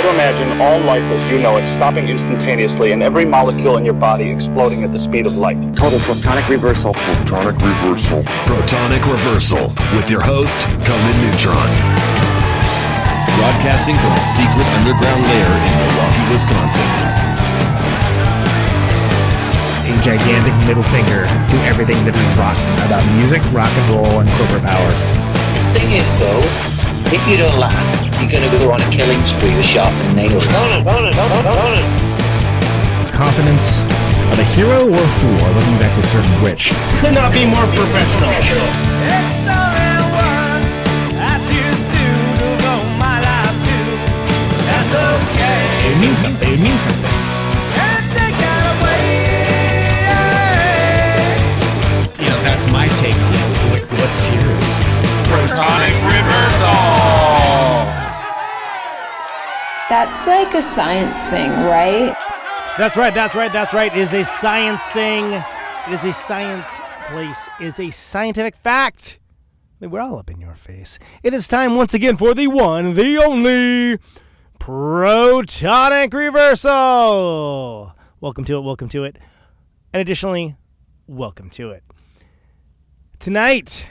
to imagine all life as you know it stopping instantaneously and every molecule in your body exploding at the speed of light. Total Protonic Reversal. Protonic Reversal. Protonic Reversal with your host, Conan Neutron. Broadcasting from a secret underground lair in Milwaukee, Wisconsin. A gigantic middle finger to everything that is rotten about music, rock and roll, and corporate power. The thing is, though, if you don't laugh, you're going to go on a killing spree with sharpened nails. Confidence of a hero or a fool. I wasn't exactly certain which. Could not be more professional. It's only one I choose to devote my life to. That's okay. It means something. It means something. And take that away. You know, that's my take on it. What's yours? Protonic Reversal! That's like a science thing, right? That's right. It is a science thing. It is a science place. It is a scientific fact. We're all up in your face. It is time once again for the one, the only Protonic Reversal. Welcome to it. And additionally, welcome to it. Tonight,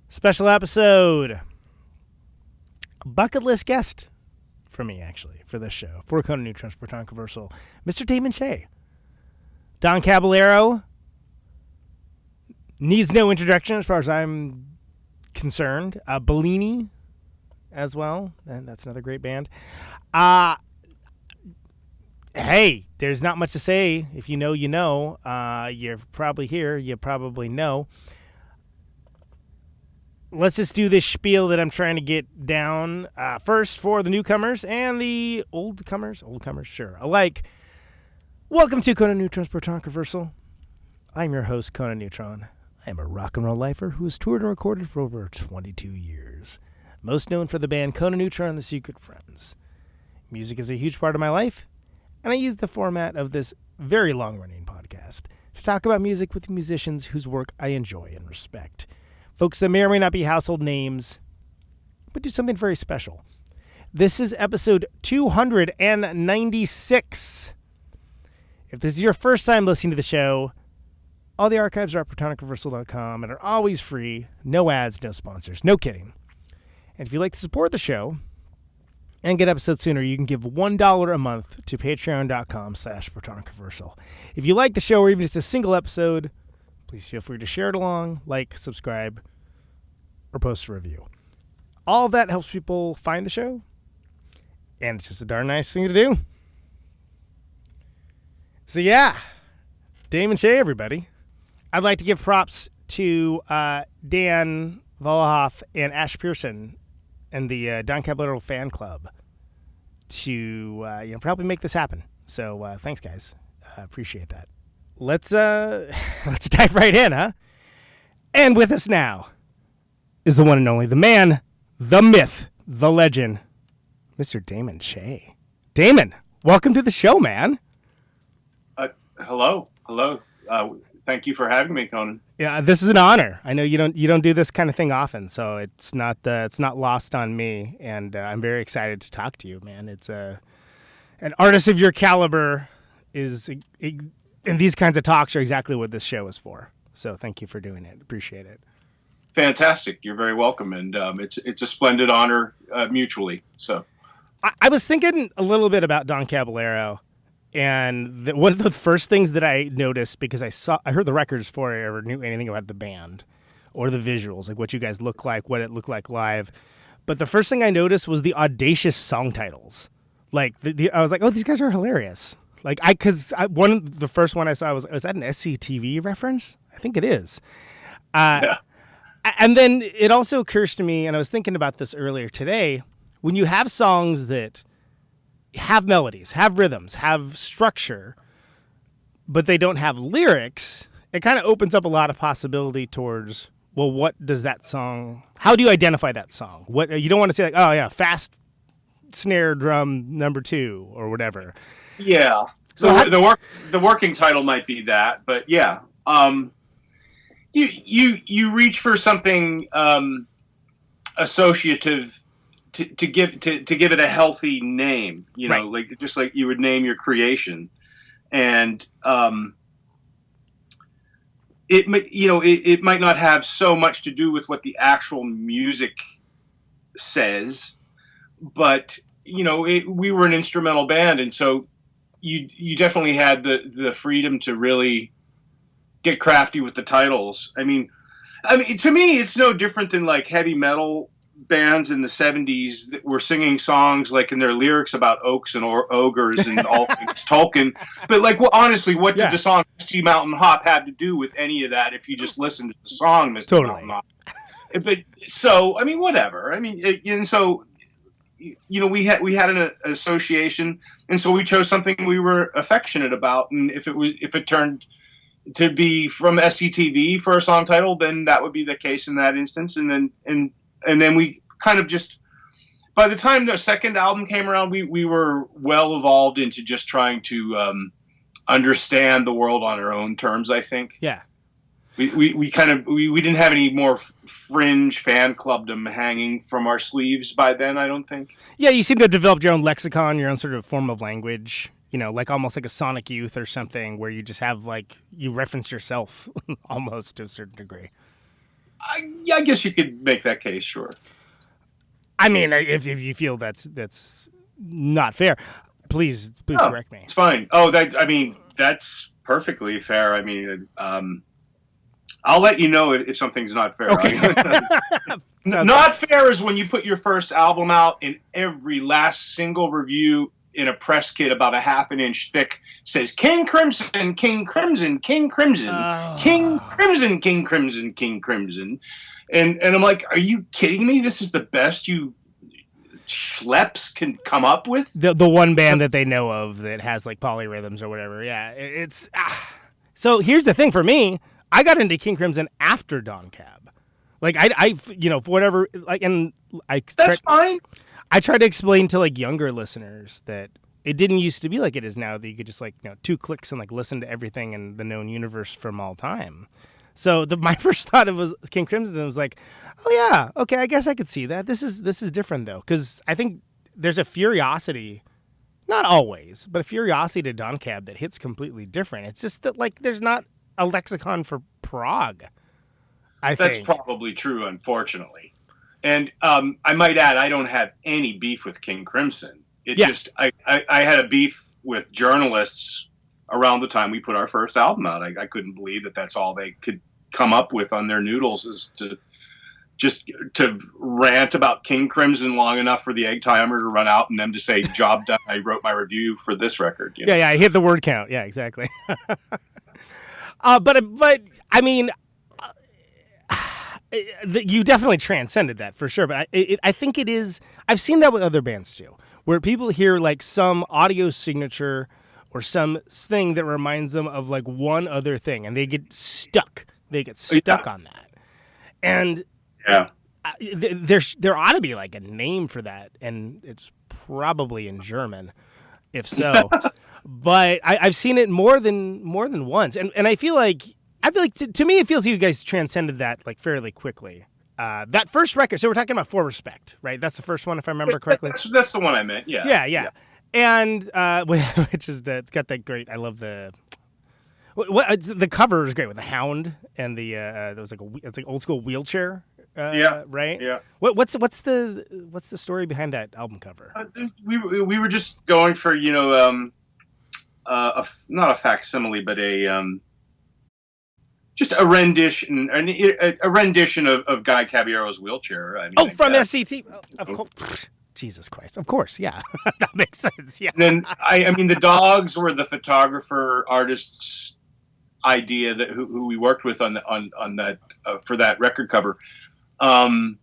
special episode. A bucket list guest for me, actually, for this show. For Conan Neutron's Protonic Reversal. Mr. Damon Shea. Don Caballero needs no introduction as far as I'm concerned. Bellini as well. And that's another great band. Hey, there's not much to say. If you know, you know. You're probably here. You probably know. Let's just do this spiel that I'm trying to get down. First, for the newcomers and the old comers, sure, alike. Welcome to Conan Neutron's Protonic Reversal. I'm your host, Conan Neutron. I am a rock and roll lifer who has toured and recorded for over 22 years. Most known for the band Conan Neutron and the Secret Friends. Music is a huge part of my life, and I use the format of this very long-running podcast to talk about music with musicians whose work I enjoy and respect. Folks that may or may not be household names, but do something very special. This is episode 296. If this is your first time listening to the show, all the archives are at protonicreversal.com and are always free. No ads, no sponsors. No kidding. And if you'd like to support the show and get episodes sooner, you can give $1 a month to patreon.com/protonicreversal. If you like the show or even just a single episode, please feel free to share it along, like, subscribe, or post a review. All of that helps people find the show, and it's just a darn nice thing to do. So yeah, Damon Shea, everybody. I'd like to give props to Dan Volohoff and Ash Pearson and the Don Caballero fan club to for helping make this happen. So thanks, guys. I appreciate that. Let's dive right in, huh? And with us now is the one and only, the man, the myth, the legend, Mr. Damon Shea. Damon, welcome to the show, man. Hello. Thank you for having me, Conan. Yeah, this is an honor. I know you don't do this kind of thing often, so it's not lost on me, and I'm very excited to talk to you, man. It's an artist of your caliber is. And these kinds of talks are exactly what this show is for. So thank you for doing it. Appreciate it. Fantastic. You're very welcome. And it's a splendid honor mutually. So I was thinking a little bit about Don Caballero. And one of the first things that I noticed, because I heard the records before I ever knew anything about the band or the visuals, like what you guys look like, what it looked like live. But the first thing I noticed was the audacious song titles. Like I was like, oh, these guys are hilarious. Like the first one I saw was that an SCTV reference? I think it is. Yeah. And then it also occurs to me, and I was thinking about this earlier today, when you have songs that have melodies, have rhythms, have structure, but they don't have lyrics, it kind of opens up a lot of possibility towards, well, what does that song? How do you identify that song? What you don't want to say like, oh yeah, fast snare drum number 2 or whatever. Yeah. So the working title might be that, but yeah, you reach for something associative to give it a healthy name, you know, Right. like just like you would name your creation, and it might not have so much to do with what the actual music says, but we were an instrumental band, and so you definitely had the freedom to really get crafty with the titles. I mean, to me, it's no different than like heavy metal bands in the 70s that were singing songs like in their lyrics about oaks and ogres and all things Tolkien. But like, well, honestly, what did the song Misty Mountain Hop have to do with any of that if you just listened to the song Misty Mountain Hop? But so, I mean, whatever. I mean, and so, we had an association, and so we chose something we were affectionate about, and if it turned to be from SCTV for a song title, then that would be the case in that instance. And then we kind of just, by the time the second album came around, we were well evolved into just trying to understand the world on our own terms, I think. Yeah. We didn't have any more fringe fan clubdom hanging from our sleeves by then, I don't think. Yeah, you seem to have developed your own lexicon, your own sort of form of language. Like almost like a Sonic Youth or something, where you just have like you reference yourself almost to a certain degree. I guess you could make that case, sure. I mean, if you feel that's not fair, please correct me. It's fine. Oh, that's perfectly fair. I mean, I'll let you know if something's not fair. Okay. Not fair is when you put your first album out and every last single review in a press kit about a half an inch thick says King Crimson, King Crimson, King Crimson, King Crimson, King Crimson, King Crimson. And I'm like, are you kidding me? This is the best you schleps can come up with? The one band that they know of that has like polyrhythms or whatever. Yeah, it's So here's the thing for me. I got into King Crimson after Don Cab. Like I for whatever, like, and that's fine. I try to explain to like younger listeners that it didn't used to be like it is now, that you could just like 2 clicks and like listen to everything in the known universe from all time. So my first thought of was King Crimson, and was like, oh yeah, okay, I guess I could see that. This is different though, because I think there's a furiosity, not always, but a furiosity to Don Cab that hits completely different. It's just that like there's not a lexicon for prog. That's probably true, unfortunately. And I might add, I don't have any beef with King Crimson. I had a beef with journalists around the time we put our first album out. I couldn't believe that that's all they could come up with on their noodles, is to rant about King Crimson long enough for the egg timer to run out and them to say, job done, I wrote my review for this record. Yeah, I hit the word count. Yeah, exactly. But I mean, you definitely transcended that for sure. But I think it is. I've seen that with other bands too, where people hear like some audio signature or some thing that reminds them of like one other thing, and they get stuck. They get stuck on that. And there ought to be like a name for that, and it's probably in German, if so. But I've seen it more than once, and I feel like to me it feels like you guys transcended that like fairly quickly. That first record. So we're talking about For Respect, right? That's the first one, if I remember correctly. That's the one I meant. Yeah. And which is got that great. I love the cover is great with the hound and the there was like it's like old school wheelchair. Right. Yeah. What's the story behind that album cover? We were just going for not a facsimile, but just a rendition, a rendition of Guy Caballero's Wheelchair. I mean, from SCT, of course. Jesus Christ, of course, yeah, that makes sense. Yeah. And then I mean, the dogs were the photographer artist's idea that who we worked with on that for that record cover, and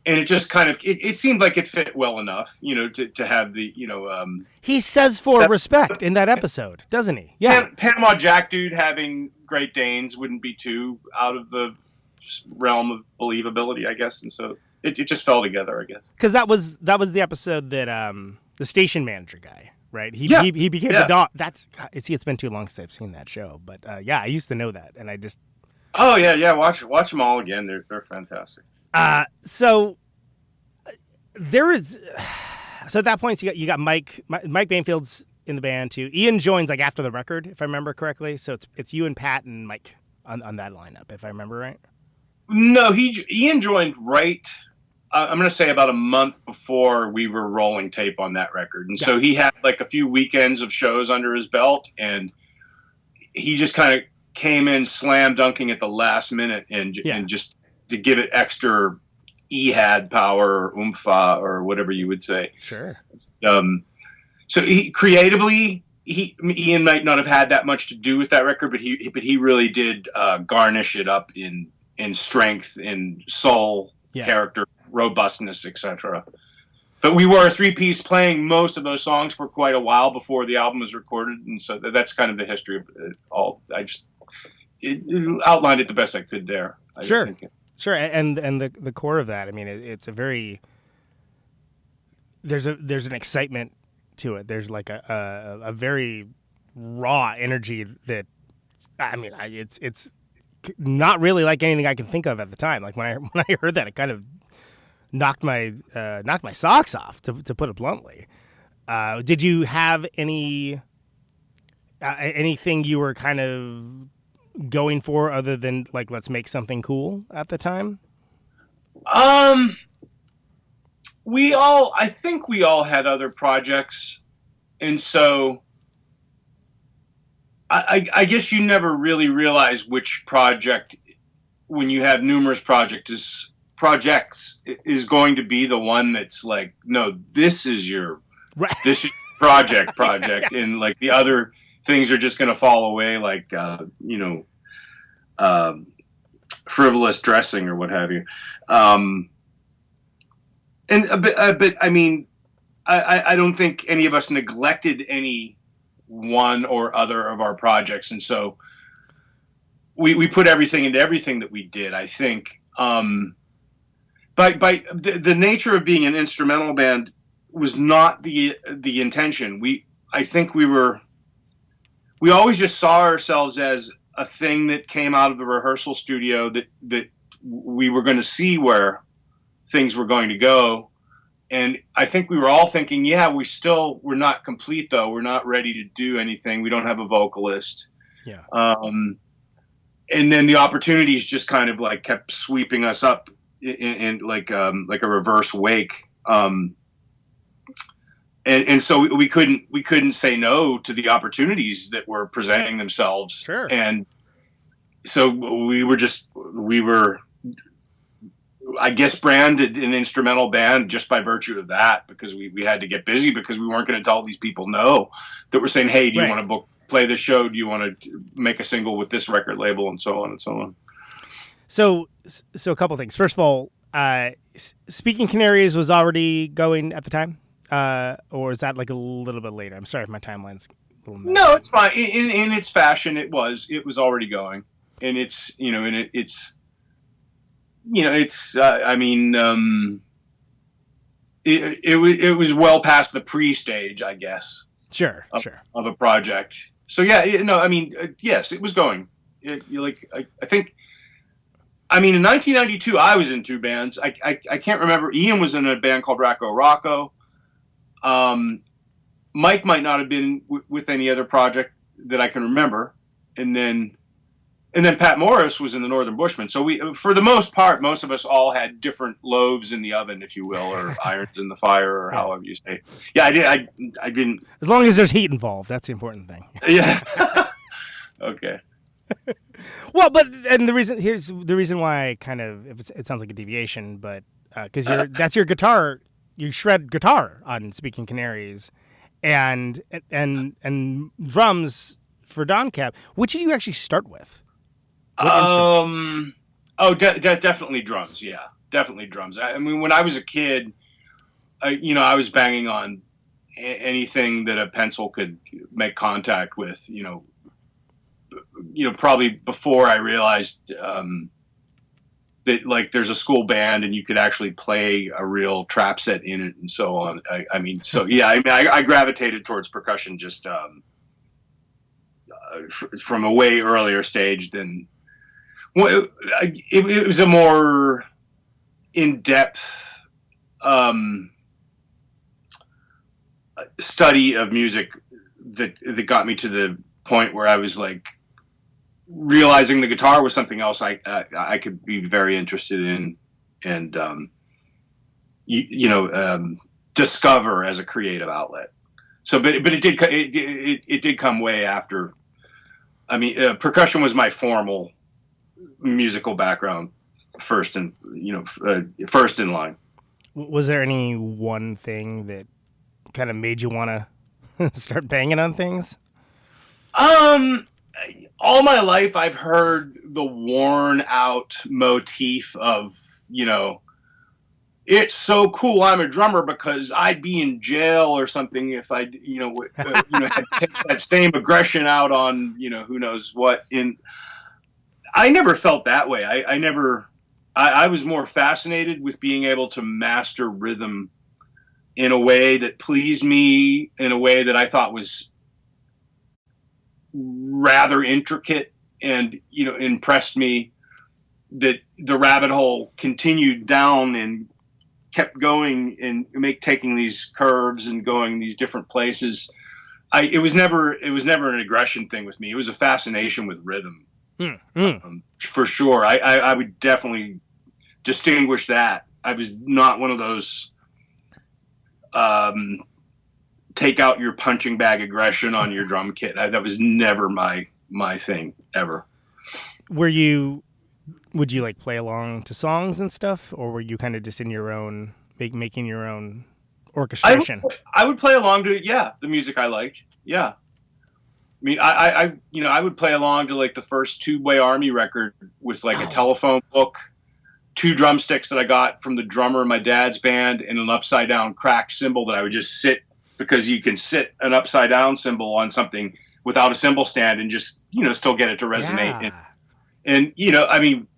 it just kind of it seemed like it fit well enough, to have the He says For Respect in that episode, doesn't he? Yeah. Panama Jack dude having Great Danes wouldn't be too out of the realm of believability, I guess, and so it just fell together, I guess. Because that was the episode that the station manager guy, right? He became the dog. It's been too long since I've seen that show, but I used to know that, and I just watch them all again. They're fantastic. So there is. So at that point, you got Mike Bainfield's in the band too. Ian joins like after the record, if I remember correctly. So it's you and Pat and Mike on that lineup, if I remember right. No, Ian joined right. I'm going to say about a month before we were rolling tape on that record, and so he had like a few weekends of shows under his belt, and he just kind of came in slam dunking at the last minute and just to give it extra ehad power or oomph or whatever you would say. Sure. So Ian might not have had that much to do with that record, but he really did garnish it up in strength, in soul, character, robustness, etc. But we were a three-piece playing most of those songs for quite a while before the album was recorded, and so that's kind of the history of it all. It outlined it the best I could there. Sure, and the core of that. I mean, it's a very there's an excitement to it. There's like a very raw energy that, I mean, it's not really like anything I can think of at the time. Like when I heard that, it kind of knocked my socks off, to put it bluntly. Did you have anything you were kind of going for other than like, let's make something cool at the time? I think we all had other projects, and so I guess you never really realize which project, when you have numerous projects, is going to be the one that's like, no, this is your project, and like the other things are just going to fall away, like frivolous dressing or what have you. And a bit. I mean, I don't think any of us neglected any one or other of our projects, and so we put everything into everything that we did. I think, by the nature of being an instrumental band was not the intention. I think we always just saw ourselves as a thing that came out of the rehearsal studio that we were going to see where things were going to go. And I think we were all thinking, we're not complete though. We're not ready to do anything. We don't have a vocalist. Yeah. And then the opportunities just kind of like kept sweeping us up in like a reverse wake. And so we couldn't say no to the opportunities that were presenting themselves. Sure. And so we were, I guess, branded an instrumental band just by virtue of that, because we had to get busy, because we weren't going to tell these people no, that were saying, hey, do you want to play this show? Do you want to make a single with this record label, and so on and so on. So a couple things. First of all, Speaking Canaries was already going at the time, or is that like a little bit later? I'm sorry if my timeline's a little messy. No, it's fine. In its fashion, it was already going, and it was well past the pre-stage, I guess. Sure. Of a project. So yes, it was going. I think. I mean, in 1992, I was in two bands. I can't remember. Ian was in a band called Rocco Rocco. Mike might not have been with any other project that I can remember. And then Pat Morris was in the Northern Bushmen. So for the most part, most of us all had different loaves in the oven, if you will, or irons in the fire, or however you say. Yeah, I didn't. As long as there's heat involved, that's the important thing. Yeah. Okay. Well, and the reason why I kind of, it sounds like a deviation, but because that's your guitar, you shred guitar on Speaking Canaries, and drums for Don Cab. Which did you actually start with? Definitely drums. Yeah, definitely drums. I mean, when I was a kid, I was banging on anything that a pencil could make contact with. Probably before I realized that like there's a school band and you could actually play a real trap set in it and so on. I gravitated towards percussion just from a way earlier stage than. Well, it was a more in-depth study of music that got me to the point where I was like realizing the guitar was something else I could be very interested in and discover as a creative outlet. So, but it did come way after. I mean, percussion was my formal musical background first in line. Was there any one thing that kind of made you want to start banging on things? All my life I've heard the worn out motif of, it's so cool I'm a drummer because I'd be in jail or something if I, had that same aggression out on, who knows what. I never felt that way. I was more fascinated with being able to master rhythm in a way that pleased me, in a way that I thought was rather intricate and, impressed me, that the rabbit hole continued down and kept going and taking these curves and going these different places. It was never an aggression thing with me. It was a fascination with rhythm. For sure. I would definitely distinguish that. I was not one of those take out your punching bag aggression on your drum kit. That was never my thing ever. Would you like play along to songs and stuff, or were you kind of just in your own making your own orchestration? I would play along to the music I liked. Yeah. I mean, I would play along to like the first Two-Way Army record with like a telephone book, 2 drumsticks that I got from the drummer in my dad's band, and an upside down cracked cymbal that I would just sit, because you can sit an upside down cymbal on something without a cymbal stand and just, still get it to resonate. Yeah. And I mean,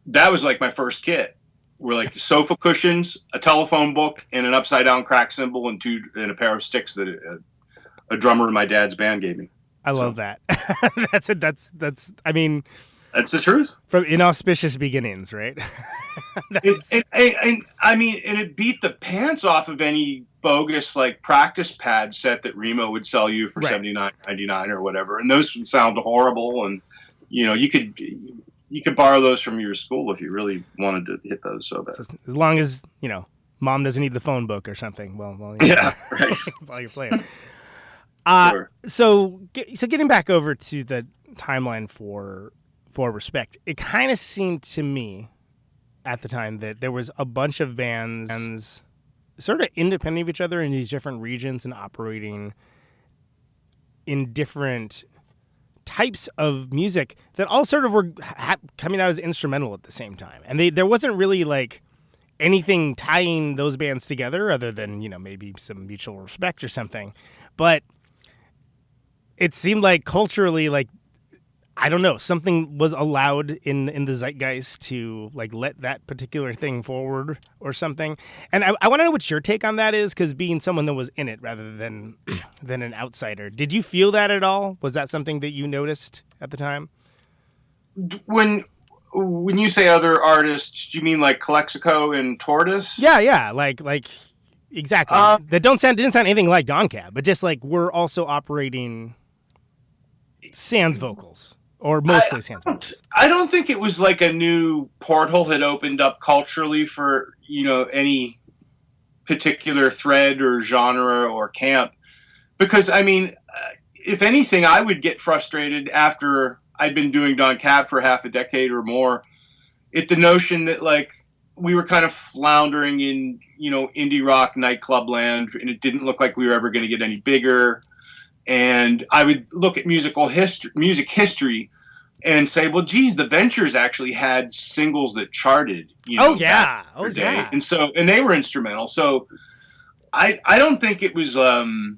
that was like my first kit. We're like sofa cushions, a telephone book, and an upside down cracked cymbal and a pair of sticks that a drummer in my dad's band gave me. I love that. That's I mean, that's the truth. From inauspicious beginnings, right? It beat the pants off of any bogus like practice pad set that Remo would sell you for $79.99 or whatever. And those would sound horrible. And, you could borrow those from your school if you really wanted to hit those so bad. As long as, mom doesn't need the phone book or something. Well, right. While you're playing. Sure. So getting back over to the timeline for Respect, it kind of seemed to me at the time that there was a bunch of bands sort of independent of each other in these different regions and operating in different types of music that all sort of were coming out as instrumental at the same time. And there wasn't really like anything tying those bands together other than, maybe some mutual respect or something. But it seemed like culturally, like, I don't know, something was allowed in the zeitgeist to like let that particular thing forward or something. And I want to know what your take on that is, because being someone that was in it rather than an outsider, did you feel that at all? Was that something that you noticed at the time? When you say other artists, do you mean like Calexico and Tortoise? Yeah, like exactly. That didn't sound anything like Don Cab, but just like we're also operating sans vocals. Or mostly sans vocals. I don't think it was like a new portal had opened up culturally for, any particular thread or genre or camp. Because, I mean, if anything, I would get frustrated after I'd been doing Don Cab for half a decade or more at the notion that, like, we were kind of floundering in, indie rock nightclub land, and it didn't look like we were ever going to get any bigger. And I would look at music history and say, well, geez, the Ventures actually had singles that charted. And they were instrumental. So I don't think it was, to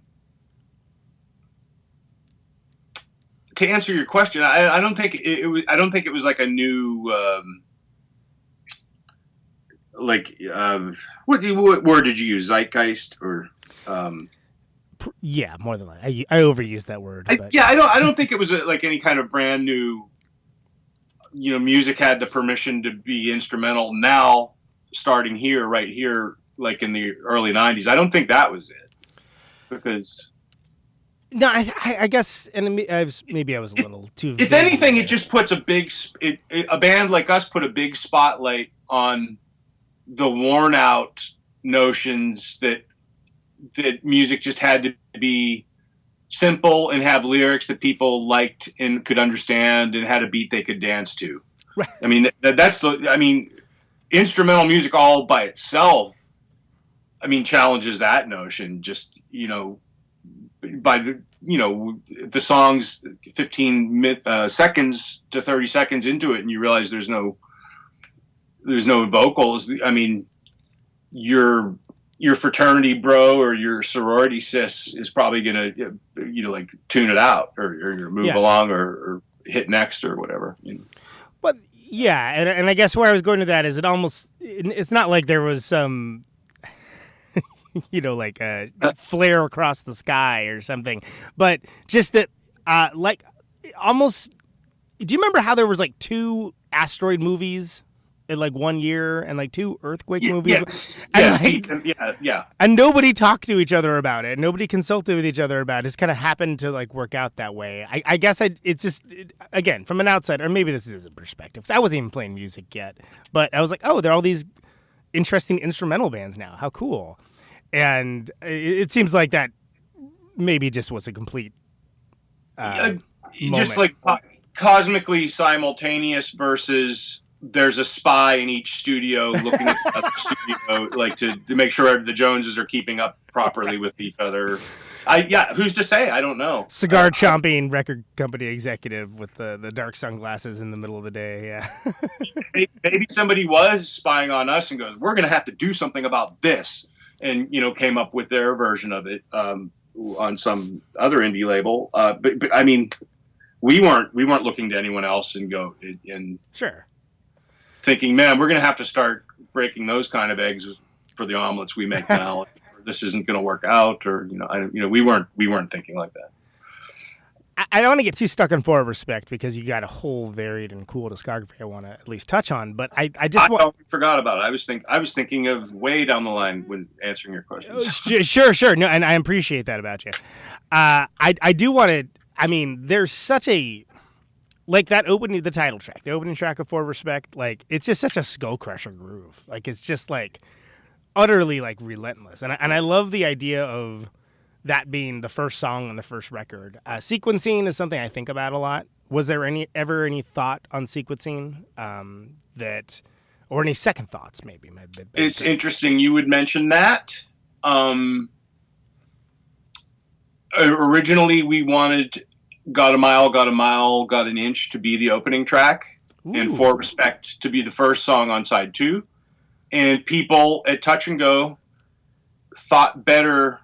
answer your question, I don't think it was like a new, what word did you use? Zeitgeist or, yeah, more than that. I overused that word. But. I don't think it was like any kind of brand new. Music had the permission to be instrumental. Now, starting here, right here, like in the early 90s. I don't think that was it, because No, I guess, and maybe I was a little too. If anything, it just puts a band like us put a big spotlight on the worn out notions that music just had to be simple and have lyrics that people liked and could understand and had a beat they could dance to. Right. I mean, instrumental music all by itself, challenges that notion. Just, by the song's 15 seconds to 30 seconds into it, and you realize there's no vocals. I mean, your fraternity bro or your sorority sis is probably gonna like tune it out or move along or hit next or whatever. But yeah, and I guess where I was going to that is it's not like there was some like a flare across the sky or something, but just that almost. Do you remember how there was like 2 asteroid movies in like 1 year and like 2 earthquake movies? Yeah. And nobody talked to each other about it. Nobody consulted with each other about it. It's kind of happened to like work out that way. I guess it's just, again, from an outsider, or maybe this is a perspective. I wasn't even playing music yet, but I was like, oh, there are all these interesting instrumental bands now. How cool. And it seems like that maybe just was a complete just like cosmically simultaneous versus there's a spy in each studio looking at the other studio, like to make sure the Joneses are keeping up properly with each other. Who's to say? I don't know. Cigar chomping record company executive with the dark sunglasses in the middle of the day. Yeah. Maybe somebody was spying on us and goes, we're going to have to do something about this. And, came up with their version of it on some other indie label. But I mean, we weren't looking to anyone else and sure, thinking, man, we're going to have to start breaking those kind of eggs for the omelets we make now. This isn't going to work out, or we weren't thinking like that. I don't want to get too stuck on For Respect because you got a whole varied and cool discography I want to at least touch on. But I forgot about it. I was thinking of way down the line when answering your questions. Sure. No, and I appreciate that about you. I do want to. I mean, there's such a like that the title track, the opening track of For Respect. Like it's just such a skull crusher groove. Like it's just like utterly like relentless, and I love the idea of that being the first song on the first record. Sequencing is something I think about a lot. Was there ever any thought on sequencing or any second thoughts maybe? It's interesting you would mention that. Originally we wanted Got a Mile, Got an Inch to be the opening track. Ooh. And For Respect to be the first song on side 2. And people at Touch and Go thought better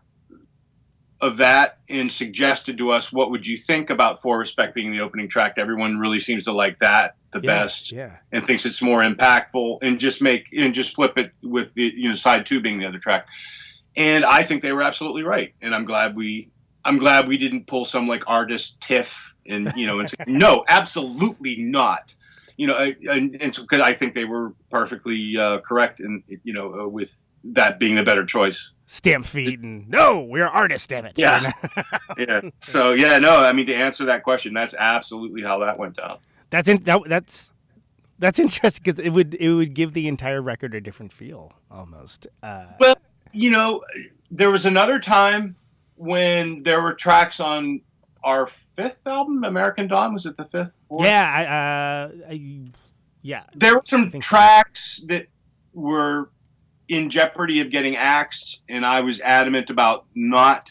of that and suggested to us, what would you think about For Respect being the opening track? Everyone really seems to like that the best, and thinks it's more impactful, and just flip it with the side 2 being the other track. And I think they were absolutely right, and I'm glad we didn't pull some like artist tiff and and say, no, absolutely not. And so, because I think they were perfectly correct, and with that being the better choice. Stamp feet and no, we're artists, damn it. Yeah. Yeah. So to answer that question, that's absolutely how that went down. That's interesting because it would give the entire record a different feel almost. Well, there was another time when there were tracks on our 5th album, American Dawn. Was it the 5th? Yeah. There were some tracks that were in jeopardy of getting axed, and I was adamant about not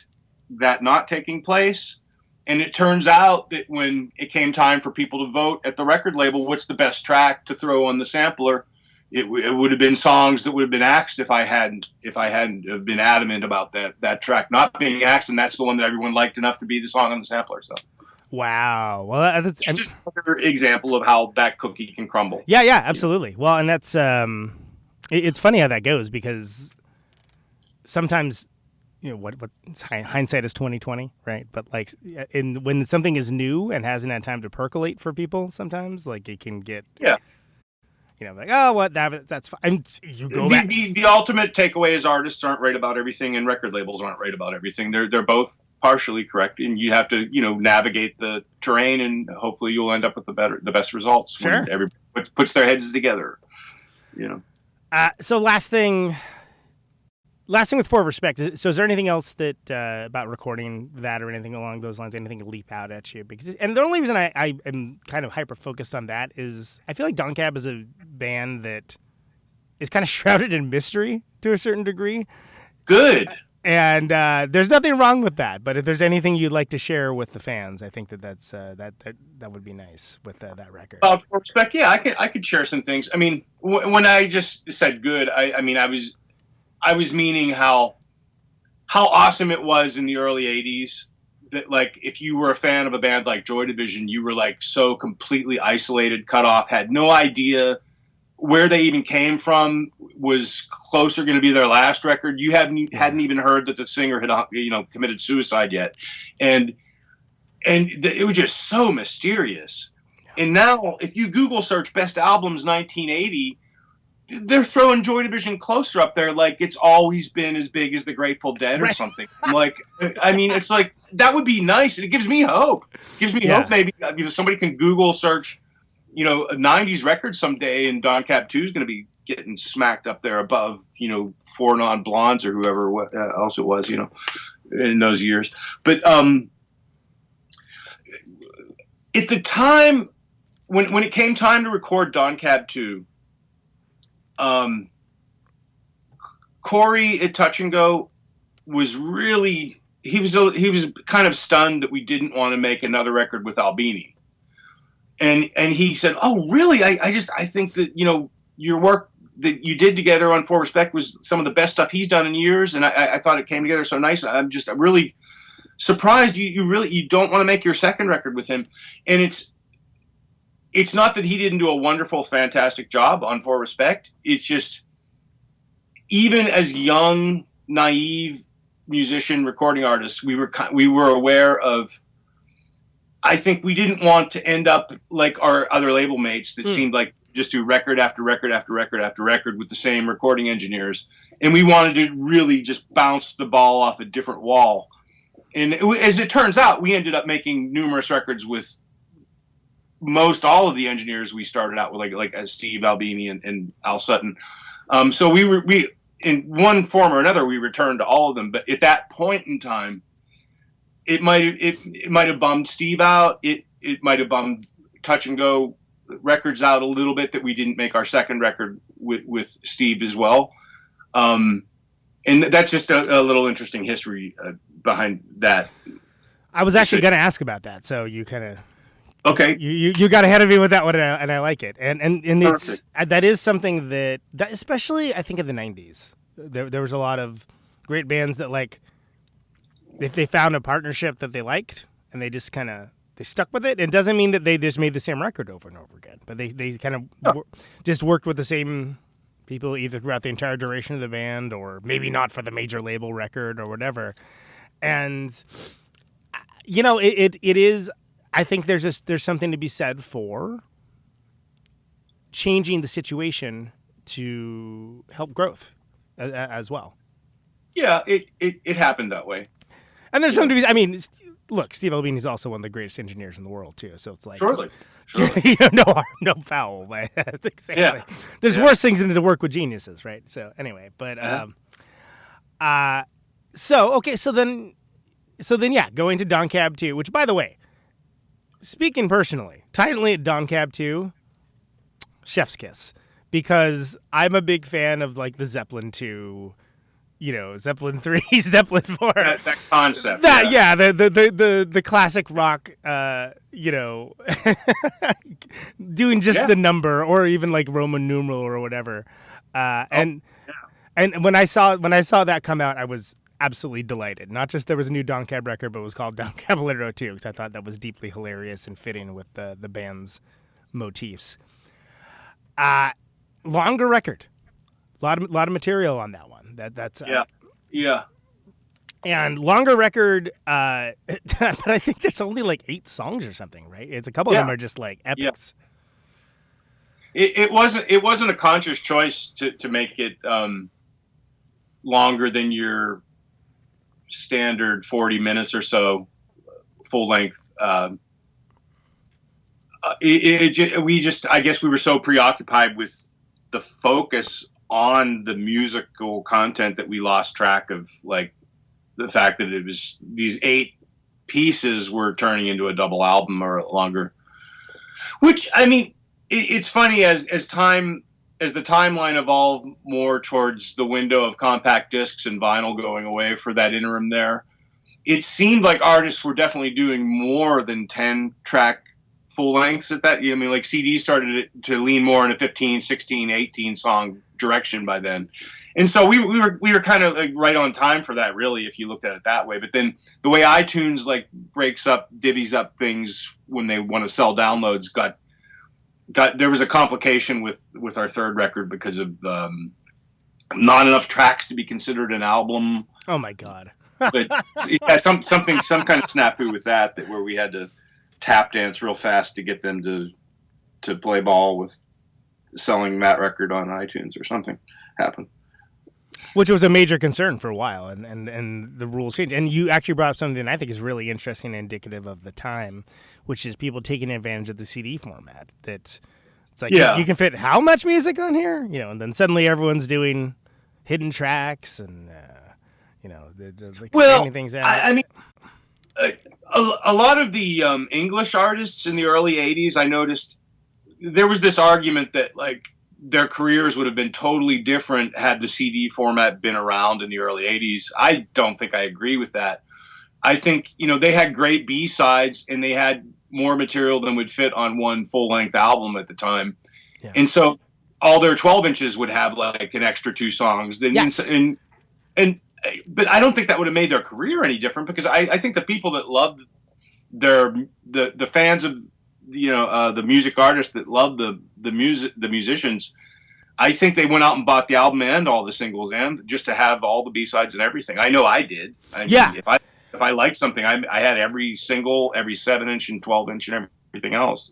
taking place. And it turns out that when it came time for people to vote at the record label, what's the best track to throw on the sampler, it would have been songs that would have been axed if I hadn't have been adamant about that track not being axed, and that's the one that everyone liked enough to be the song on the sampler. So. Wow. Well, that's just another example of how that cookie can crumble. Yeah, absolutely. Well, and that's it's funny how that goes, because sometimes what hindsight is 20/20, right? But like when something is new and hasn't had time to percolate for people, sometimes like it can get like, oh, what that's fine. You go back. The ultimate takeaway is artists aren't right about everything, and record labels aren't right about everything. They're both partially correct, and you have to navigate the terrain, and hopefully you'll end up with the best results. Sure. When everybody puts their heads together. So last thing with For Respect. So is there anything else that about recording that or anything along those lines? Anything leap out at you? And the only reason I am kind of hyper focused on that is I feel like Don Cab is a band that is kind of shrouded in mystery to a certain degree. Good. And there's nothing wrong with that. But if there's anything you'd like to share with the fans, I think that's that would be nice with that record. For Respect, yeah, I could share some things. I mean, when I just said good, I was meaning how awesome it was in the early 80s that, like, if you were a fan of a band like Joy Division, you were, like, so completely isolated, cut off, had no idea where they even came from, was Closer going to be their last record. You hadn't even heard that the singer had, committed suicide yet. And it was just so mysterious. And now, if you Google search Best Albums 1980, they're throwing Joy Division Closer up there like it's always been as big as the Grateful Dead or something. Like, I mean, it's like, that would be nice. And it gives me hope. It gives me hope maybe somebody can Google search, a 90s record someday, and Don Cab 2 is going to be getting smacked up there above, Four Non Blondes or whoever else it was, in those years. But at the time, when it came time to record Don Cab 2, Corey at Touch and Go was really, he was kind of stunned that we didn't want to make another record with Albini. And he said, "Oh, really? I think that, your work that you did together on For Respect was some of the best stuff he's done in years. And I thought it came together so nice. I'm really surprised you don't want to make your second record with him." And it's not that he didn't do a wonderful, fantastic job on For Respect. It's just, even as young, naive musician recording artists, we were aware of, I think we didn't want to end up like our other label mates that seemed like just do record after record after record after record with the same recording engineers. And we wanted to really just bounce the ball off a different wall. And as it turns out, we ended up making numerous records with most all of the engineers we started out with, like Steve Albini and Al Sutton. So we in one form or another, we returned to all of them. But at that point in time, it might have bummed Steve out. It might have bummed Touch and Go records out a little bit that we didn't make our second record with Steve as well. And that's just a little interesting history behind that. I was actually going to ask about that, so you kind of. Okay, you got ahead of me with that one, and I like it, and it's that is something that especially I think in the 90s, there was a lot of great bands that, like, if they found a partnership that they liked and they just kind of they stuck with it. It doesn't mean that they just made the same record over and over again, but they kind of just worked with the same people either throughout the entire duration of the band or maybe not for the major label record or whatever. And it is. I think there's something to be said for changing the situation to help growth as well. Yeah, it happened that way. And there's something to be. I mean, look, Steve Albini is also one of the greatest engineers in the world too. So it's like surely. No harm, no foul. Exactly. Yeah. There's worse things than to work with geniuses, right? So anyway, but so then going to Don Cab 2, which, by the way, speaking personally, titling it Don Cab 2, chef's kiss, because I'm a big fan of, like, the Zeppelin 2, Zeppelin 3, Zeppelin 4. That concept. The classic rock, doing just the number or even like Roman numeral or whatever. And when I saw that come out, I was absolutely delighted. Not just there was a new Don Cab record, but it was called Don Caballero 2, because I thought that was deeply hilarious and fitting with the band's motifs. Longer record, a lot of material on that one. That's yeah. And longer record, but I think there's only like 8 songs or something, right? It's a couple of them are just like epics. It wasn't a conscious choice to make it longer than your standard 40 minutes or so full length. I guess we were so preoccupied with the focus on the musical content that we lost track of, like, the fact that it was these 8 pieces were turning into a double album or longer. Which, I mean, it's funny as the timeline evolved more towards the window of compact discs and vinyl going away for that interim there. It seemed like artists were definitely doing more than 10-track full lengths at that. I mean, like, CDs started to lean more in a 15, 16, 18 song direction by then. And so we were kind of like right on time for that, really, if you looked at it that way. But then the way iTunes like divvies up things when they want to sell downloads there was a complication with our third record because of not enough tracks to be considered an album. Oh my God. But yeah, some kind of snafu with that where we had to tap dance real fast to get them to play ball with selling that record on iTunes or something happened. Which was a major concern for a while, and the rules changed. And you actually brought up something that I think is really interesting and indicative of the time, which is people taking advantage of the CD format. That it's like, you can fit how much music on here? You know, and then suddenly everyone's doing hidden tracks and, expanding things out. I mean, a lot of the English artists in the early 80s, I noticed there was this argument that, like, their careers would have been totally different had the CD format been around in the early 80s. I don't think I agree with that. I think, they had great B-sides and they had more material than would fit on one full-length album at the time. Yeah. And so all their 12 inches would have like an extra 2 songs. Yes. But I don't think that would have made their career any different, because I think the people that loved the fans of the music artists that loved the musicians, I think they went out and bought the album and all the singles and just to have all the B-sides and everything. I know I did. If I liked something, I had every single, every 7-inch and 12-inch and everything else.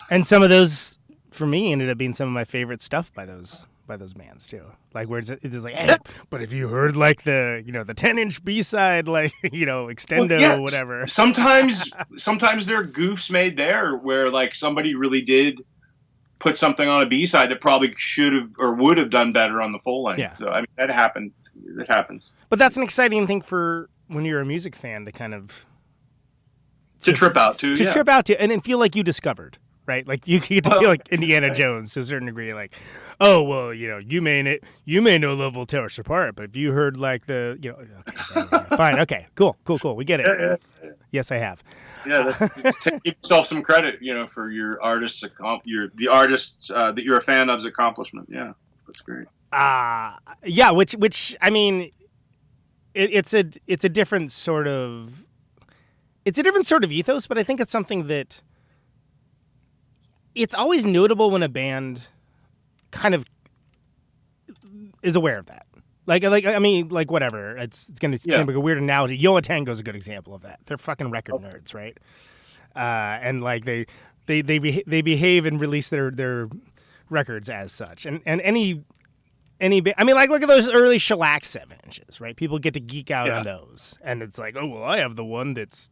And some of those, for me, ended up being some of my favorite stuff by those bands too. Like where it's just like, hey, but if you heard like the 10-inch B-side, like, extendo or whatever. Sometimes there are goofs made there where like somebody really did put something on a B-side that probably should have or would have done better on the full length. Yeah. So I mean, that happened. It happens. But that's an exciting thing for when you're a music fan to kind of trip out to and then feel like you discovered. Right, like you get to feel like Indiana Jones to a certain degree. Like, oh well, you may know Love Will Tear Us Apart, but if you heard like the, okay, fine, okay, cool, we get it. Yeah. Yes, I have. Yeah, give yourself some credit, for your artists, the artists that you're a fan of's accomplishment. Yeah, that's great. Yeah, which I mean, it's a different sort of ethos, but I think it's something that. It's always notable when a band kind of is aware of that. Like whatever. It's going to be like a weird analogy. Yo La Tengo is a good example of that. They're fucking record nerds, right? And like they behave and release their records as such. And any I mean, like, look at those early Shellac 7-inches, right? People get to geek out on those, and it's like, oh well, I have the one that's.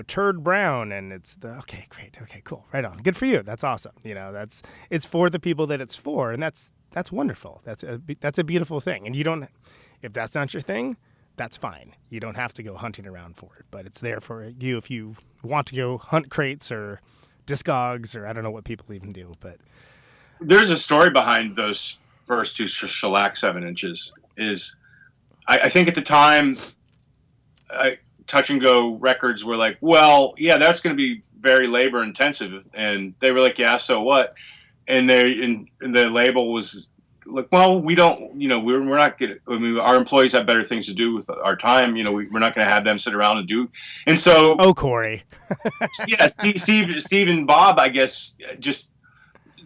Turd brown, and it's okay, great, okay, cool, right on, good for you. That's awesome. It's for the people that it's for, and that's wonderful. That's a beautiful thing. And you don't, if that's not your thing, that's fine. You don't have to go hunting around for it, but it's there for you if you want to go hunt crates or Discogs or I don't know what people even do. But there's a story behind those first 2 Shellac 7-inches. I think at the time, Touch and Go Records were like, well, yeah, that's going to be very labor intensive, and they were like, yeah, so what? And the label was like, well, we don't, we're not going to. I mean, our employees have better things to do with our time. We're not going to have them sit around and do. And so, Corey, yeah, Steve and Bob, I guess, just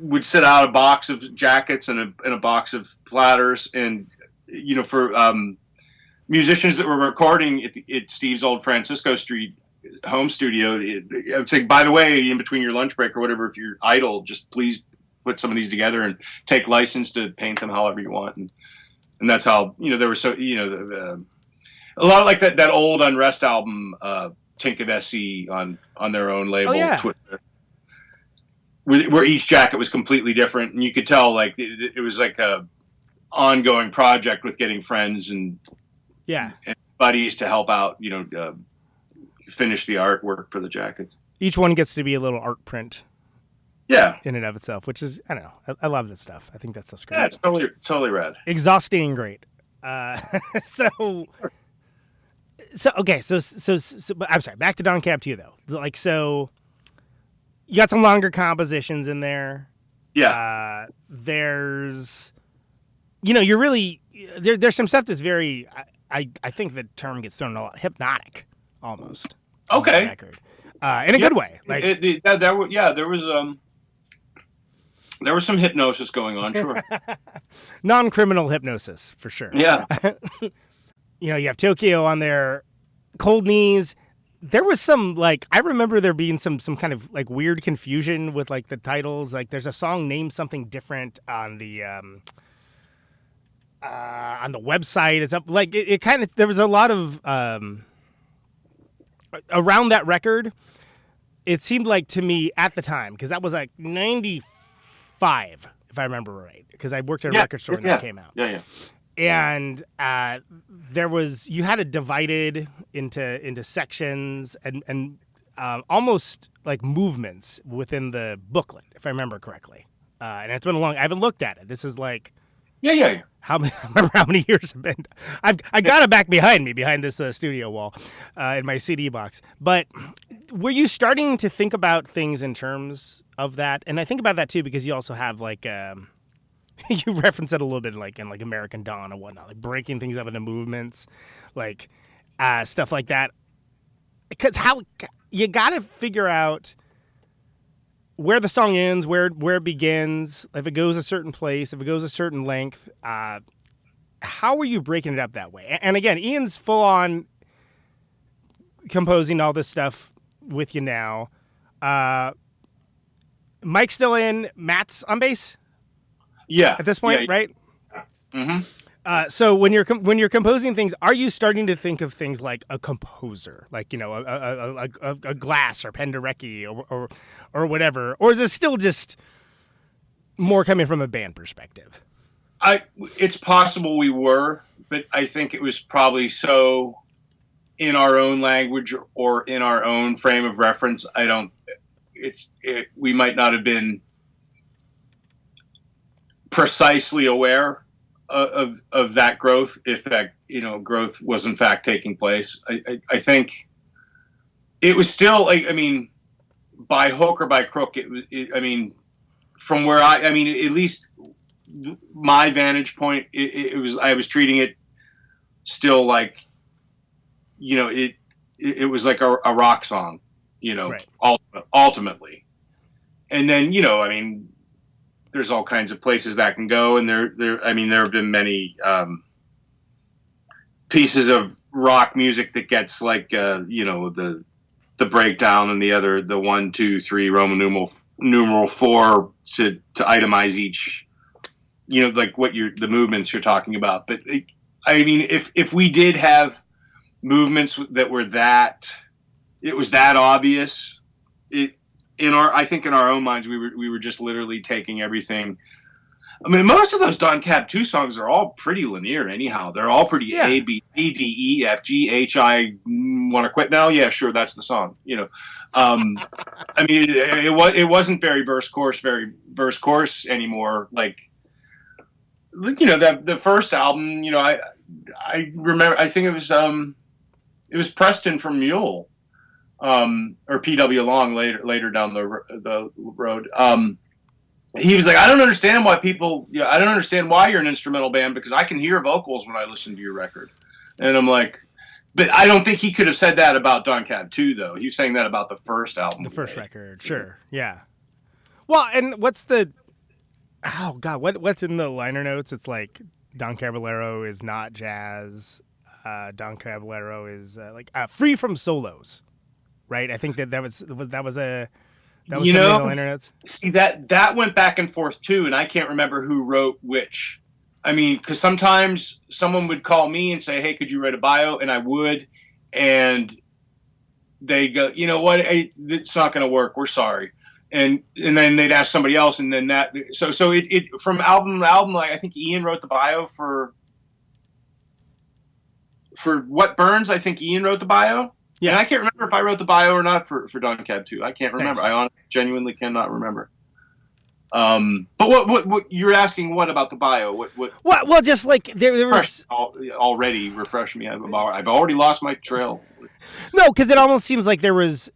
would sit out a box of jackets and a box of platters, and for musicians that were recording at Steve's old Francisco Street home studio, I would say, by the way, in between your lunch break or whatever, if you're idle, just please put some of these together and take license to paint them however you want. And that's how, there was a lot like that old Unrest album, Tink of SE on their own label, Twitter, where each jacket was completely different. And you could tell like it was like a ongoing project with getting friends and buddies to help out, finish the artwork for the jackets. Each one gets to be a little art print. Yeah. In and of itself, which is, I don't know. I love this stuff. I think that's so great. Yeah, it's totally rad. Exhausting and great. Okay. So, I'm sorry. Back to Don Cab 2, though. Like, so you got some longer compositions in there. Yeah. There's, you're really, there's some stuff that's very, I think the term gets thrown a lot, hypnotic, almost. Okay. On the record. In a good way. Like, there was some hypnosis going on, sure. Non-criminal hypnosis, for sure. Yeah. You have Tokyo on there, Cold Knees. There was some, like, I remember there being some kind of, like, weird confusion with, like, the titles. Like, there's a song named something different on the website. It's up, like, it kind of, there was a lot of, around that record, it seemed like to me at the time, because that was like 95, if I remember right, because I worked at a record store when that came out. Yeah. And you had it divided into sections and almost like movements within the booklet, if I remember correctly. And it's been a long, I haven't looked at it. This is like, yeah. I remember how many years have been. I got it back behind me, behind this studio wall, in my CD box. But were you starting to think about things in terms of that? And I think about that too because you also have like you reference it a little bit like in like American Dawn and whatnot, like breaking things up into movements, like stuff like that. Because how you got to figure out where the song ends, where it begins, if it goes a certain place, if it goes a certain length. How are you breaking it up that way? And again, Ian's full on composing all this stuff with you now. Mike's still in. Matt's on bass. Yeah. At this point, right? Mm-hmm. So when you're composing things, are you starting to think of things like a composer, like a Glass or Penderecki or whatever, or is it still just more coming from a band perspective? It's possible we were, but I think it was probably so in our own language or in our own frame of reference. We might not have been precisely aware of that growth, if that growth was in fact taking place. I think it was still like, I mean, by hook or by crook, from where at least my vantage point, I was treating it still like, it was like a rock song, right. Ultimately. And then, there's all kinds of places that can go, and there have been many pieces of rock music that gets like the breakdown and the 1, 2, 3 Roman numeral 4 to itemize each, like the movements you're talking about. But if we did have movements that were it was that obvious, I think in our own minds, we were just literally taking everything. I mean, most of those Don Cab 2 songs are all pretty linear anyhow. They're all pretty A, B, C, D, E, F, G, H, I want to quit now. Yeah, sure. That's the song, it wasn't very verse chorus anymore. Like, the first album, I remember, I think it was Preston from Mule. Or P.W. Long later down the road. He was like, I don't understand why you're an instrumental band, because I can hear vocals when I listen to your record. And I'm like, but I don't think he could have said that about Don Cab 2, though. He was saying that about the first album. The first record, sure. Yeah. Well, and what's in the liner notes? It's like, Don Caballero is not jazz. Don Caballero is free from solos. Right, I think that was a That was some middle internets. See, that went back and forth too, and I can't remember who wrote which. I mean, because sometimes someone would call me and say, "Hey, could you write a bio?" And I would, and they go, "You know what? It's not going to work. We're sorry." And then they'd ask somebody else, and then that. So it from album to album. Like I think Ian wrote the bio for What Burns. I think Ian wrote the bio. Yeah, and I can't remember if I wrote the bio or not for Don Cab 2. I can't remember. Nice. I genuinely cannot remember. But what you're asking? What about the bio? What? Well, just like there was already refresh me. I've already lost my trail. No, because it almost seems like there was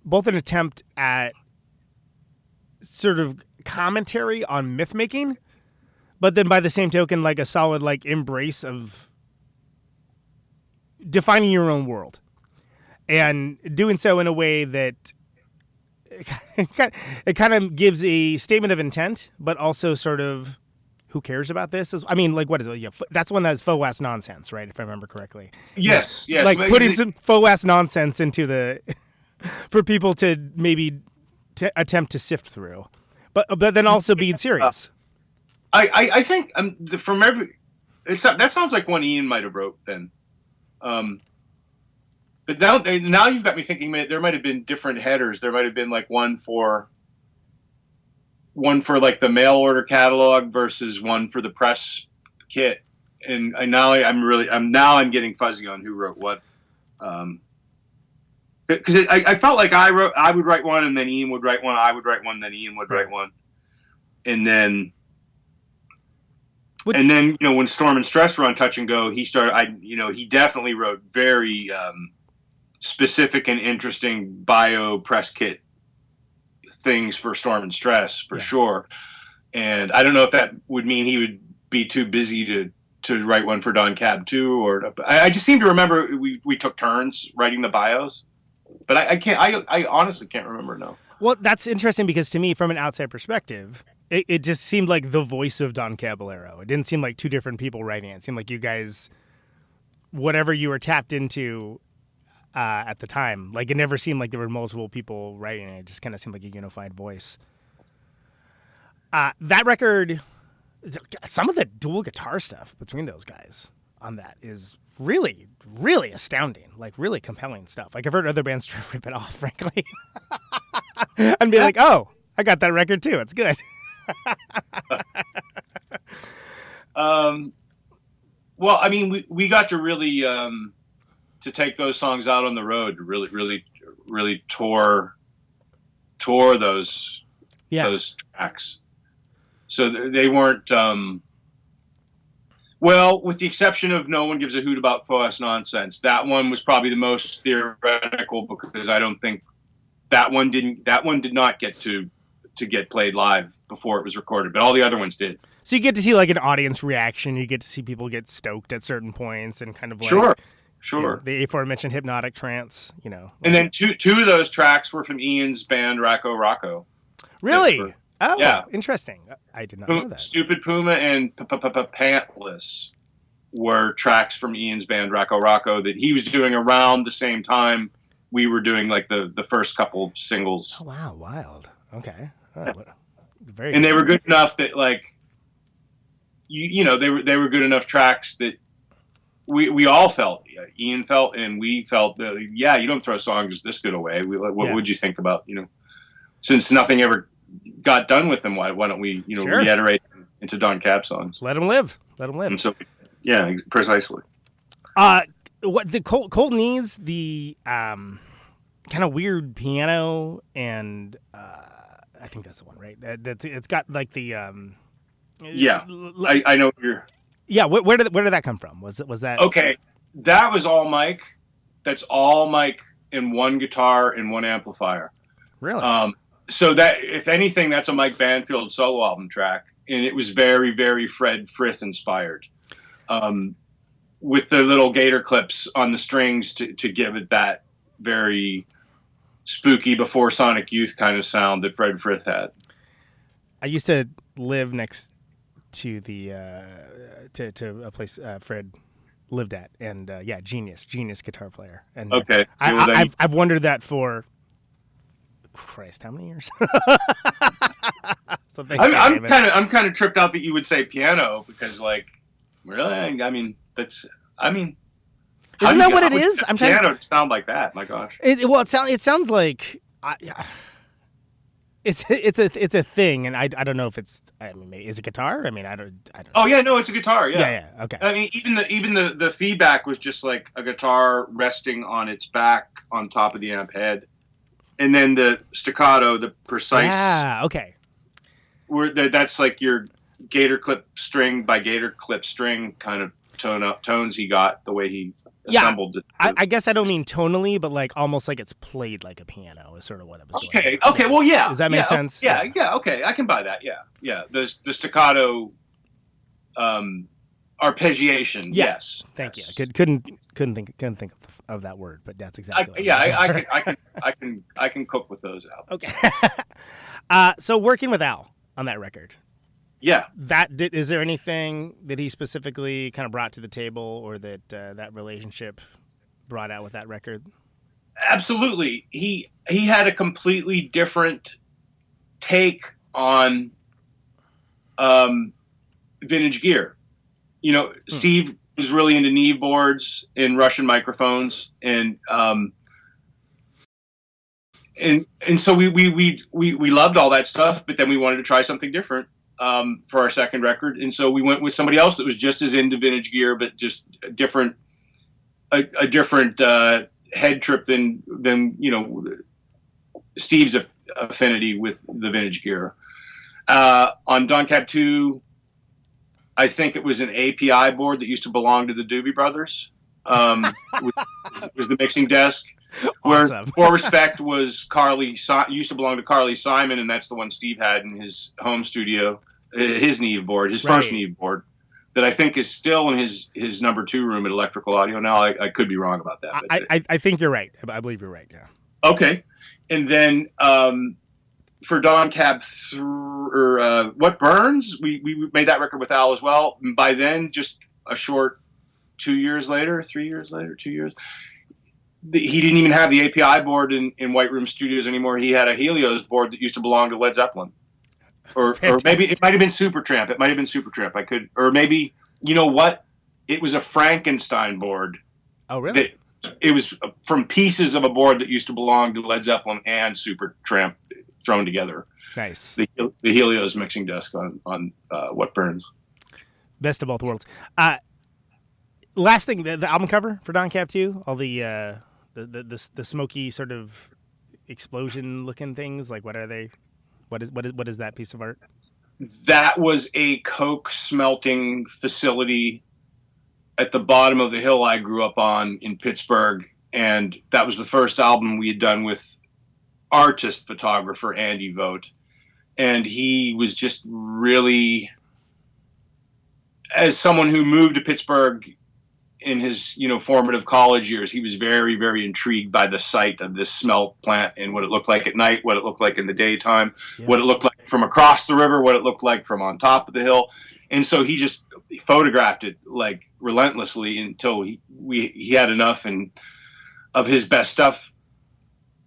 both an attempt at sort of commentary on myth making, but then by the same token, like a solid like embrace of defining your own world and doing so in a way that it kind of gives a statement of intent, but also sort of who cares about this? I mean, like, what is it? Yeah, that's one that's faux-ass nonsense, right? If I remember correctly. Yes. Like putting some faux-ass nonsense into the for people to maybe attempt to sift through, but then also being serious. I think from that sounds like one Ian might have wrote then. But now you've got me thinking there might have been different headers. There might have been like one for like the mail order catalog versus one for the press kit. And now I'm getting fuzzy on who wrote what. Because I felt like I would write one and then Ian would write one. I would write one, then Ian would write one. And then when Storm and Stress were on Touch and Go, he definitely wrote very specific and interesting bio press kit things for Storm and Stress for sure. And I don't know if that would mean he would be too busy to write one for Don Cab 2 or I just seem to remember we took turns writing the bios, but I honestly can't remember now. Well, that's interesting because to me, from an outside perspective, it just seemed like the voice of Don Caballero. It didn't seem like two different people writing it. It seemed like you guys, whatever you were tapped into at the time, like it never seemed like there were multiple people writing it. It just kind of seemed like a unified voice. That record, some of the dual guitar stuff between those guys on that is really, really astounding. Like really compelling stuff. Like I've heard other bands try to rip it off, frankly, and be like, "Oh, I got that record too. It's good." Well, I mean, we got to really to take those songs out on the road, to really tour those tracks. So they weren't well, with the exception of No One Gives a Hoot About Faux Nonsense. That one was probably the most theoretical because I don't think that one did not get to get played live before it was recorded, but all the other ones did. So you get to see like an audience reaction. You get to see people get stoked at certain points and kind of like sure. You know, the aforementioned hypnotic trance, you know. And then two of those tracks were from Ian's band Rocco. Really? Yeah. Interesting. I did not know that. Stupid Puma and Pantless were tracks from Ian's band Rocco that he was doing around the same time we were doing like the first couple singles. Oh wow, wild. Okay. Very and good. They were good enough that like you know they were good enough tracks that we all felt. Ian felt and we felt that you don't throw songs this good away. What would you think about, you know, since nothing ever got done with them, why don't we, you know, reiterate into Don Cab songs? Let them live. And so precisely. What the Cold Knees, the kind of weird piano and I think that's the one, right? It's got like the I know what you're. Yeah, where did that come from? Was that okay? That was all Mike. That's all Mike in one guitar and one amplifier. Really? So that if anything, that's a Mike Banfield solo album track, and it was very, very Fred Frith inspired, with the little gator clips on the strings to give it that very spooky before Sonic Youth kind of sound that Fred Frith had. I used to live next to the to a place Fred lived at, and genius guitar player. And okay, I've wondered that for Christ, how many years? I'm kind of tripped out that you would say piano because, like, really, I mean, isn't that what it is? I'm piano to sound like that. My gosh. It sounds like it's a thing, and I don't know if it's. I mean, is it guitar? I mean, I don't. Oh yeah, no, it's a guitar. Yeah. Yeah. Okay. I mean, even the feedback was just like a guitar resting on its back on top of the amp head, and then the staccato, the precise. Yeah. Okay. That's like your gator clip string by gator clip string kind of tones he got the way he assembled it. I guess I don't mean tonally, but like almost like it's played like a piano is sort of what I was going. Okay, well, yeah. Does that make sense? Yeah, okay, I can buy that. Yeah. The staccato arpeggiation. Yes. Thank you. Couldn't think of that word, but that's exactly. I can cook with those out. Okay. So working with Al on that record. Yeah. Is there anything that he specifically kind of brought to the table, or that that relationship brought out with that record? Absolutely. He had a completely different take on vintage gear. You know, Steve was really into Neve boards and Russian microphones, and so we loved all that stuff, but then we wanted to try something different for our second record, and so we went with somebody else that was just as into vintage gear, but just a different head trip than Steve's affinity with the vintage gear. On Don Cab 2, I think it was an API board that used to belong to the Doobie Brothers. Was the mixing desk. Awesome. Where For Respect was used to belong to Carly Simon, and that's the one Steve had in his home studio, his Neve board, his first Neve board, that I think is still in his number 2 room at Electrical Audio now. I could be wrong about that. But I think you're right. I believe you're right, yeah. Okay. And then for Don Cab What Burns, we made that record with Al as well. And by then, just a short 2 years later, 3 years later, 2 years, he didn't even have the API board in White Room Studios anymore. He had a Helios board that used to belong to Led Zeppelin. Or maybe it might have been Supertramp. Or maybe, you know what? It was a Frankenstein board. Oh, really? It was from pieces of a board that used to belong to Led Zeppelin and Supertramp thrown together. Nice. The Helios mixing desk on What Burns. Best of both worlds. Last thing, the album cover for Don Cab 2, all the smoky sort of explosion looking things, like what are they? What is that piece of art? That was a coke smelting facility at the bottom of the hill I grew up on in Pittsburgh, and that was the first album we had done with artist photographer Andy Vogt, and he was just really, as someone who moved to Pittsburgh in his formative college years, he was very, very intrigued by the sight of this smelt plant and what it looked like at night, what it looked like in the daytime, what it looked like from across the river, what it looked like from on top of the hill. And so he just photographed it like relentlessly until he had enough and of his best stuff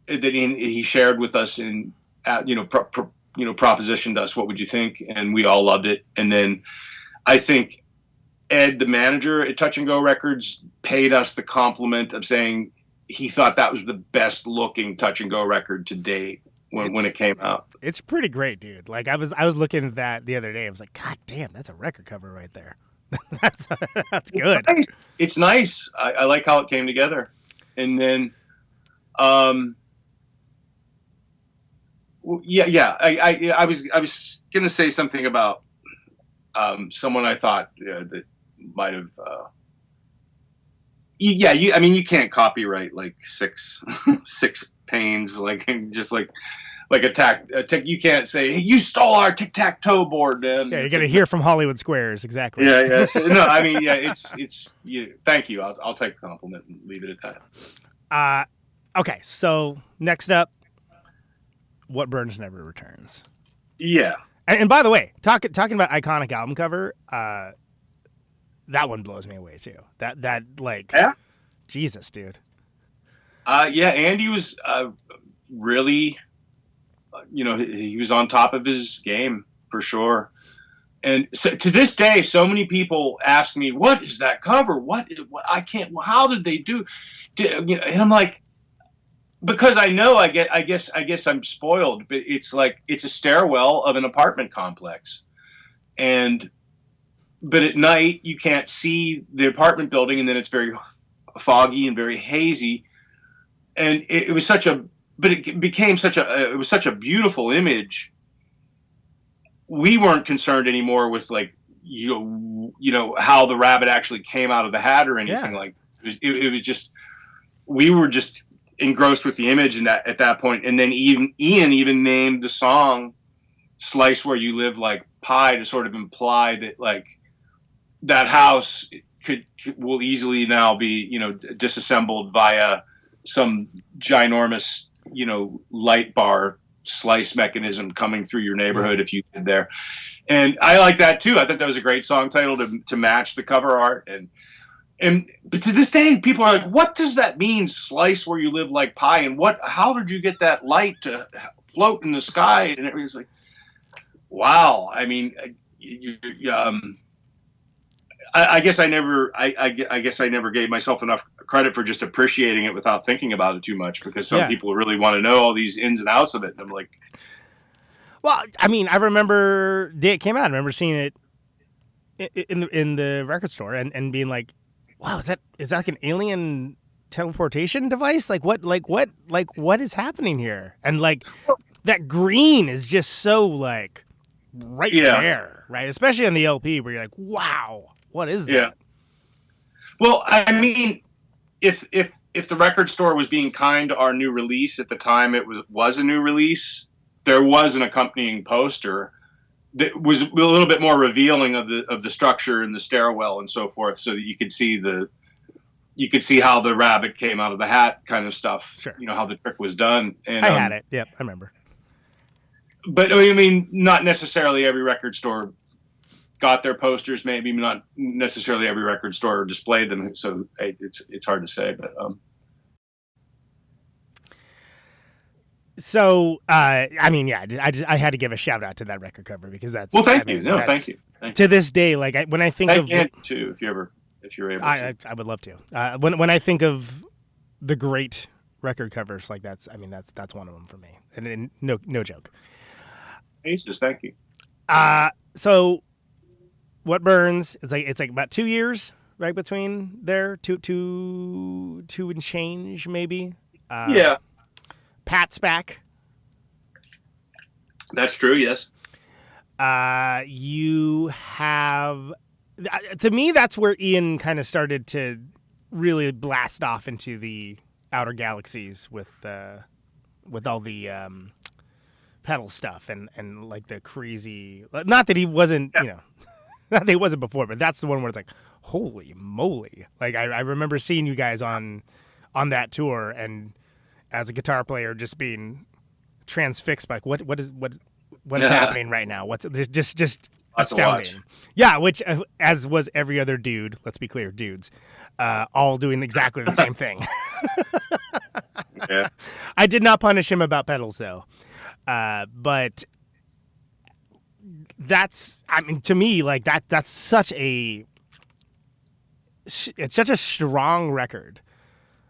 that he shared with us and propositioned us, what would you think? And we all loved it. And then I think Ed, the manager at Touch and Go Records, paid us the compliment of saying he thought that was the best looking Touch and Go record to date when it came out. It's pretty great, dude. Like I was looking at that the other day. I was like, God damn, that's a record cover right there. that's good. It's nice. I like how it came together. And then, I was gonna say something about someone I thought that might have. You can't copyright like six panes, like just like a you can't say, hey, you stole our tic-tac-toe board, man. Yeah, you're gonna hear from Hollywood Squares, exactly. Yeah. No, I mean, yeah, it's. Thank you. I'll take the compliment and leave it at that. Okay, so next up, What Burns Never Returns. Yeah. And by the way, talking about iconic album cover, that one blows me away too. That like, Jesus, dude. Andy was really he was on top of his game for sure. And so, to this day, so many people ask me, "What is that cover? What I can't. How did they do?" And I'm like, because I know. I guess I'm spoiled, but it's like it's a stairwell of an apartment complex, but at night you can't see the apartment building, and then it's very foggy and very hazy, and it was such a beautiful image. We weren't concerned anymore with like how the rabbit actually came out of the hat or anything. Like it was just, we were just engrossed with the image at that point. And then Ian even named the song "Slice Where You Live Like Pie" to sort of imply that like that house will easily now be disassembled via some ginormous light bar slice mechanism coming through your neighborhood if you live there. And I like that too. I thought that was a great song title to match the cover art. But to this day, people are like, "What does that mean? Slice where you live like pie?" And how did you get that light to float in the sky? And it was like, wow. I mean, I guess I never gave myself enough credit for just appreciating it without thinking about it too much, because some people really want to know all these ins and outs of it. And I'm like, well, I mean, I remember the day it came out. I remember seeing it in the record store and being like, wow, is that like an alien teleportation device? Like what is happening here? And like that green is just so like right there, right? Especially on the LP where you're like, wow. What is that? Yeah. Well, I mean, if the record store was being kind to our new release at the time it was a new release, there was an accompanying poster that was a little bit more revealing of the structure and the stairwell and so forth, so that you could see how the rabbit came out of the hat kind of stuff. Sure. How the trick was done. And I had it. Yep, I remember. But I mean, not necessarily every record store got their posters, maybe not necessarily every record store displayed them. So it's hard to say, but So, I mean, yeah, I had to give a shout out to that record cover because that's. Well, thank you. No, thank you. To this day, like when I think of too, if you're able, I would love to. When I think of the great record covers, like that's one of them for me, and no joke. Aces, thank you. So, What Burns? It's like about 2 years, right between there, two and change maybe. Yeah. Pat's back. That's true, yes. You have, to me, that's where Ian kind of started to really blast off into the outer galaxies with all the pedal stuff and like the crazy. Not that he wasn't, not that he wasn't before, but that's the one where it's like, holy moly! Like I remember seeing you guys on that tour and, as a guitar player, just being transfixed by what is happening right now. What's just astounding. Yeah, which as was every other dude. Let's be clear, dudes, all doing exactly the same thing. Yeah. I did not punish him about pedals though, but that's to me like that's such a strong record.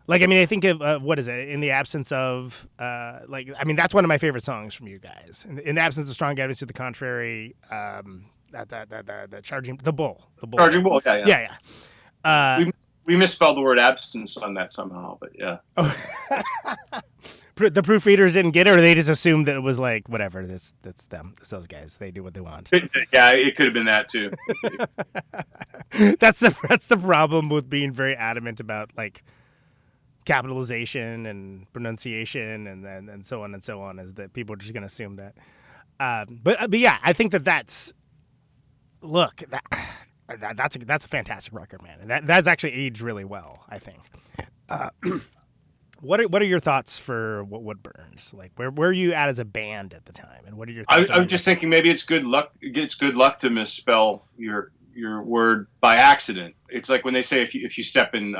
Like, I think of, what is it, In the Absence of, that's one of my favorite songs from you guys. In the Absence of Strong Evidence to the Contrary, the Charging, the Bull. Charging Bull, yeah. Yeah. We misspelled the word absence on that somehow, but yeah. Oh. The proofreaders didn't get it, or they just assumed that it was like, whatever, that's them. It's those guys. They do what they want. Yeah, it could have been that too. That's the problem with being very adamant about, like, capitalization and pronunciation and so on is that people are just going to assume that. But yeah, I think that's a fantastic record, man. And that's actually aged really well, I think. What are your thoughts for what Burns? Like where are you at as a band at the time, and what are your thoughts? I'm just thinking maybe it's good luck. It's good luck to misspell your word by accident. It's like when they say if you step in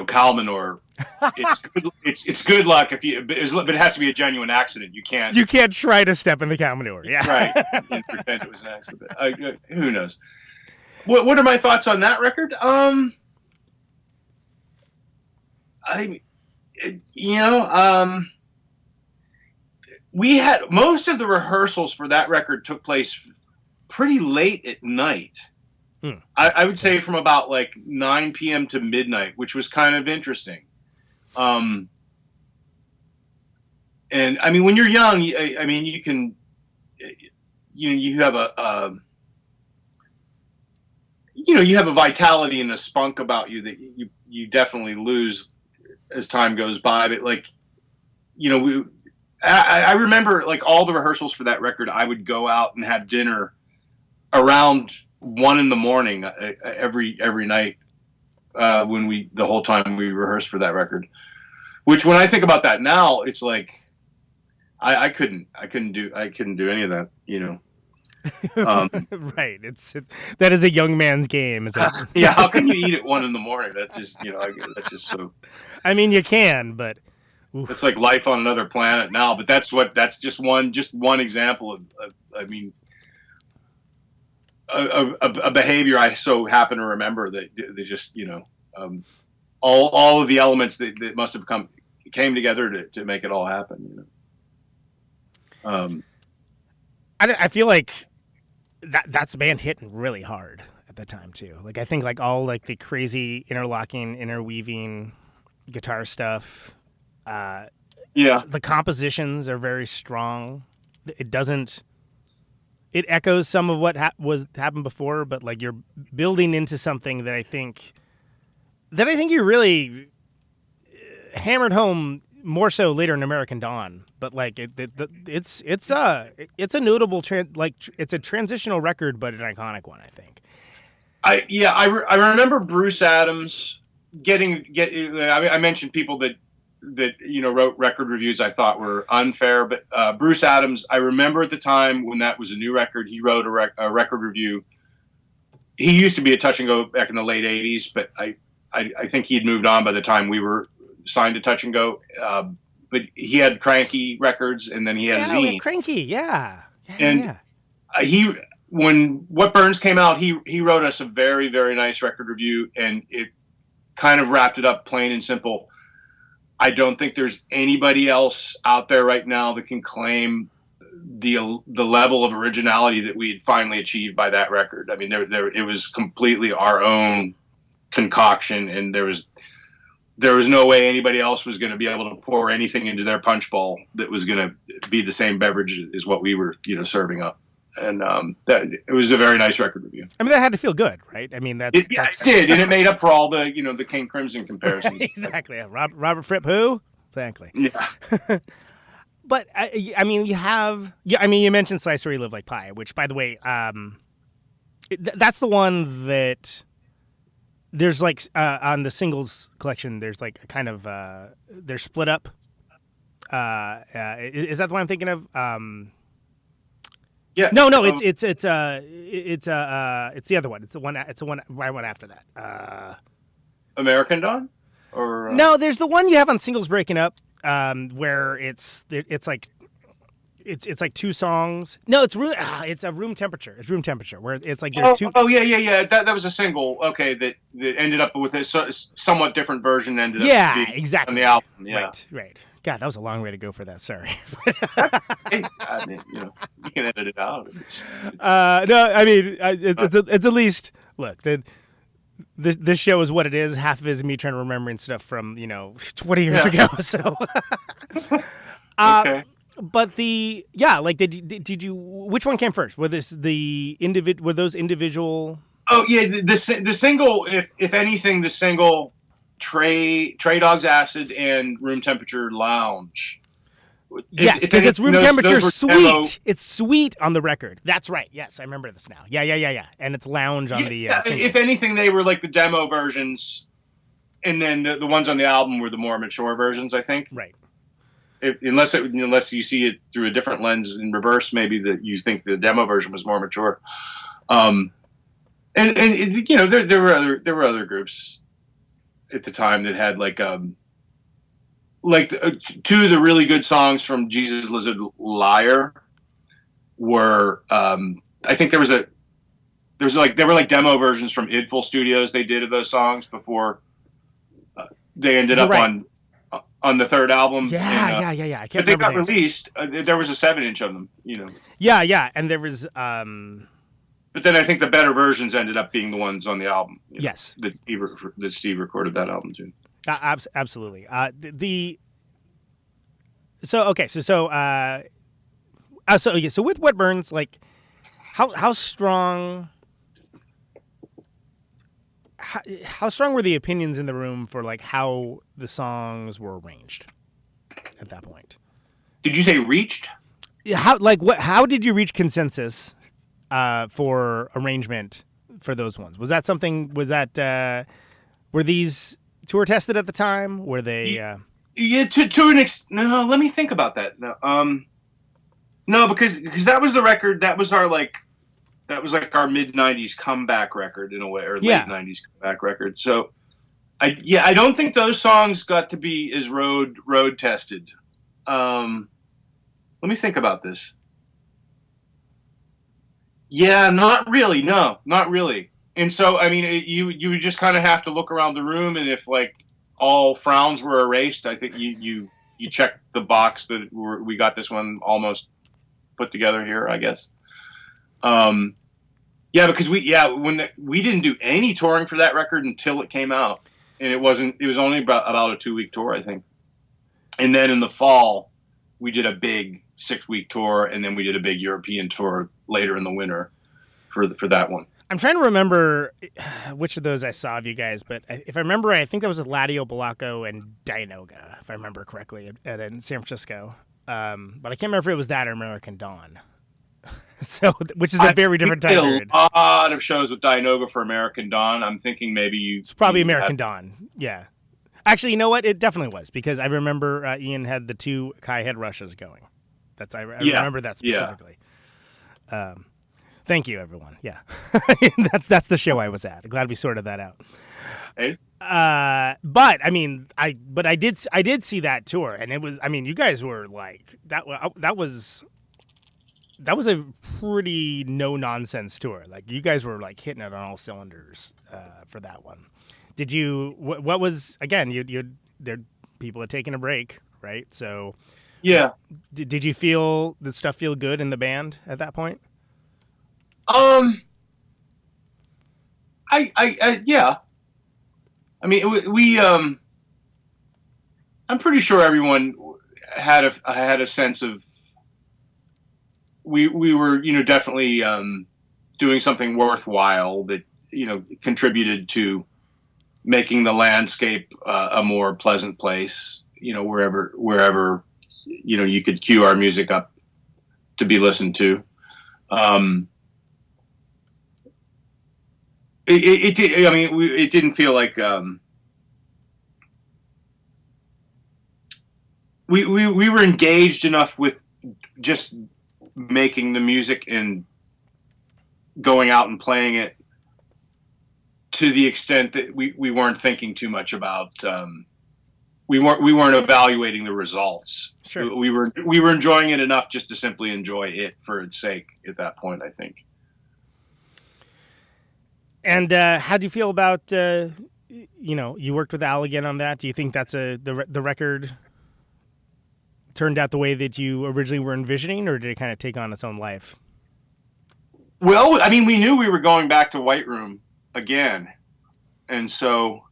Kalmanor, it's good luck if you, but it has to be a genuine accident. You can't try to step in the cow manure. Yeah. Right. And pretend it was an accident. Who knows? What are my thoughts on that record? We had most of the rehearsals for that record took place pretty late at night. I would say from about like 9 p.m. to midnight, which was kind of interesting. And I mean, when you're young, you can, you have you have a vitality and a spunk about you that you definitely lose as time goes by. But like, I remember like all the rehearsals for that record, I would go out and have dinner around 1 a.m. every night when the whole time we rehearsed for that record. Which when I think about that now, it's like I couldn't do any of that, Right. That is a young man's game. Is it? Yeah. How can you eat at 1 a.m? That's just that's just so. I mean, you can, but oof. It's like life on another planet now. But that's just one example of a behavior I so happen to remember that they just all of the elements that must have came together to make it all happen. I feel like that's a band hitting really hard at the time too. Like I think like all like the crazy interlocking, interweaving guitar stuff. The compositions are very strong. It echoes some of what happened before, but like you're building into something that I think you really hammered home more so later in American Dawn. But like it's a notable it's a transitional record, but an iconic one, I think. I remember Bruce Adams I mentioned people that wrote record reviews I thought were unfair, but Bruce Adams, I remember at the time when that was a new record, he wrote a record review. He used to be a Touch and Go back in the late 80s, but I think he'd moved on by the time we were signed to Touch and Go. But he had Cranky Records, and then he had a zine. Cranky, yeah. When What Burns came out, he wrote us a very, very nice record review, and it kind of wrapped it up plain and simple. I don't think there's anybody else out there right now that can claim the level of originality that we had finally achieved by that record. I mean, it was completely our own concoction, and there was no way anybody else was going to be able to pour anything into their punch bowl that was going to be the same beverage as what we were, serving up. And it was a very nice record review. I mean, that had to feel good, right? I mean, it did, and it made up for all the, the King Crimson comparisons. Exactly. Yeah. Robert Fripp, who? Exactly. Yeah. But I mean, you mentioned Slice Where You Live Like Pie, which, by the way, that's the one that there's like on the singles collection. There's like a kind of they're split up. Is that the one I'm thinking of? Yeah. No, it's the other one. It's the one right one after that. American Dawn, or no? There's the one you have on Singles Breaking Up, where it's like two songs. No, it's a Room Temperature. It's Room Temperature, where it's like there's two. Oh yeah. That was a single. Okay, that ended up with a somewhat different version. Ended up being exactly on the album. Yeah. Right. God, that was a long way to go for that. Sorry. Hey, I mean, you can edit it out. No, I mean, it's at least look. This show is what it is. Half of it is me trying to remembering stuff from 20 years ago. So, okay. But did you? Which one came first? Were those individual? Oh yeah, the single. If anything, the single. Trey Dog's Acid and Room Temperature Lounge. Yes, because it's Room Temperature Sweet. It's Sweet on the record. That's right. Yes, I remember this now. Yeah. And it's Lounge on the single. If anything, they were like the demo versions, and then the ones on the album were the more mature versions, I think. Right. Unless you see it through a different lens in reverse, maybe that you think the demo version was more mature. And there were other groups. at the time that had two of the really good songs from Jesus Lizard Liar were I think there were demo versions from Idful Studios they did of those songs before they ended up on the third album. Yeah. I can't but they remember got names. released. There was a 7-inch of them, Yeah, and there was. But then I think the better versions ended up being the ones on the album. Yes, that Steve recorded that album too. Absolutely. So with What Burns, like, how strong. How strong were the opinions in the room for like how the songs were arranged at that point? Did you say reached? How did you reach consensus for arrangement for those ones? Was that something? Were these tour tested at the time? Were they? Yeah, to an extent. No, let me think about that. No, because that was the record. That was our our mid-90s comeback record in a way, or late 90s comeback record. So, I don't think those songs got to be as road tested. Let me think about this. Yeah, not really. No, not really. And so, I mean, you would just kind of have to look around the room, and if like all frowns were erased, I think you check the box that we got this one almost put together here, I guess. Because we didn't do any touring for that record until it came out, and it was only about a 2-week tour, I think. And then in the fall, we did a big 6-week tour, and then we did a big European tour later in the winter for that one. I'm trying to remember which of those I saw of you guys, but if I remember right, I think that was with Ladio Balaco and Dianoga, if I remember correctly, in San Francisco. But I can't remember if it was that or American Dawn. So, which is a very different time period. A lot of shows with Dianoga for American Dawn. I'm thinking maybe it's probably American Dawn. Yeah. Actually, you know what? It definitely was, because I remember Ian had the 2 Kai head rushes going. I remember that specifically. Yeah. Thank you, everyone. Yeah, that's the show I was at. Glad we sorted that out. Hey. But I mean, I did see that tour, and it was. I mean, you guys were like that. That was a pretty no nonsense tour. Like, you guys were like hitting it on all cylinders for that one. Did you? What was again? People had taken a break, right? So yeah. Did you feel the stuff feel good in the band at that point? Yeah. I mean, we I'm pretty sure everyone had a sense of we were, definitely doing something worthwhile that, contributed to making the landscape a more pleasant place, wherever you could cue our music up to be listened to. It didn't feel like we were engaged enough with just making the music and going out and playing it to the extent that we weren't thinking too much about we weren't evaluating the results. Sure. We were enjoying it enough just to simply enjoy it for its sake at that point, I think. And how do you feel about, you worked with Al again on that. Do you think that's the record turned out the way that you originally were envisioning, or did it kind of take on its own life? Well, I mean, we knew we were going back to White Room again. And so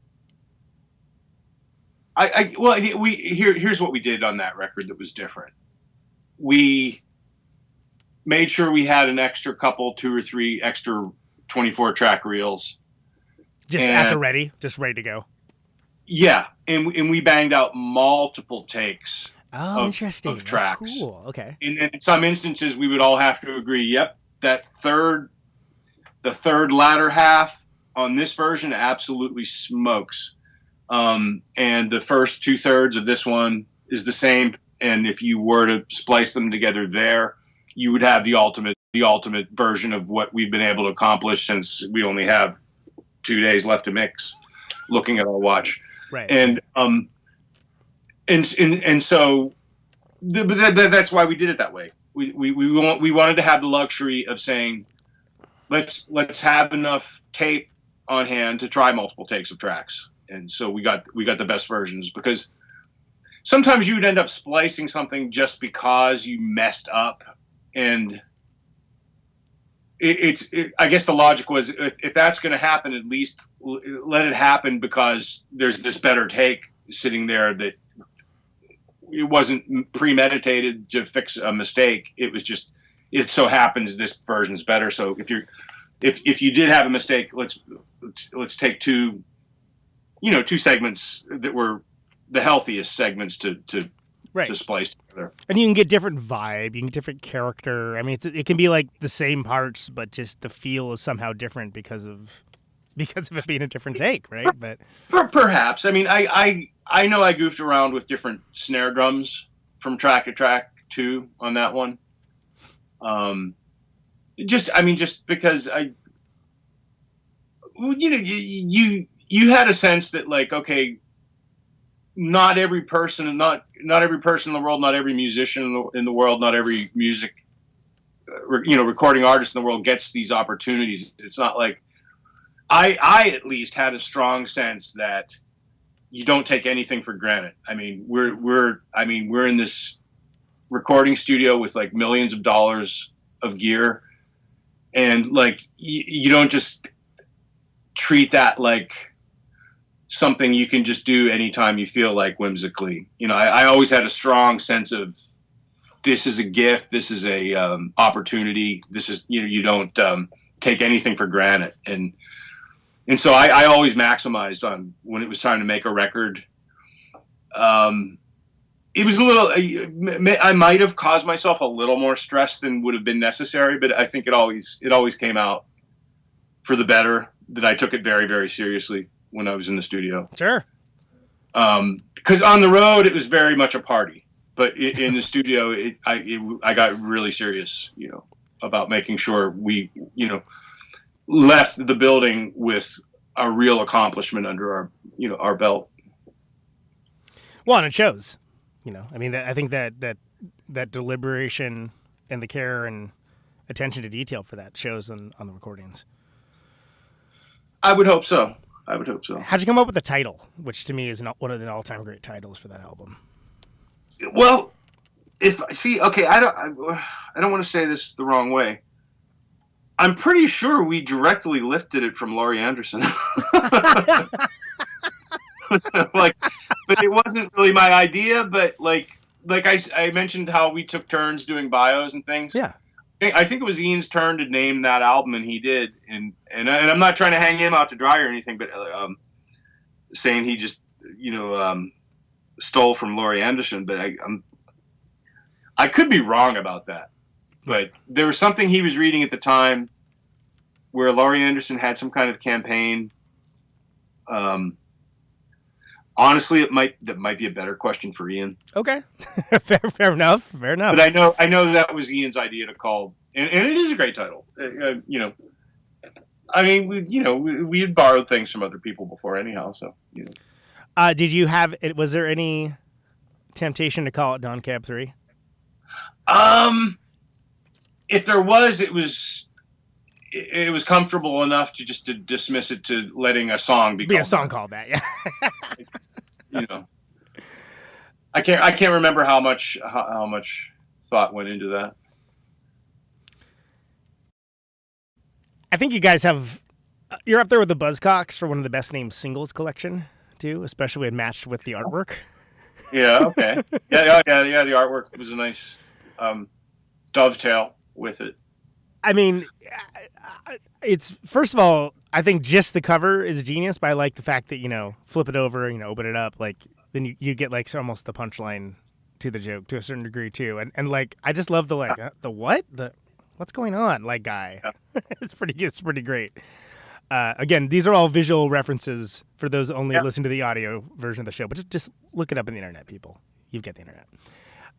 here's what we did on that record that was different. We made sure we had an extra couple, 2 or 3 extra 24-track reels. Just at the ready, just ready to go. Yeah, and we banged out multiple takes of tracks. Oh, cool, okay. And in some instances, we would all have to agree, yep, the third latter half on this version absolutely smokes. And the first 2/3 of this one is the same, and if you were to splice them together there, you would have the ultimate version of what we've been able to accomplish, since we only have 2 days left to mix, looking at our watch. Right. And so that's why we did it that way. We wanted to have the luxury of saying, let's have enough tape on hand to try multiple takes of tracks. And so we got the best versions, because sometimes you would end up splicing something just because you messed up. And I guess the logic was, if that's going to happen, at least let it happen, because there's this better take sitting there that it wasn't premeditated to fix a mistake. It was just, it so happens this version's better. So if you did have a mistake, let's take two segments that were the healthiest segments to splice together. And you can get different vibe, you can get different character. I mean, it can be like the same parts, but just the feel is somehow different because of it being a different take, right? But perhaps. I mean, I know I goofed around with different snare drums from track to track too on that one. Just because you had a sense that, like, okay, not every person in the world, not every musician in the world, not every recording artist in the world gets these opportunities. It's not like I at least had a strong sense that you don't take anything for granted. I mean, we're in this recording studio with like millions of dollars of gear, and like you don't just treat that like something you can just do anytime you feel like, whimsically. I always had a strong sense of, this is a gift, this is a opportunity, this is, you don't take anything for granted. And so I always maximized on when it was time to make a record. It was a little, I might have caused myself a little more stress than would have been necessary, but I think it always came out for the better, that I took it very, very seriously when I was in the studio. Sure. Because on the road, it was very much a party, but in the studio, I got really serious, about making sure we, left the building with a real accomplishment under our belt. Well, and it shows, I mean, I think that deliberation and the care and attention to detail for that shows on the recordings. I would hope so. How'd you come up with the title, which to me is one of the all-time great titles for that album? Well, I don't want to say this the wrong way. I'm pretty sure we directly lifted it from Laurie Anderson. But it wasn't really my idea. But like I mentioned how we took turns doing bios and things. Yeah. I think it was Ian's turn to name that album, and he did. And I'm not trying to hang him out to dry or anything, but saying he just stole from Laurie Anderson. But I could be wrong about that. But there was something he was reading at the time where Laurie Anderson had some kind of campaign. Honestly, that might be a better question for Ian. Okay, fair enough. But I know that was Ian's idea to call, and it is a great title. I mean, we had borrowed things from other people before, anyhow. So, did you have it? Was there any temptation to call it Don Cab 3? If there was, it was comfortable enough to dismiss it to letting a song be a song called that. Yeah. I can't remember how much thought went into that. I think you guys you're up there with the Buzzcocks for one of the best named singles collection too, especially when matched with the artwork. Yeah. Okay. Yeah. The artwork was a nice dovetail with it. I mean, it's, first of all, I think just the cover is genius, but I like the fact that, flip it over, open it up, like, then you get like almost the punchline to the joke to a certain degree too. And like, I just love the the what? What's going on? Like, guy. Yeah. It's pretty great. Again, these are all visual references for those only listen to the audio version of the show, but just look it up on the internet, people. You've got the internet.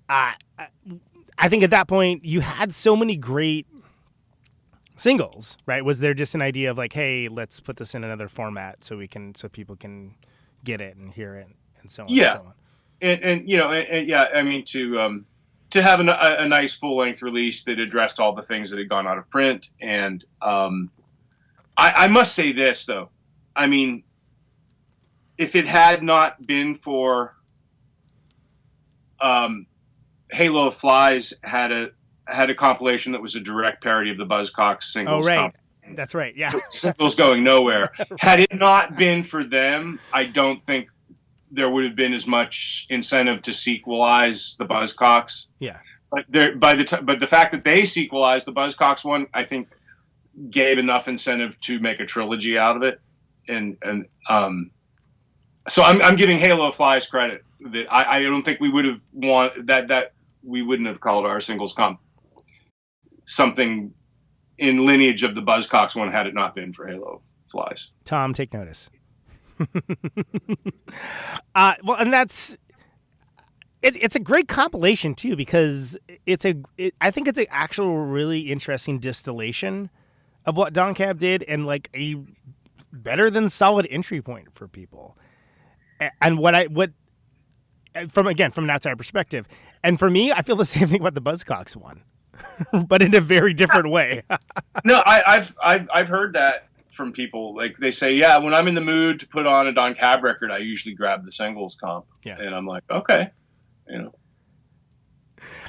I think at that point you had so many great singles, right? Was there just an idea of like, hey, let's put this in another format so people can get it and hear it and so on. Yeah. And so on. And you know, and yeah, I mean, to have a nice full length release that addressed all the things that had gone out of print. And I must say this though, I mean, if it had not been for Halo of Flies had a compilation that was a direct parody of the Buzzcocks singles. Oh, right. That's right. Yeah. Singles going nowhere. Had it not been for them, I don't think there would have been as much incentive to sequelize the Buzzcocks. Yeah. But the fact that they sequelized the Buzzcocks one, I think, gave enough incentive to make a trilogy out of it. And so I'm giving Halo of Flies credit that I don't think we would have that we wouldn't have called our singles comp something in lineage of the Buzzcocks one had it not been for Halo of Flies. Tom, take notice. Well, and that's it's a great compilation too, because I think it's an actual really interesting distillation of what Don Cab did, and like a better than solid entry point for people. And from an outside perspective, and for me, I feel the same thing about the Buzzcocks one, but in a very different way. No, I've heard that from people. Like, they say, yeah, when I'm in the mood to put on a Don Cab record, I usually grab the singles comp. Yeah. And I'm like, okay, you know.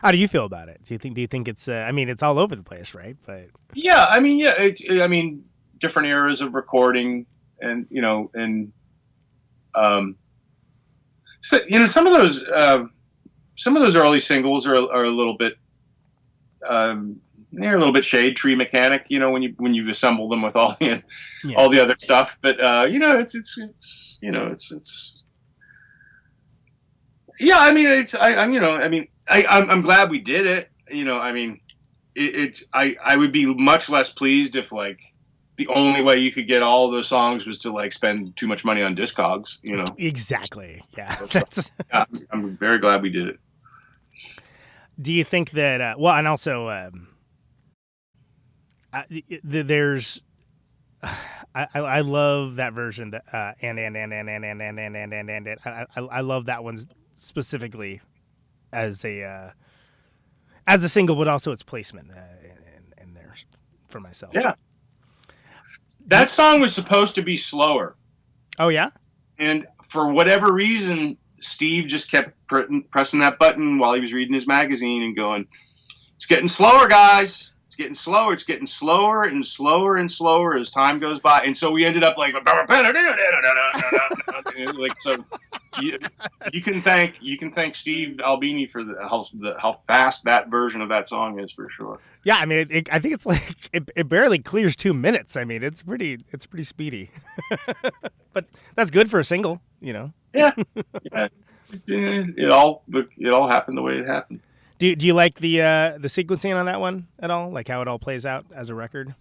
How do you feel about it? Do you think it's? I mean, it's all over the place, right? But yeah, I mean, different eras of recording, and you know, and so you know, some of those early singles are a little bit. They're a little bit shade tree mechanic, you know, when you assemble them with all the other stuff. But you know, it's yeah. I mean, I'm glad we did it. You know, I mean, I would be much less pleased if like the only way you could get all of those songs was to like spend too much money on Discogs. You know, exactly. Yeah, yeah, I'm very glad we did it. Do you think that? Well, and also, there's. I love that version. That and I love that one specifically as a single, but also its placement in there for myself. Yeah, that song was supposed to be slower. Oh yeah, and for whatever reason, Steve just kept pressing that button while he was reading his magazine and going, "It's getting slower, guys. It's getting slower. It's getting slower and slower and slower as time goes by." And so we ended up like, so you can thank Steve Albini for how fast that version of that song is, for sure. Yeah, I mean, I think it's like it barely clears 2 minutes. I mean, it's pretty speedy, but that's good for a single, you know. Yeah. It all happened the way it happened. Do you like the sequencing on that one at all? Like how it all plays out as a record?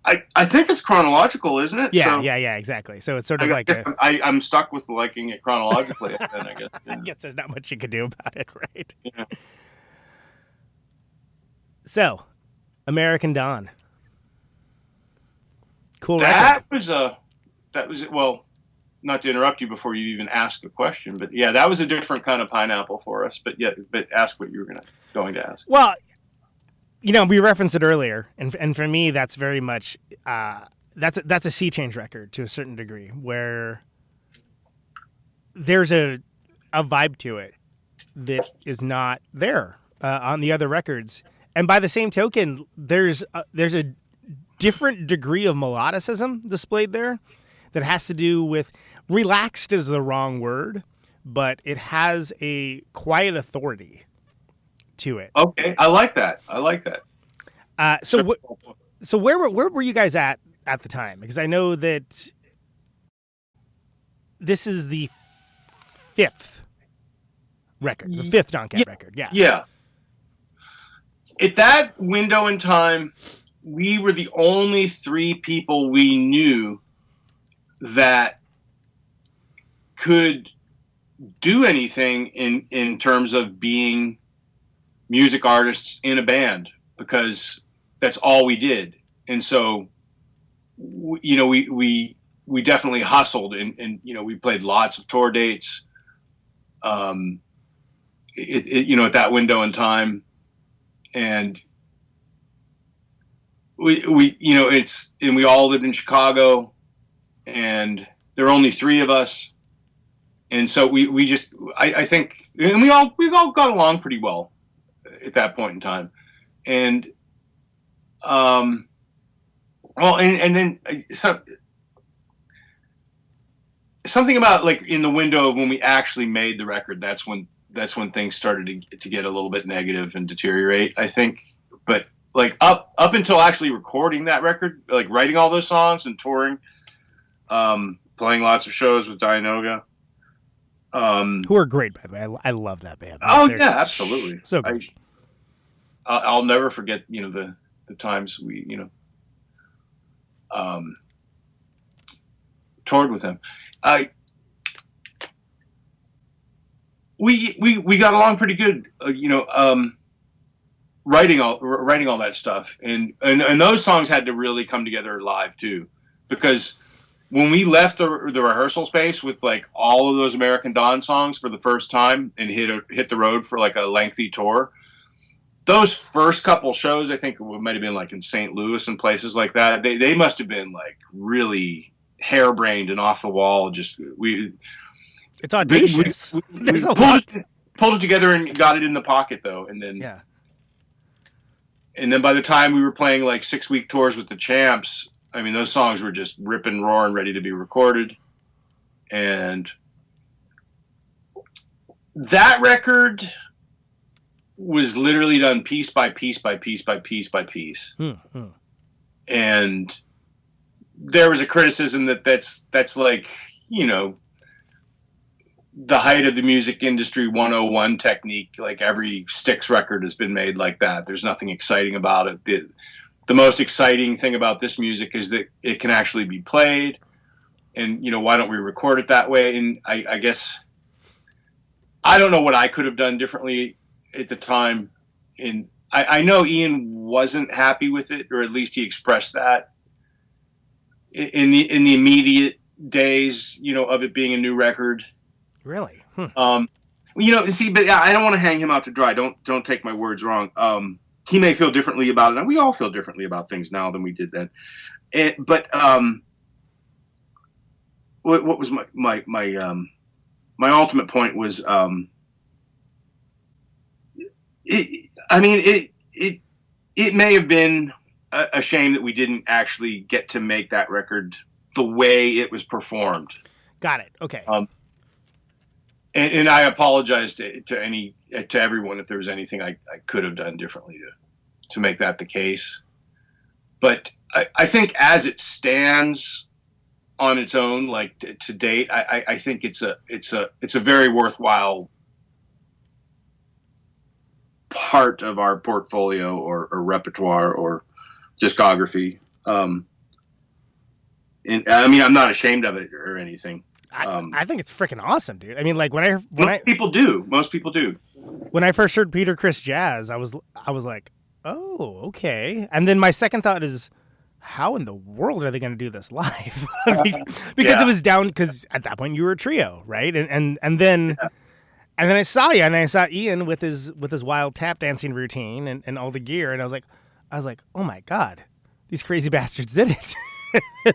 I think it's chronological, isn't it? Yeah, so, yeah, exactly. So it's sort of I'm stuck with liking it chronologically. Then I guess. Yeah. I guess there's not much you can do about it, right? Yeah. So, American Dawn. Cool record. That was well, not to interrupt you before you even ask a question, but yeah, that was a different kind of pineapple for us. But ask what you were going to ask. Well, you know, we referenced it earlier, and for me, that's very much that's a sea change record to a certain degree, where there's a vibe to it that is not there on the other records. And by the same token, there's a different degree of melodicism displayed there that has to do with, relaxed is the wrong word, but it has a quiet authority to it. Okay, I like that. So where were you guys at the time? Because I know that this is the fifth record, the fifth Don Cab record. Yeah. Yeah. At that window in time, we were the only three people we knew that could do anything in terms of being music artists in a band, because that's all we did. And so, you know, we we definitely hustled, and we played lots of tour dates. At that window in time, and we all lived in Chicago, and there were only 3 of us, and so I think, and we all got along pretty well at that point in time, and and then something about like in the window of when we actually made the record, that's when things started to get a little bit negative and deteriorate, I think. But like up until actually recording that record, like writing all those songs and touring, playing lots of shows with Dianoga, who are great, by the way. I love that band. Oh, They're yeah, absolutely. So good. I'll never forget, the times we, toured with them. We got along pretty good, writing all that stuff, and those songs had to really come together live too, because when we left the rehearsal space with like all of those American Dawn songs for the first time and hit the road for like a lengthy tour, those first couple shows, I think it might have been like in St. Louis and places like that, they must have been like really harebrained and off the wall. It's audacious. We pulled it together and got it in the pocket though, and then and then by the time we were playing like 6-week tours with the Champs, I mean, those songs were just ripping, roaring, ready to be recorded. And that record was literally done piece by piece by piece by piece by piece. Mm-hmm. And there was a criticism that's like, the height of the music industry 101 technique. Like every Styx record has been made like that. There's nothing exciting about it. The most exciting thing about this music is that it can actually be played, and why don't we record it that way? And I guess I don't know what I could have done differently at the time. And I know Ian wasn't happy with it, or at least he expressed that in the immediate days, of it being a new record. Really? See, but I don't want to hang him out to dry. Don't take my words wrong. He may feel differently about it, and we all feel differently about things now than we did then. But what was my ultimate point was, it may have been a shame that we didn't actually get to make that record the way it was performed. Got it. Okay. And I apologize to everyone if there was anything I could have done differently to make that the case. But I think as it stands on its own, like to date, I think it's a very worthwhile part of our portfolio or repertoire or discography. And I mean, I'm not ashamed of it or anything. I think it's freaking awesome, dude. I mean, like most people do. When I first heard Peter Criss Jazz, I was like, oh, okay. And then my second thought is, how in the world are they going to do this live? Because it was down. Because at that point you were a trio, right? And then I saw you, and I saw Ian with his wild tap dancing routine and all the gear, and I was like, oh my god, these crazy bastards did it.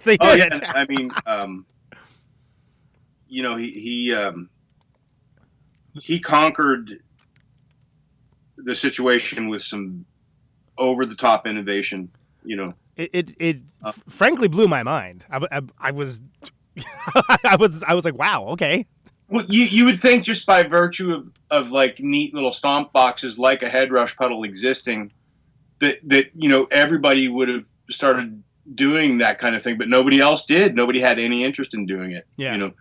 They did it. I mean. He conquered the situation with some over the top innovation. It frankly blew my mind. I was I was like, wow, okay. Well, you would think just by virtue of like neat little stomp boxes like a head rush pedal existing that everybody would have started doing that kind of thing, but nobody else did. Nobody had any interest in doing it. Yeah.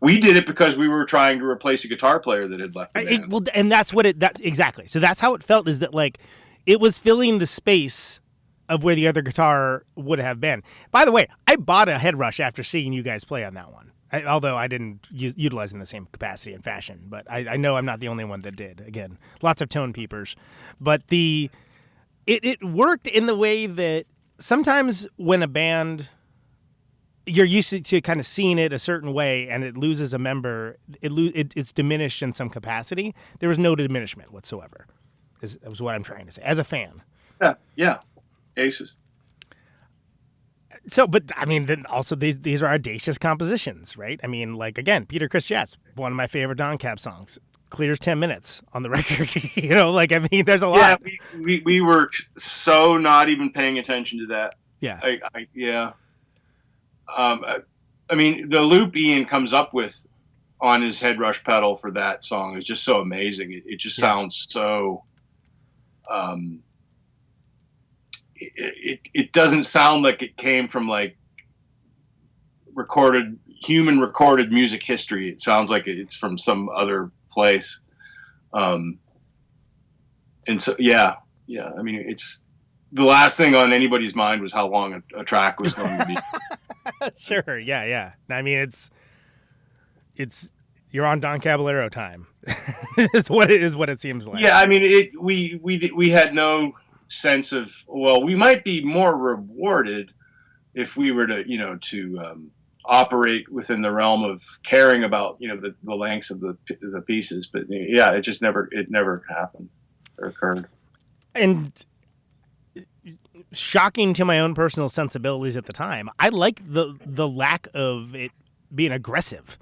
We did it because we were trying to replace a guitar player that had left the band. And that's what exactly. So that's how it felt, is that like it was filling the space of where the other guitar would have been. By the way, I bought a head rush after seeing you guys play on that one. Although I didn't utilize in the same capacity and fashion, but I know I'm not the only one that did. Again, lots of tone peepers. But it worked in the way that sometimes when a band you're used to kind of seeing it a certain way, and it loses a member. It's diminished in some capacity. There was no diminishment whatsoever. Is what I'm trying to say as a fan. Yeah, aces. So, but I mean, then also these are audacious compositions, right? I mean, like again, Peter Chris Jazz, one of my favorite Don Cab songs, clears 10 minutes on the record. Like I mean, there's a lot. Yeah, we were so not even paying attention to that. Yeah, yeah. I mean, the loop Ian comes up with on his head rush pedal for that song is just so amazing. It just sounds so. It doesn't sound like it came from like human recorded music history. It sounds like it's from some other place. And so, yeah. I mean, it's the last thing on anybody's mind was how long a track was going to be. Sure. Yeah. I mean, it's you're on Don Caballero time. It's what it seems like. Yeah. I mean, we had no sense of, well, we might be more rewarded if we were to operate within the realm of caring about the lengths of the pieces, but yeah, it never happened or occurred. And shocking to my own personal sensibilities at the time, I like the lack of it being aggressive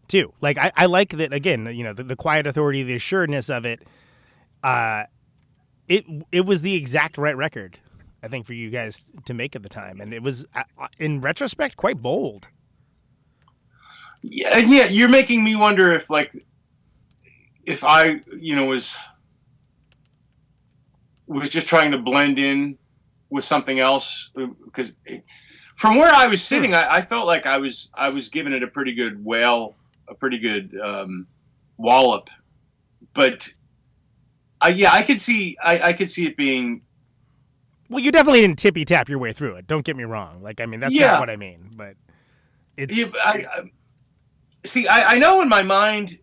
too. Like I like that, again, the quiet authority, the assuredness of it. It was the exact right record, I think, for you guys to make at the time, and it was, in retrospect, quite bold. Yeah, you're making me wonder if I, was just trying to blend in with something else, because from where I was sitting, I felt like I was giving it a pretty good wallop, but. I could see it being. Well, you definitely didn't tippy tap your way through it. Don't get me wrong. Like, I mean, that's not what I mean. But it's. I know in my mind,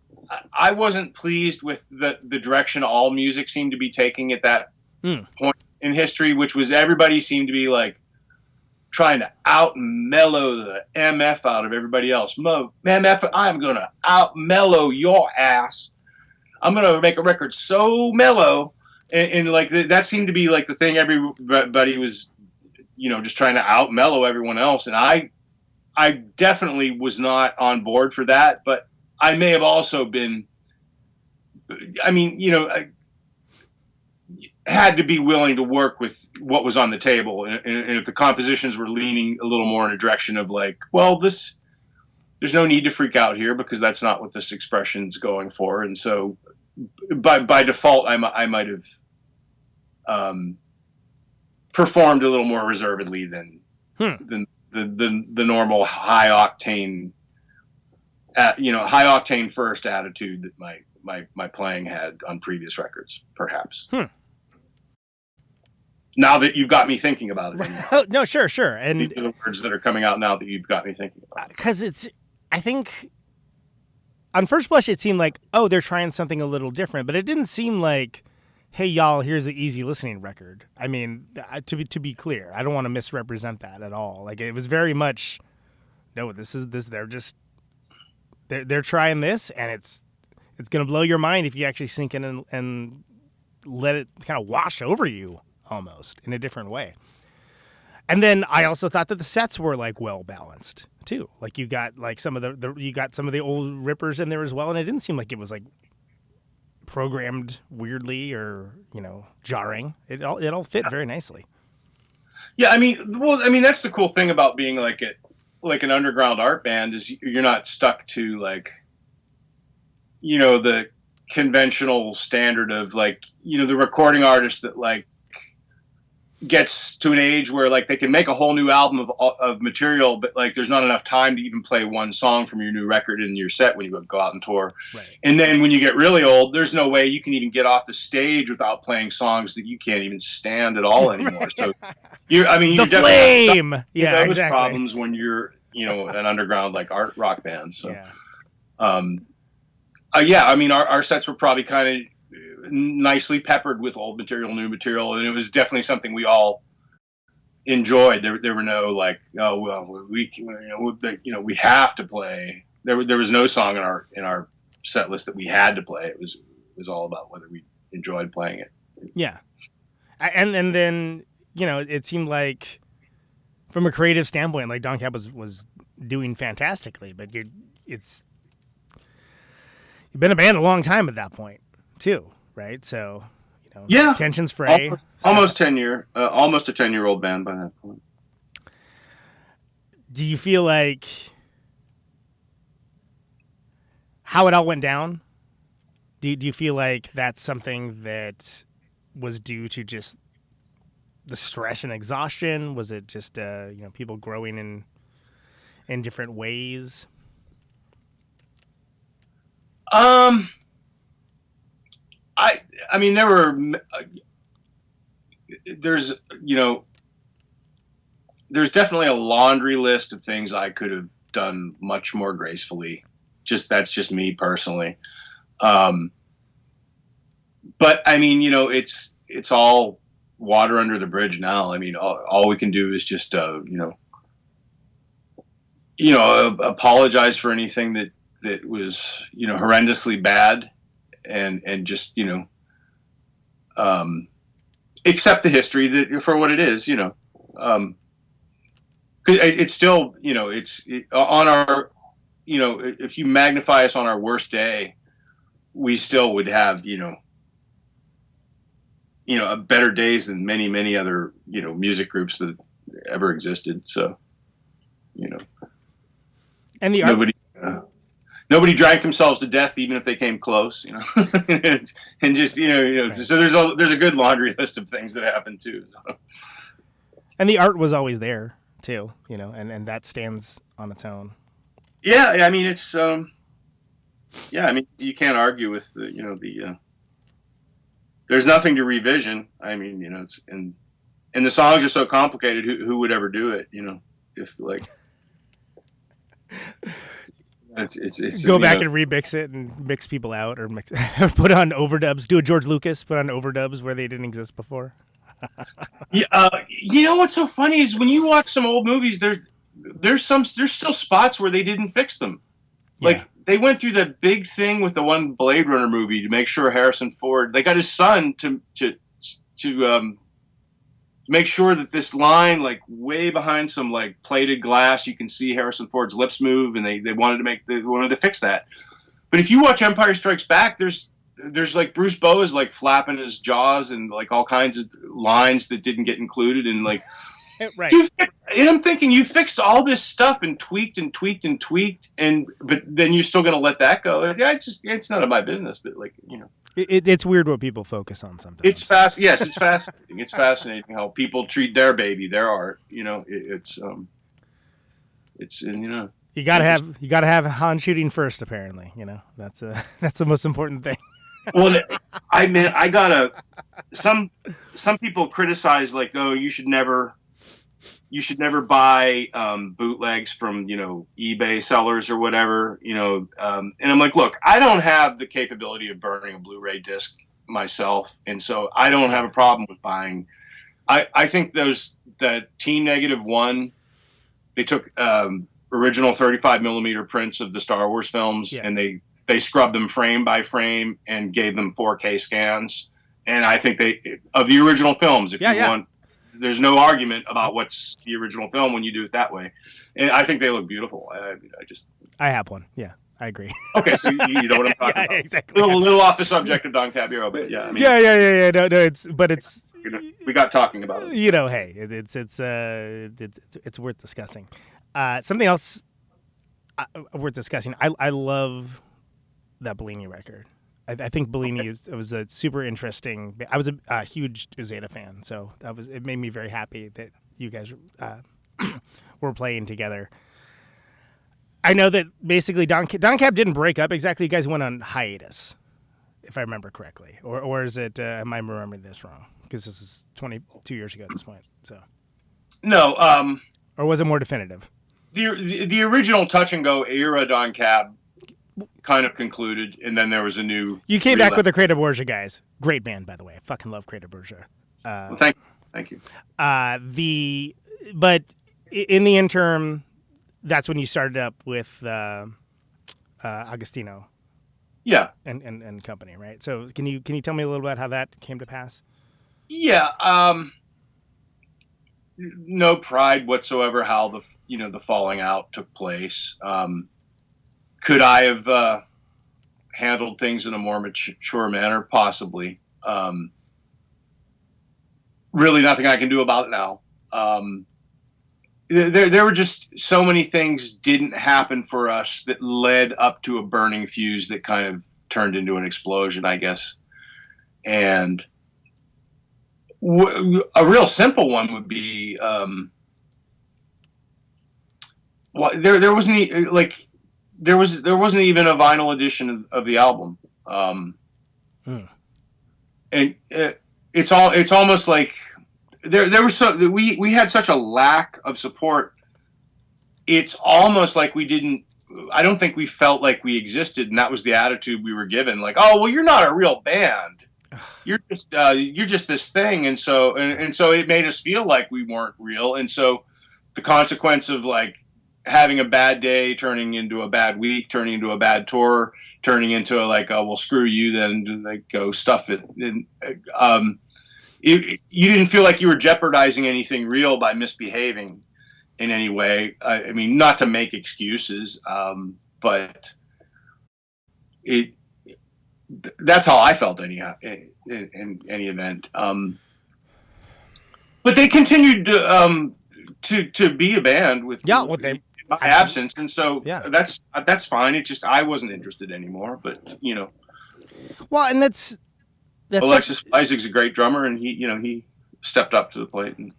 I wasn't pleased with the direction all music seemed to be taking at that point in history, which was everybody seemed to be like trying to out mellow the MF out of everybody else. MF, I'm gonna out mellow your ass. I'm going to make a record so mellow, and like that seemed to be like the thing everybody was, just trying to out mellow everyone else. And I definitely was not on board for that, but I may have also been, I had to be willing to work with what was on the table. And if the compositions were leaning a little more in a direction of like, well, there's no need to freak out here because that's not what this expression's going for. And so by default, I might have performed a little more reservedly than the normal high octane first attitude that my playing had on previous records, perhaps. Now that you've got me thinking about it. No, sure. And these are the words that are coming out now that you've got me thinking about it. Because I think on first blush, it seemed like, oh, they're trying something a little different, but it didn't seem like, hey, y'all, here's the easy listening record. I mean, to be clear, I don't want to misrepresent that at all. Like, it was very much, no, they're trying this, and it's going to blow your mind if you actually sink in and let it kind of wash over you almost in a different way. And then I also thought that the sets were like well balanced too. Like you got like some of the old rippers in there as well, and it didn't seem like it was like programmed weirdly or jarring. It all fit very nicely. Yeah, I mean that's the cool thing about being like an underground art band is you're not stuck to like the conventional standard of like the recording artist that like gets to an age where like they can make a whole new album of material, but like there's not enough time to even play one song from your new record in your set when you go out and tour. Right. And then when you get really old, there's no way you can even get off the stage without playing songs that you can't even stand at all anymore. So you're flame. Yeah, those exactly. problems when you're an underground like art rock band. So our sets were probably kind of nicely peppered with old material, new material, and it was definitely something we all enjoyed. There were no like, oh well, we have to play. There was no song in our set list that we had to play. It was all about whether we enjoyed playing it. Yeah, and then it seemed like from a creative standpoint, like Don Cab was doing fantastically, but you've been a band a long time at that point too, right? So yeah, tensions fray. Almost a 10-year-old band by that point. Do you feel like how it all went down? Do you feel like that's something that was due to just the stress and exhaustion? Was it just people growing in different ways? I mean, there's definitely a laundry list of things I could have done much more gracefully. That's just me personally. But I mean, it's all water under the bridge now. I mean, all we can do is just, apologize for anything that was, horrendously bad and just, accept the history for what it is, it's still, on our, if you magnify us on our worst day, we still would have, better days than many, many other, music groups that ever existed. So, and the nobody drank themselves to death, even if they came close, and just, right. So there's a good laundry list of things that happened too. So. And the art was always there too, and that stands on its own. Yeah. I mean, it's, I mean, you can't argue with there's nothing to revision. I mean, it's, and the songs are so complicated. Who would ever do it? If like, it's go back and remix it and mix people out or put on overdubs. Do a George Lucas, put on overdubs where they didn't exist before. Yeah, what's so funny is when you watch some old movies, there's still spots where they didn't fix them. Like they went through the big thing with the one Blade Runner movie to make sure Harrison Ford. They got his son to make sure that this line, like way behind some like plated glass, you can see Harrison Ford's lips move, and they wanted to fix that. But if you watch Empire Strikes Back, there's like Bruce Bowe is like flapping his jaws and like all kinds of lines that didn't get included, and like right. And I'm thinking you fixed all this stuff and tweaked, but then you're still going to let that go. It's none of my business, but like it's weird what people focus on sometimes. It's fast. Yes, it's fascinating. It's fascinating how people treat their baby, their art. It's you gotta have Han shooting first. Apparently, that's the most important thing. Well, I gotta. Some people criticize like, oh, you should never buy bootlegs from eBay sellers or whatever, and I'm like, look, I don't have the capability of burning a Blu-ray disc myself, and so I don't have a problem with buying. I think the Team -1, they took original 35mm prints of the Star Wars films, and they scrubbed them frame by frame and gave them 4K scans, and I think of the original films, if you want. There's no argument about what's the original film when you do it that way, and I think they look beautiful. I have one. Yeah, I agree. Okay, so you know what I'm talking about. Exactly. A little off the subject of Don Caballero, but yeah. I mean, yeah. No, it's we got talking about it. Hey, it's worth discussing. Something else worth discussing. I love that Bellini record. I think Bellini was a super interesting. I was a huge Zeta fan, so it made me very happy that you guys were playing together. I know that basically Don Cab didn't break up exactly. You guys went on hiatus, if I remember correctly, or is it? Am I remembering this wrong? Because this is 22 years ago at this point. So no, or was it more definitive? The original Touch and Go era Don Cab kind of concluded, and then there was a new. You came back with the Creative Borgia guys. Great band, by the way. I fucking love Creative Borgia. Well, thank you. Thank you. But in the interim, that's when you started up with Agostino. Yeah. And company, right? So can you tell me a little about how that came to pass? Yeah. No pride whatsoever how the falling out took place. Could I have handled things in a more mature manner? Possibly. Really nothing I can do about it now. There were just so many things didn't happen for us that led up to a burning fuse that kind of turned into an explosion, I guess. And a real simple one would be, there wasn't there wasn't even a vinyl edition of the album. And it's almost like there was we had such a lack of support. It's almost like I don't think we felt like we existed, and that was the attitude we were given. Like, oh, well, you're not a real band. You're just this thing. And so it made us feel like we weren't real. And so the consequence of like having a bad day turning into a bad week, turning into a bad tour, turning into well, screw you then, like, go stuff it. And, you didn't feel like you were jeopardizing anything real by misbehaving in any way. I mean, not to make excuses, but that's how I felt anyhow, in any event. But they continued to be a band with my absence, and so that's fine. It just I wasn't interested anymore. But well, and that's Alexis Isaac's a great drummer, and he stepped up to the plate, and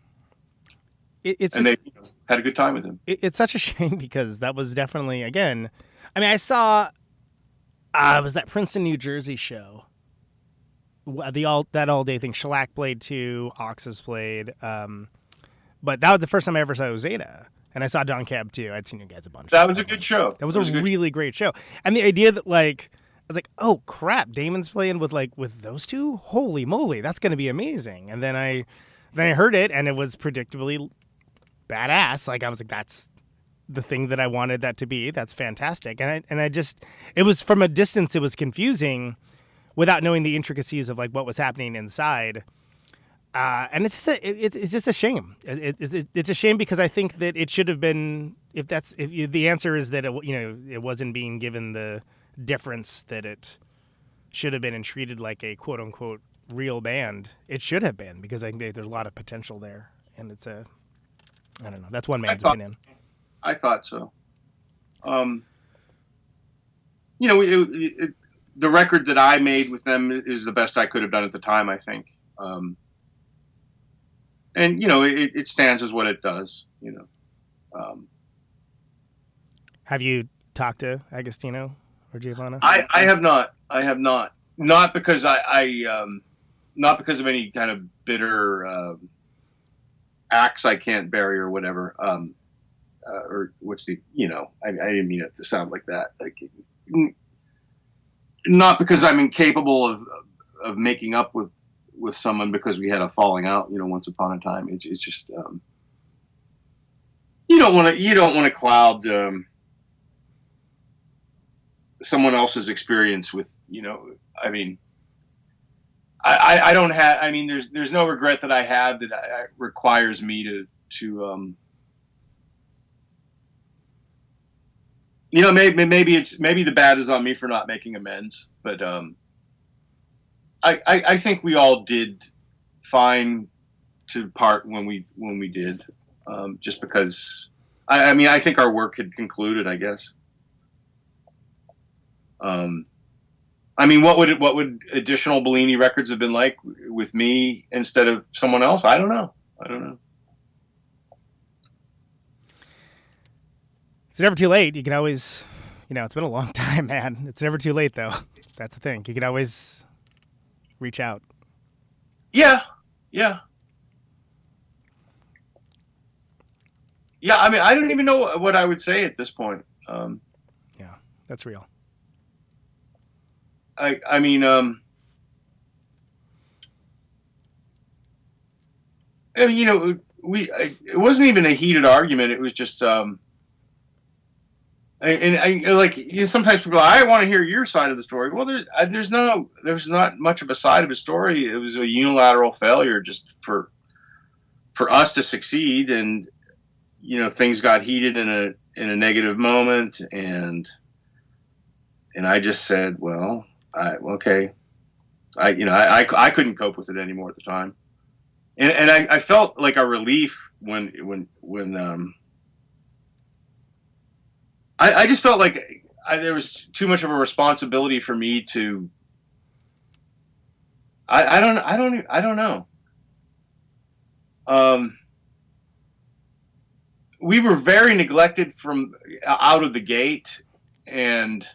they had a good time with him. It's such a shame because that was definitely, again, I mean, I saw. It was that Princeton, New Jersey show. That all day thing. Shellac played too. Oxes played. But that was the first time I ever saw Zeta. And I saw Don Cab too. I'd seen you guys a bunch. That was a good show. That was a really great show. And the idea that I was like, oh crap, Damon's playing with those two? Holy moly, that's going to be amazing. And then I heard it, and it was predictably badass. I was like, that's the thing that I wanted that to be. That's fantastic. And I just, it was from a distance, it was confusing without knowing the intricacies of what was happening inside. And it's just a shame. It's a shame because I think that it should have been, if the answer is that it wasn't being given the difference that it should have been and treated like a quote unquote real band, it should have been, because I think there's a lot of potential there. And it's I don't know. That's one man's opinion. I thought so. The record that I made with them is the best I could have done at the time, I think. And it stands as what it does. Have you talked to Agostino or Giovanna? I have not. Not because not because of any kind of bitter axe I can't bury or whatever. Or what's I didn't mean it to sound like that. Not because I'm incapable of making up with someone because we had a falling out, once upon a time. It's just you don't want to cloud someone else's experience with I mean, I don't have. I mean, there's no regret that I have that requires me to maybe the bad is on me for not making amends, but I think we all did fine to part when we did, just because I think our work had concluded, I guess. What would additional Bellini records have been like with me instead of someone else? I don't know. It's never too late. You can always, it's been a long time, man. It's never too late, though. That's the thing. You can always reach out. Yeah. I mean, I don't even know what I would say at this point. Yeah, that's real. I mean, you know, it wasn't even a heated argument. It was just, and I like, you know, sometimes people go, I want to hear your side of the story. Well, there's not much of a side of a story. It was a unilateral failure just for us to succeed. And, you know, things got heated in a negative moment. And I just said, well, okay. I couldn't cope with it anymore at the time. And I felt like a relief when I just felt like there was too much of a responsibility for me to. I don't know. We were very neglected from out of the gate, and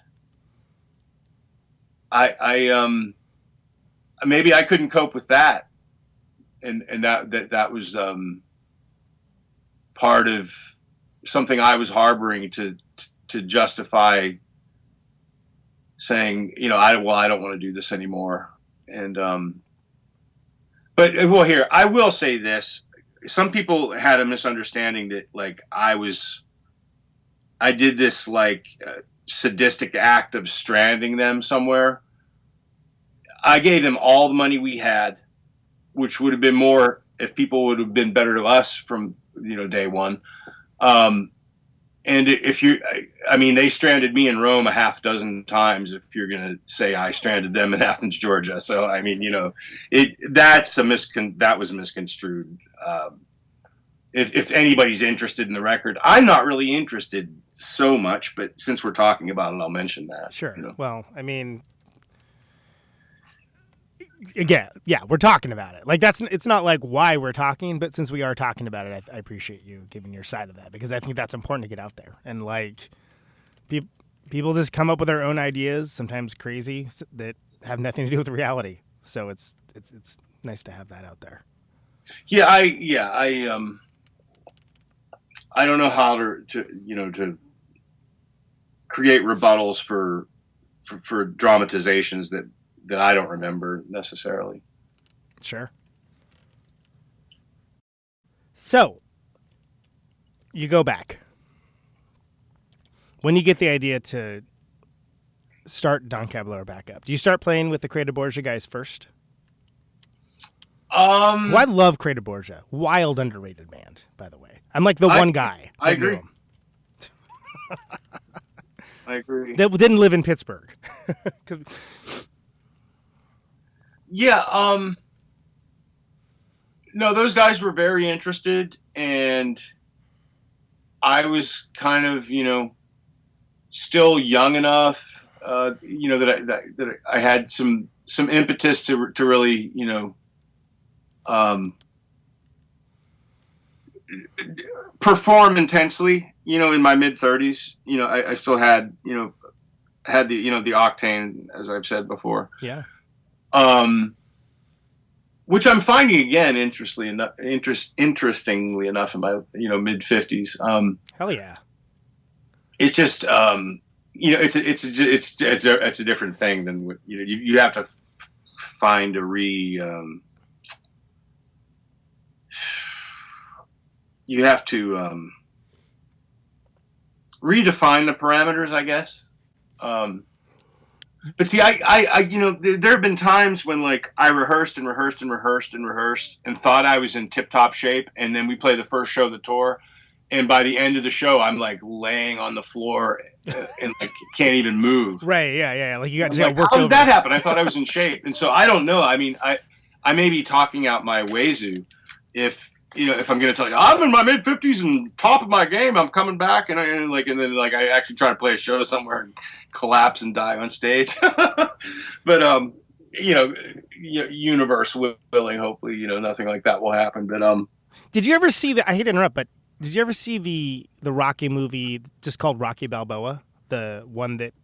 maybe I couldn't cope with that. And that was part of something I was harboring to justify saying, you know, I don't want to do this anymore. And but well, here I will say this: some people had a misunderstanding that like I did this like sadistic act of stranding them somewhere. I gave them all the money we had, which would have been more if people would have been better to us from, you know, day one. And they stranded me in Rome a half dozen times if you're going to say I stranded them in Athens, Georgia. So, I mean, you know, that was misconstrued. If anybody's interested in the record, I'm not really interested so much, but since we're talking about it, I'll mention that. Sure. You know? Well, I mean, again, yeah, we're talking about it. Like it's not like why we're talking, but since we are talking about it, I appreciate you giving your side of that because I think that's important to get out there. And like people just come up with their own ideas, sometimes crazy, that have nothing to do with reality. So it's nice to have that out there. Yeah, I don't know how to create rebuttals for dramatizations that I don't remember necessarily. Sure. So, you go back. When you get the idea to start Don Caballero back up, do you start playing with the Creative Borgia guys first? Well, I love Creative Borgia. Wild underrated band, by the way. I'm like the one guy. I agree. I agree. That didn't live in Pittsburgh. Yeah, no, those guys were very interested, and I was kind of, you know, still young enough, you know, that I had some impetus to really, you know, perform intensely, you know, in my mid-30s. You know, I still had the octane, as I've said before. Yeah. Which I'm finding again, interestingly enough, in my, you know, mid 50s. Hell yeah. It just, you know, it's a different thing than what, you know, you have to find you have to redefine the parameters, I guess. But see, I you know, there have been times when like I rehearsed and thought I was in tip-top shape, and then we play the first show of the tour, and by the end of the show, I'm like laying on the floor and like can't even move. Right? Yeah. Like you got to like, work how over. did that happen? I thought I was in shape, and so I don't know. I mean, I may be talking out my wazoo if I'm going to tell you I'm in my mid 50s and top of my game, I'm coming back, and then I actually try to play a show somewhere and collapse and die on stage. But you know, universe willing, hopefully, you know, nothing like that will happen. But did you ever see I hate to interrupt, but did you ever see the Rocky movie just called Rocky Balboa? The one that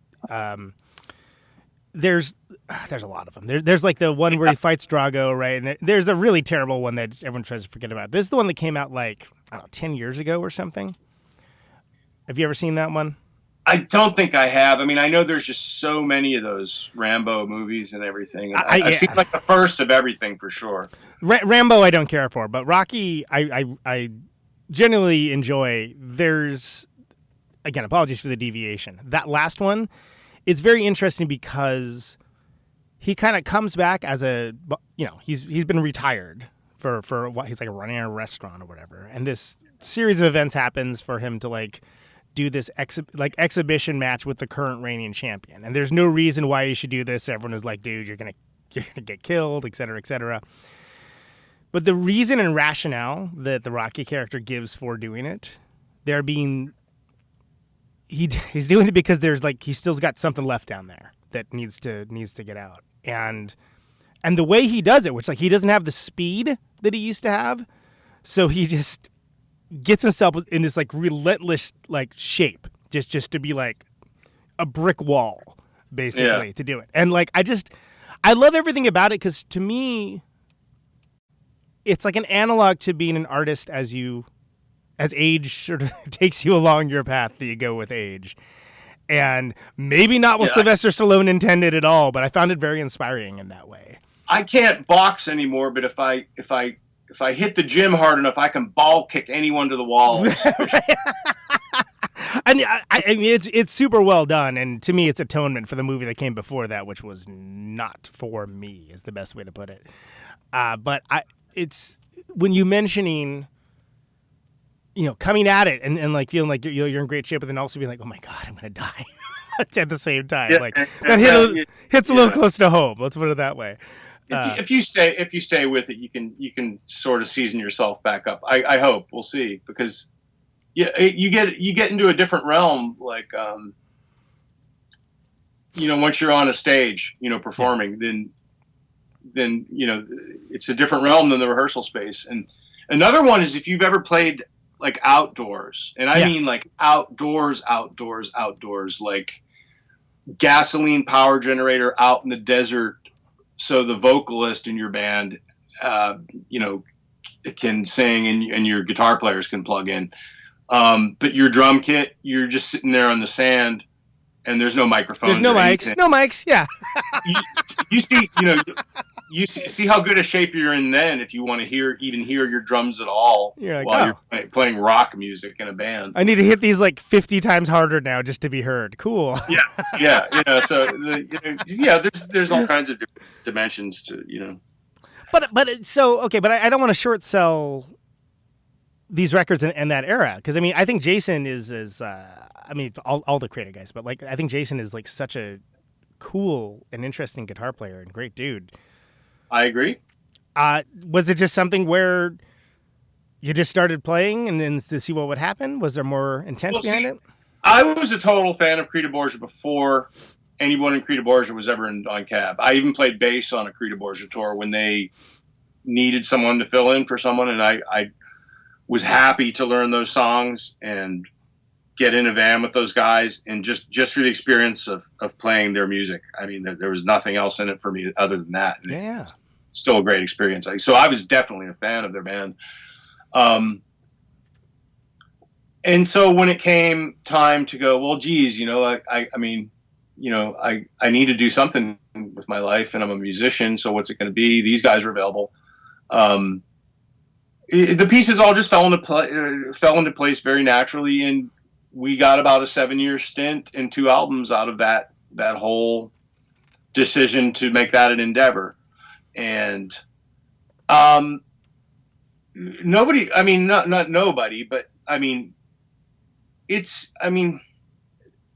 there's a lot of them. There's like the one where he fights Drago, right? And there's a really terrible one that everyone tries to forget about. This is the one that came out like, I don't know, 10 years ago or something. Have you ever seen that one? I don't think I have. I mean, I know there's just so many of those Rambo movies and everything. And I've seen like the first of everything for sure. Rambo I don't care for, but Rocky I genuinely enjoy. There's, again, apologies for the deviation. That last one, it's very interesting because he kind of comes back as he's been retired for what he's like running a restaurant or whatever, and this series of events happens for him to like do this exhibition match with the current reigning champion, and there's no reason why you should do this. Everyone is like, dude, you're gonna get killed, et cetera, et cetera. But the reason and rationale that the Rocky character gives for doing it, he's doing it because there's like he's still got something left down there that needs to get out, and the way he does it, which like he doesn't have the speed that he used to have, so he just gets himself in this like relentless like shape just to be like a brick wall basically to do it. And like I love everything about it because to me it's like an analog to being an artist as age sort of takes you along your path that you go with age. And maybe not what Sylvester Stallone intended at all, but I found it very inspiring in that way. I can't box anymore, but if I hit the gym hard enough, I can ball kick anyone to the wall. I mean, it's super well done, and to me, it's atonement for the movie that came before that, which was not for me, is the best way to put it. But it's when you mentioning, coming at it and like feeling like you're in great shape, but then also being like, oh my God, I'm gonna die at the same time. Yeah, like that hits a little close to home. Let's put it that way. If you stay with it, you can sort of season yourself back up. I hope. We'll see, because you get into a different realm, like once you're on a stage, performing, then it's a different realm than the rehearsal space. And another one is if you've ever played like outdoors, and I mean like outdoors, like gasoline power generator out in the desert. So the vocalist in your band, can sing and your guitar players can plug in. But your drum kit, you're just sitting there on the sand and there's no microphones. There's no mics. No mics. Yeah. you see how good a shape you're in then if you want to hear your drums at all while you're playing rock music in a band. I need to hit these like 50 times harder now just to be heard. Cool. Yeah. So there's all kinds of dimensions to. But I don't want to short sell these records in that era, because I mean I think Jason is all the creative guys, but like I think Jason is like such a cool and interesting guitar player and great dude. I agree. Was it just something where you just started playing and then to see what would happen? Was there more intent behind it? I was a total fan of Creta Borgia before anyone in Creta Borgia was ever on Cab. I even played bass on a Creta Borgia tour when they needed someone to fill in for someone, and I was happy to learn those songs and get in a van with those guys, and just for the experience of playing their music. I mean, there was nothing else in it for me other than that. And still a great experience. So I was definitely a fan of their band. And so when it came time to go, well, geez, I need to do something with my life, and I'm a musician. So what's it going to be? These guys are available. The pieces all just fell into place very naturally, and we got about a 7-year stint and 2 albums out of that whole decision to make that an endeavor. And nobody, I mean, not nobody, but I mean,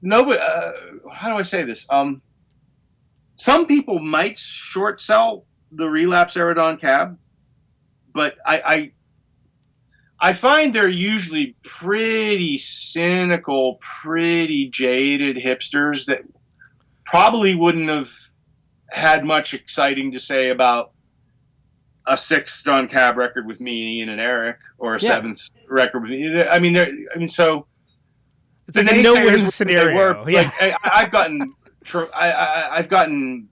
nobody, how do I say this? Some people might short sell the Relapse era Don Cab, but I find they're usually pretty cynical, pretty jaded hipsters that probably wouldn't have had much exciting to say about a 6th Don Cab record with me, Ian, and Eric, or a 7th record with me. So it's like a no-win scenario. I've gotten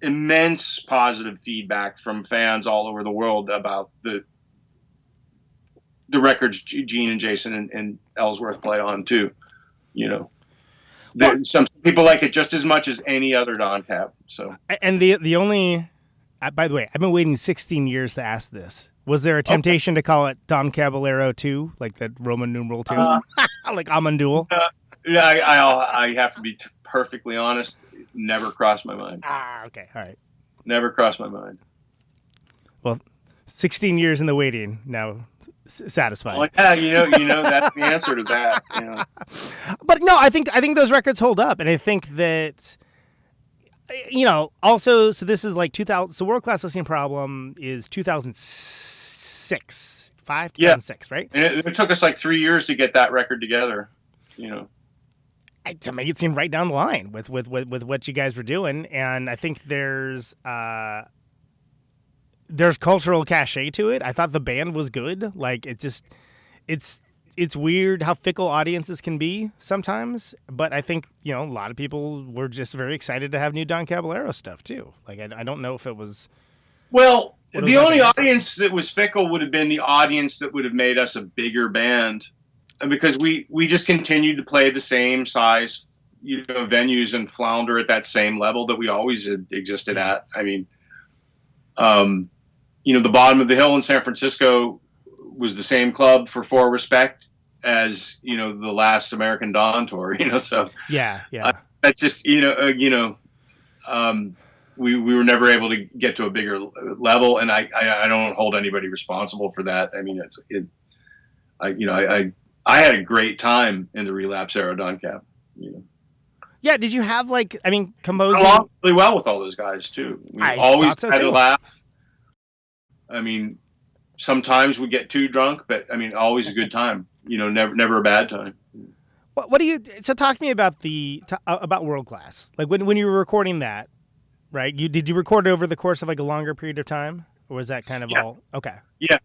immense positive feedback from fans all over the world about the records Gene and Jason and Ellsworth play on too, Some people like it just as much as any other Don Cab. So, and the only, by the way, I've been waiting 16 years to ask this. Was there a temptation to call it Don Caballero 2, like the Roman numeral 2, like Amandul? I have to be perfectly honest. Never crossed my mind. Okay, all right. Never crossed my mind. Well, 16 years in the waiting, now satisfied. Well, yeah, you know, that's the answer to that. You know. But no, I think those records hold up, and I think that, you know, also, so this is like 2000. So World Class Listening Problem is 2006, 2006, right? And it took us like 3 years to get that record together. You know, to make it seem right down the line with what you guys were doing, and I think there's cultural cachet to it. I thought the band was good. Like it's weird how fickle audiences can be sometimes, but I think, you know, a lot of people were just very excited to have new Don Caballero stuff too. Like I don't know if it was. Well, the only audience that was fickle would have been the audience that would have made us a bigger band, because we just continued to play the same size, you know, venues and flounder at that same level that we always had existed at. I mean, you know, the Bottom of the Hill in San Francisco was the same club for For Respect as, you know, the last American Dawn tour, you know, so yeah. That's just, we were never able to get to a bigger level, and I don't hold anybody responsible for that. I mean, I had a great time in the Relapse era Don Cab, you know. Yeah, did you have composing? I along really well with all those guys too. We always had a laugh. I mean, sometimes we get too drunk, but I mean, always a good time. You know, never a bad time. What do you? So talk to me about about World Class. Like when you were recording that, right? Did you record it over the course of like a longer period of time, or was that kind of all okay? Yeah,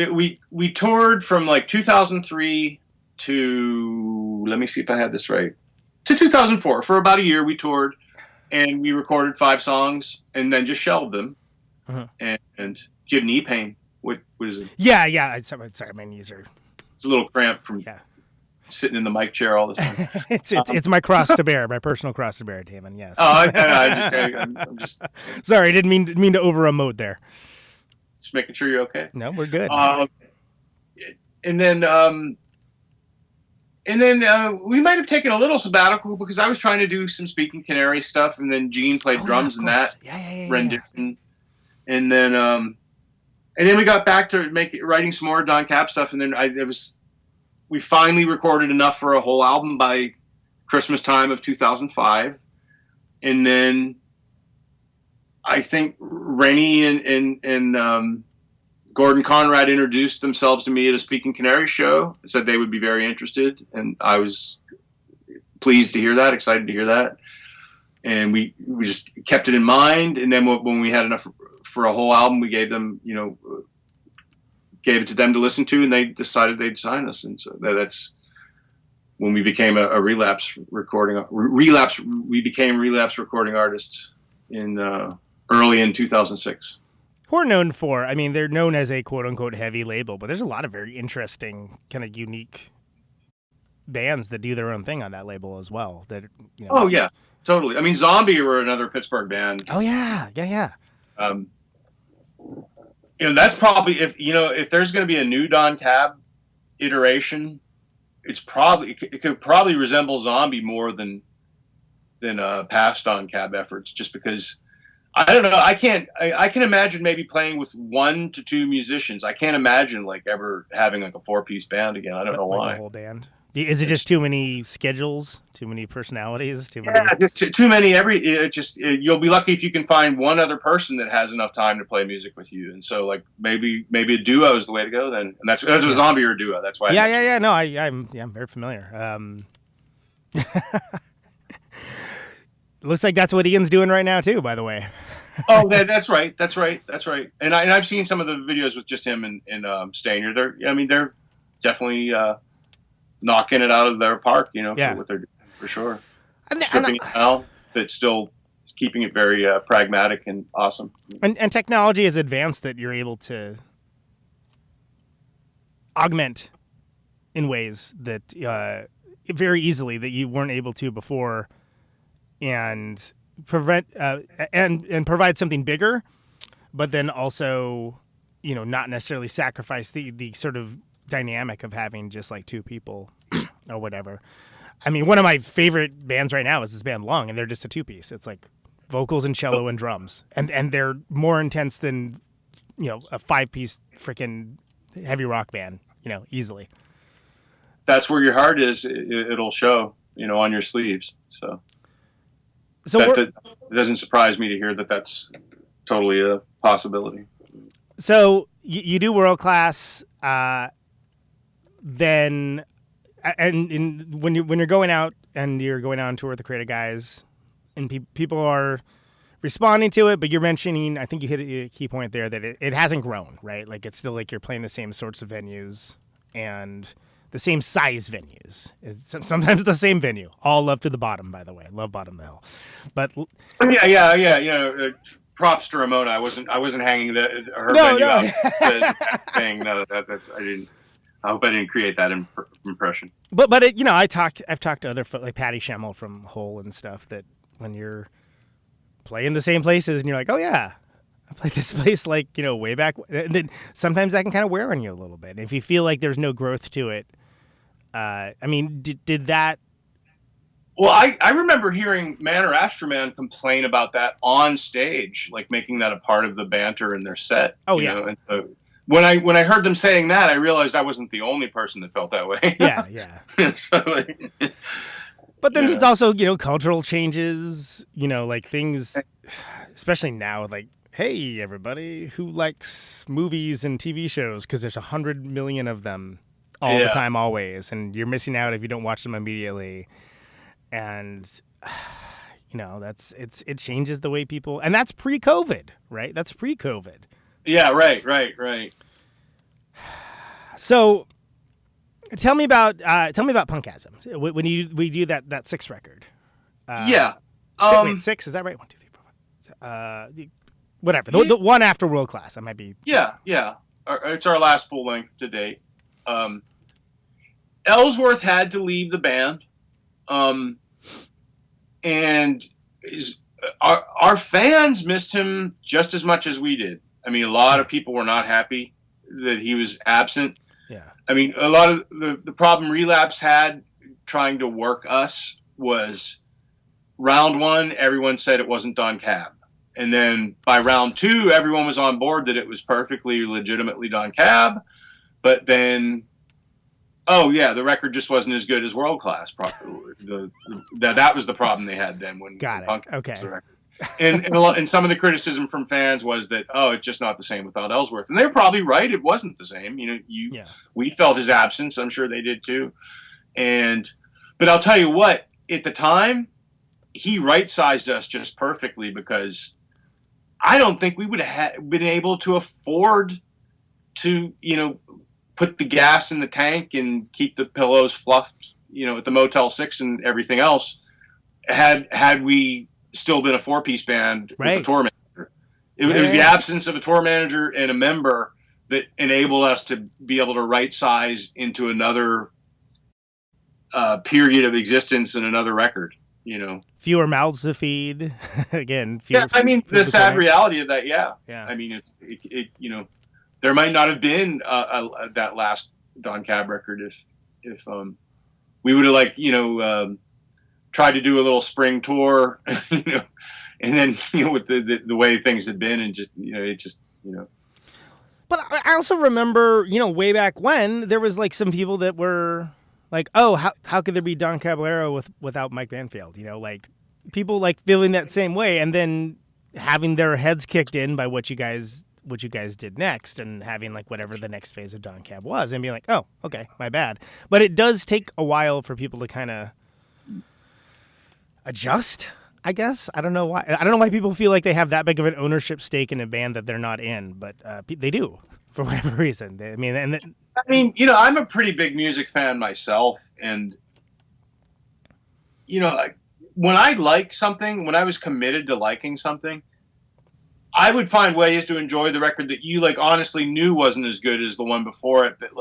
we toured from like 2003 to, let me see if I had this right, to 2004. For about a year, we toured, and we recorded 5 songs, and then just shelved them. And do you have knee pain? What is it? Yeah. Sorry, my knees are. It's a little cramped from sitting in the mic chair all the time. it's my cross to bear, my personal cross to bear, Damon. Yes. I'm just sorry. I didn't mean to over emote there. Just making sure you're okay. No, we're good. And then we might have taken a little sabbatical because I was trying to do some Speaking Canary stuff, and then Gene played drums in that rendition. And then we got back to writing some more Don Cab stuff, and then we finally recorded enough for a whole album by Christmas time of 2005, and then I think Rennie and Gordon Conrad introduced themselves to me at a Speaking Canary show, said they would be very interested, and I was pleased to hear that, excited to hear that, and we just kept it in mind. And then when we had enough for a whole album, we gave it to them to listen to, and they decided they'd sign us. And so that's when we became a Relapse recording. We became Relapse recording artists early in 2006. Who are known for? I mean, they're known as a quote unquote heavy label, but there's a lot of very interesting, kind of unique bands that do their own thing on that label as well. That Oh yeah, totally. I mean, Zombie were another Pittsburgh band. Oh yeah. That's probably, if there's going to be a new Don Cab iteration, it could probably resemble Zombie more than past Don Cab efforts, just because I don't know. I can imagine maybe playing with 1 to 2 musicians. I can't imagine ever having a 4-piece band again. I don't know why. A whole band. Is it just too many schedules, too many personalities, too many? Yeah, just too many. You'll be lucky if you can find one other person that has enough time to play music with you. And so, maybe a duo is the way to go then. And that's a Zombie or a duo. That's why. Yeah. No, I'm very familiar. Looks like that's what Ian's doing right now too, by the way. Oh, that's right. And I've seen some of the videos with just him and Stainer. They're definitely knocking it out of their park, for what they're doing, for sure. Stripping it down, but still keeping it very pragmatic and awesome. And technology is advanced that you're able to augment in ways that very easily that you weren't able to before, and and provide something bigger, but then also, not necessarily sacrifice the sort of dynamic of having just like two people or whatever. I mean, one of my favorite bands right now is this band Lung, and they're just a two-piece. It's like vocals and cello and drums, and they're more intense than a five-piece freaking heavy rock band, easily. That's where your heart is. It'll show, on your sleeves. So it doesn't surprise me to hear that that's totally a possibility. So you do world class, then, and when you're going out and you're going on tour with the Creative Guys, and people are responding to it, but you're mentioning, I think you hit a key point there, that it hasn't grown, right? Like it's still like you're playing the same sorts of venues and the same size venues. It's sometimes the same venue. All Love to the Bottom, by the way. Love Bottom of the Hill. But yeah. Props to Ramona. I wasn't hanging her venue out the thing. No, that's I didn't. I hope I didn't create that impression. But I've talked to other like Patty Schemmel from Hole and stuff, that when you're playing the same places and you're like, oh yeah, I played this place like way back, and then sometimes that can kind of wear on you a little bit. If you feel like there's no growth to it, I mean, did that? Well, I remember hearing Man or Astroman complain about that on stage, like making that a part of the banter in their set. Oh yeah. And so when I heard them saying that, I realized I wasn't the only person that felt that way. Yeah. So, but then there's also cultural changes. Like things, especially now, like, hey everybody who likes movies and TV shows, because there's 100 million of them all the time, always, and you're missing out if you don't watch them immediately. And it changes the way people, and that's pre-COVID, right? That's pre-COVID. Yeah, right. So, tell me about Punkgasm. When we do that sixth record. Six, is that right? 1, 2, 3, 4, 5. Whatever. The one after World Class. I might be. Yeah. It's our last full length to date. Ellsworth had to leave the band. And our fans missed him just as much as we did. I mean, a lot of people were not happy that he was absent. Yeah. I mean, a lot of the problem Relapse had trying to work us was round one, everyone said it wasn't Don Cab. And then by round two, everyone was on board that it was perfectly legitimately Don Cab. But then, the record just wasn't as good as World Class. That was the problem they had then when Punk was the record. And some of the criticism from fans was that, it's just not the same without Ellsworth. And they were probably right. It wasn't the same. We felt his absence. I'm sure they did too. But I'll tell you what, at the time, he right-sized us just perfectly, because I don't think we would have been able to afford to, put the gas in the tank and keep the pillows fluffed, at the Motel 6 and everything else, had we still been a four-piece band with a tour manager. It was the absence of a tour manager and a member that enabled us to be able to right-size into another period of existence and another record. Fewer mouths to feed. Again, the sad reality of that. Yeah. Yeah. I mean, there might not have been that last Don Cab record if we would have tried to do a little spring tour, and then with the way things had been, and just. But I also remember, way back when there was like some people that were like, oh, how could there be Don Caballero without Mike Banfield? Like people like feeling that same way, and then having their heads kicked in by what you guys did next, and having like whatever the next phase of Don Cab was, and being like, oh, okay, my bad. But it does take a while for people to kind of adjust, I guess. I don't know why people feel like they have that big of an ownership stake in a band that they're not in, but they do for whatever reason. I'm a pretty big music fan myself, and when I liked something, when I was committed to liking something, I would find ways to enjoy the record that you honestly knew wasn't as good as the one before it, but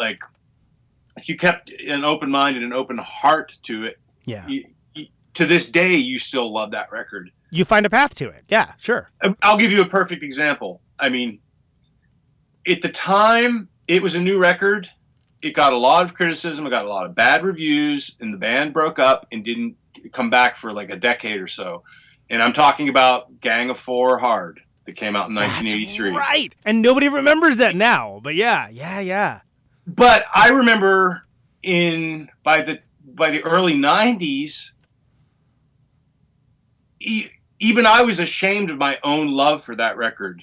if you kept an open mind and an open heart to it, to this day, you still love that record. You find a path to it. Yeah, sure. I'll give you a perfect example. I mean, at the time, it was a new record. It got a lot of criticism. It got a lot of bad reviews, and the band broke up and didn't come back for like a decade or so. And I'm talking about Gang of Four Hard that came out in 1983. That's right. And nobody remembers that now. But yeah. But I remember by the early 90s, even I was ashamed of my own love for that record,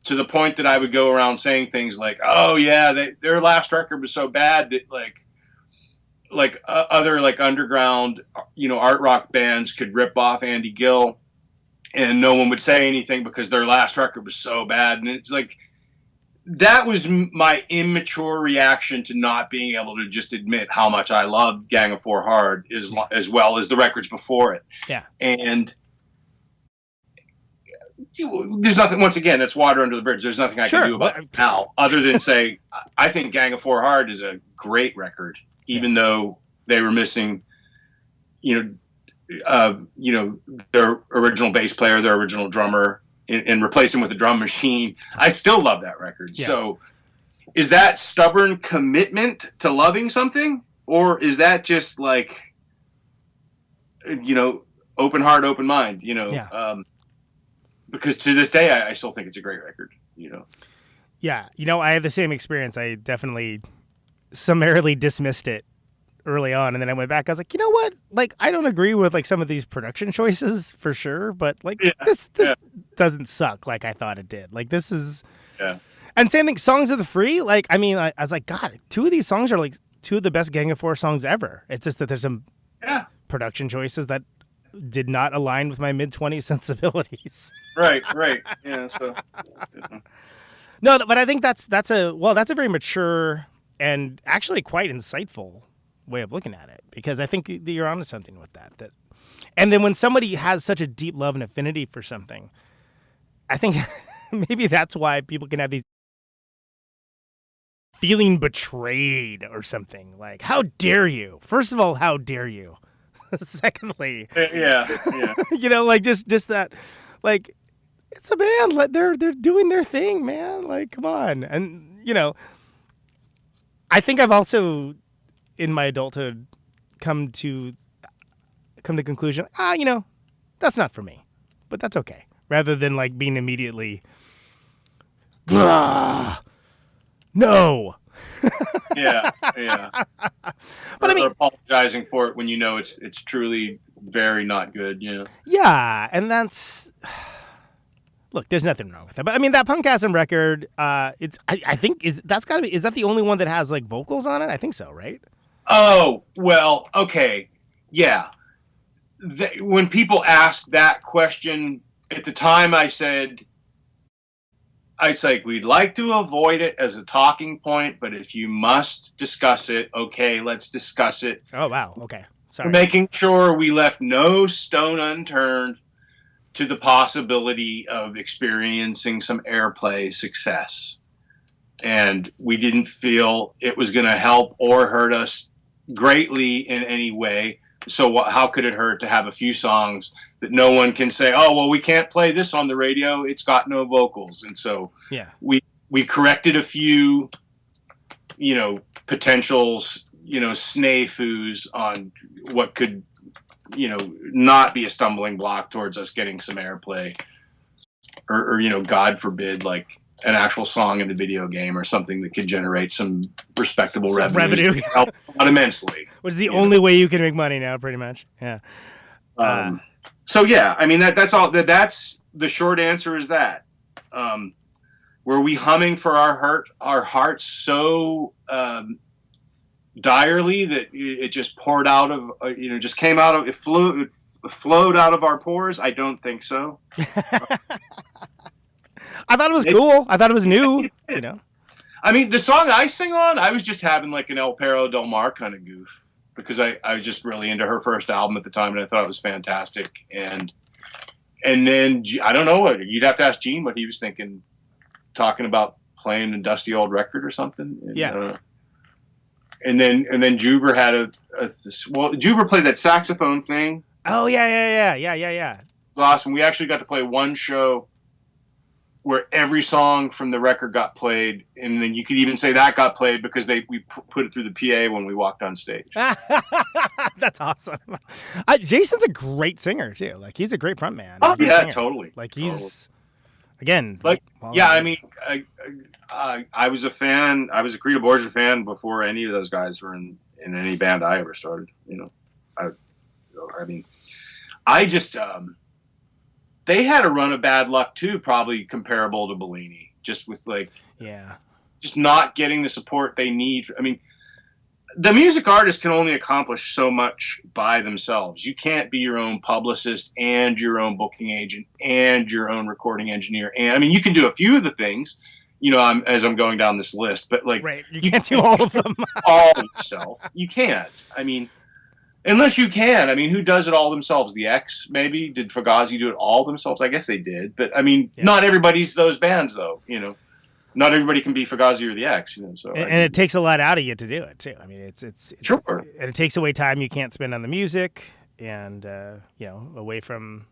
to the point that I would go around saying things like, "Oh yeah, their last record was so bad that other like underground, art rock bands could rip off Andy Gill, and no one would say anything because their last record was so bad." And it's like, that was my immature reaction to not being able to just admit how much I loved Gang of Four Hard as well as the records before it. Yeah, and there's nothing, once again, it's water under the bridge. There's nothing I can do about it now other than say, I think Gang of Four Hard is a great record, even though they were missing, their original bass player, their original drummer, and replaced him with a drum machine. I still love that record. Yeah. So is that stubborn commitment to loving something? Or is that just like, open heart, open mind, because to this day, I still think it's a great record, Yeah. I had the same experience. I definitely summarily dismissed it early on. And then I went back. I was like, you know what? Like, I don't agree with like some of these production choices for sure. But like this doesn't suck like I thought it did. Like this is. Yeah. And same thing, Songs of the Free. Like, I mean, I was like, God, two of these songs are like two of the best Gang of Four songs ever. It's just that there's some production choices that did not align with my mid-20s sensibilities. Right. Yeah. So. No, but I think that's a very mature and actually quite insightful way of looking at it, because I think that you're onto something with that. And then when somebody has such a deep love and affinity for something, I think maybe that's why people can have these feeling betrayed or something. Like, how dare you? First of all, how dare you? Secondly, yeah. Like just that, like, it's a band. Like they're doing their thing, man. Like, come on. And I think I've also, in my adulthood, come to the conclusion, that's not for me, but that's okay. Rather than like being immediately, no. Yeah. But I mean, apologizing for it when it's truly very not good. Yeah, and that's, look, there's nothing wrong with that. But I mean, that Punkgasm record, I think is that the only one that has like vocals on it? I think so, right? Oh, well, okay, yeah. When people asked that question at the time, I said, it's like, we'd like to avoid it as a talking point, but if you must discuss it, okay, let's discuss it. Oh, wow. Okay. Sorry. Making sure we left no stone unturned to the possibility of experiencing some airplay success. And we didn't feel it was going to help or hurt us greatly in any way. So how could it hurt to have a few songs that no one can say, oh, well, we can't play this on the radio, it's got no vocals. And so we corrected a few, potentials, snafus on what could, not be a stumbling block towards us getting some airplay or God forbid, like an actual song in a video game or something that could generate some respectable revenue. Help out immensely. Which is the only way you can make money now, pretty much. Yeah. So yeah, I mean that's all. That's the short answer. Is that were we humming for our hearts so direly that it just poured out of just came out of it flowed out of our pores? I don't think so. I thought it was cool. I thought it was new. I mean, the song I sing on, I was just having like an El Perro Del Mar kind of goof, because I was just really into her first album at the time, and I thought it was fantastic. And then I don't know, you'd have to ask Gene what he was thinking, talking about playing a dusty old record or something. And, yeah. and then Juver had Juver played that saxophone thing. Oh yeah. It was awesome. We actually got to play one show where every song from the record got played, and then you could even say that got played because we put it through the PA when we walked on stage. That's awesome. Jason's a great singer too. Like he's a great frontman. Oh yeah, singer. totally. Like he's again. Like I mean, I was a fan. I was a Creta Borgia fan before any of those guys were in any band I ever started. I mean, I just. They had a run of bad luck too, probably comparable to Bellini, just with just not getting the support they need. I mean, the music artist can only accomplish so much by themselves. You can't be your own publicist and your own booking agent and your own recording engineer. And I mean, you can do a few of the things, as I'm going down this list, but right, you can't do all of them all yourself. You can't. I mean. Unless you can. I mean, who does it all themselves? The X, maybe? Did Fugazi do it all themselves? I guess they did. But, I mean, not everybody's those bands, though, Not everybody can be Fugazi or the X, So and it takes a lot out of you to do it, too. I mean, it's sure. And it takes away time you can't spend on the music and, away from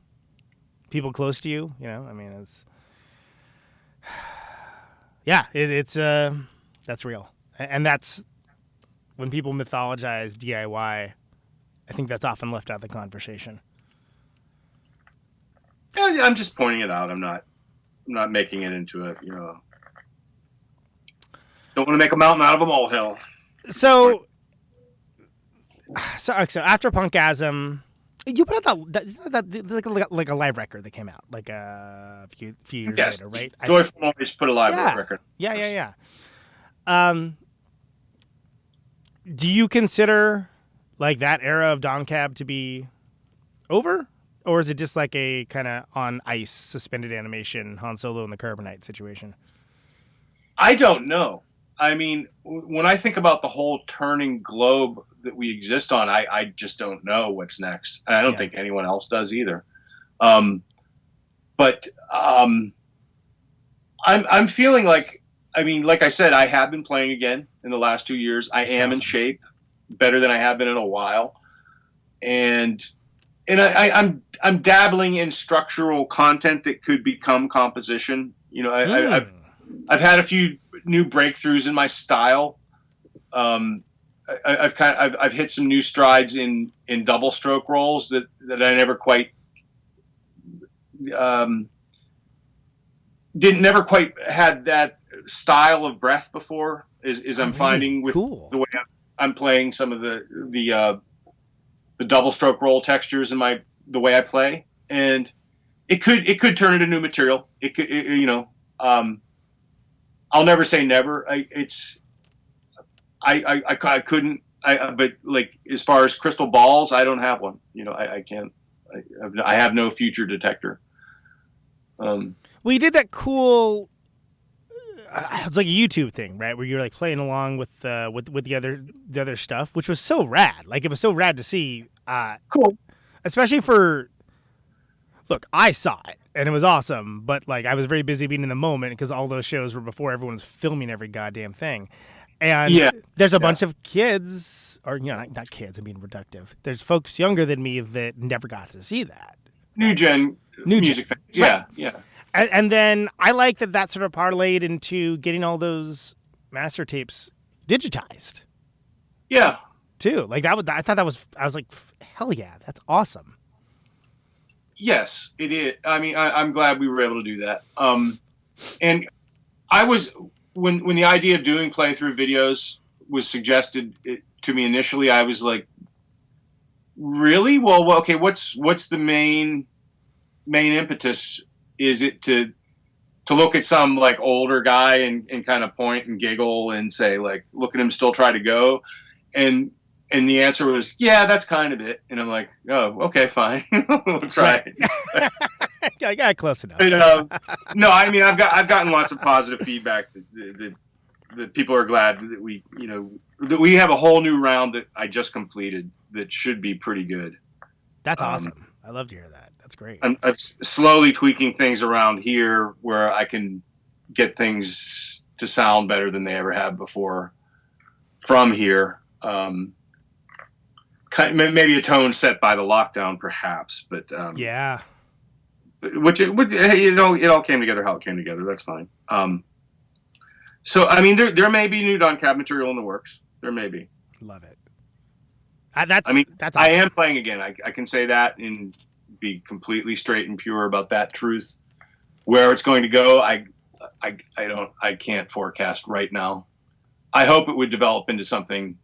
people close to you, I mean, it's... Yeah, it's that's real. And that's... When people mythologize DIY... I think that's often left out of the conversation. Yeah, I'm just pointing it out. I'm not making it into a, Don't want to make a mountain out of a molehill. So after Punkgasm, you put out that like a live record that came out like a few years later, right? Joyful Noise put a live record. Yeah. Do you consider like that era of Don Cab to be over? Or is it just like a kind of on ice, suspended animation, Han Solo and the Carbonite situation? I don't know. I mean, when I think about the whole turning globe that we exist on, I just don't know what's next. And I don't think anyone else does either. I'm feeling like, I mean, like I said, I have been playing again in the last 2 years. I am in shape. Better than I have been in a while, and I'm dabbling in structural content that could become composition. I've had a few new breakthroughs in my style. I've hit some new strides in double stroke rolls that I never quite never quite had that style of breath before. Is I'm finding with the way I'm playing some of the double stroke roll textures in the way I play, and it could turn into new material. It could, I'll never say never. But like as far as crystal balls, I don't have one. I can't. I have no future detector. Well, you did that cool. It's like a YouTube thing, right? Where you're like playing along with the other stuff, which was so rad. Like it was so rad to see. Cool. Especially for, look, I saw it and it was awesome, but like I was very busy being in the moment because all those shows were before everyone was filming every goddamn thing. And there's a bunch of kids, or not kids. I'm being reductive. There's folks younger than me that never got to see that. New gen music fans. Yeah, yeah. And then I like that sort of parlayed into getting all those master tapes digitized. Yeah. Too. Like I was like, hell yeah, that's awesome. Yes, it is. I mean, I'm glad we were able to do that. And I was, when the idea of doing playthrough videos was suggested to me initially, I was like, really? Well, okay, what's the main impetus? Is it to look at some like older guy and kind of point and giggle and say like, look at him still try to go? And the answer was, yeah, that's kind of it. And I'm like, oh, okay, fine. We'll try it. I got close enough. No, I mean, I've gotten lots of positive feedback that people are glad that we have a whole new round that I just completed that should be pretty good. That's awesome. I love to hear that. That's great. I'm slowly tweaking things around here where I can get things to sound better than they ever have before. from here. Maybe a tone set by the lockdown, perhaps, but yeah. It all came together how it came together. That's fine. So I mean, there may be new Don Cab material in the works. There may be. Love it. That's awesome. I am playing again. I can say that and be completely straight and pure about that truth. Where it's going to go, I can't forecast right now. I hope it would develop into something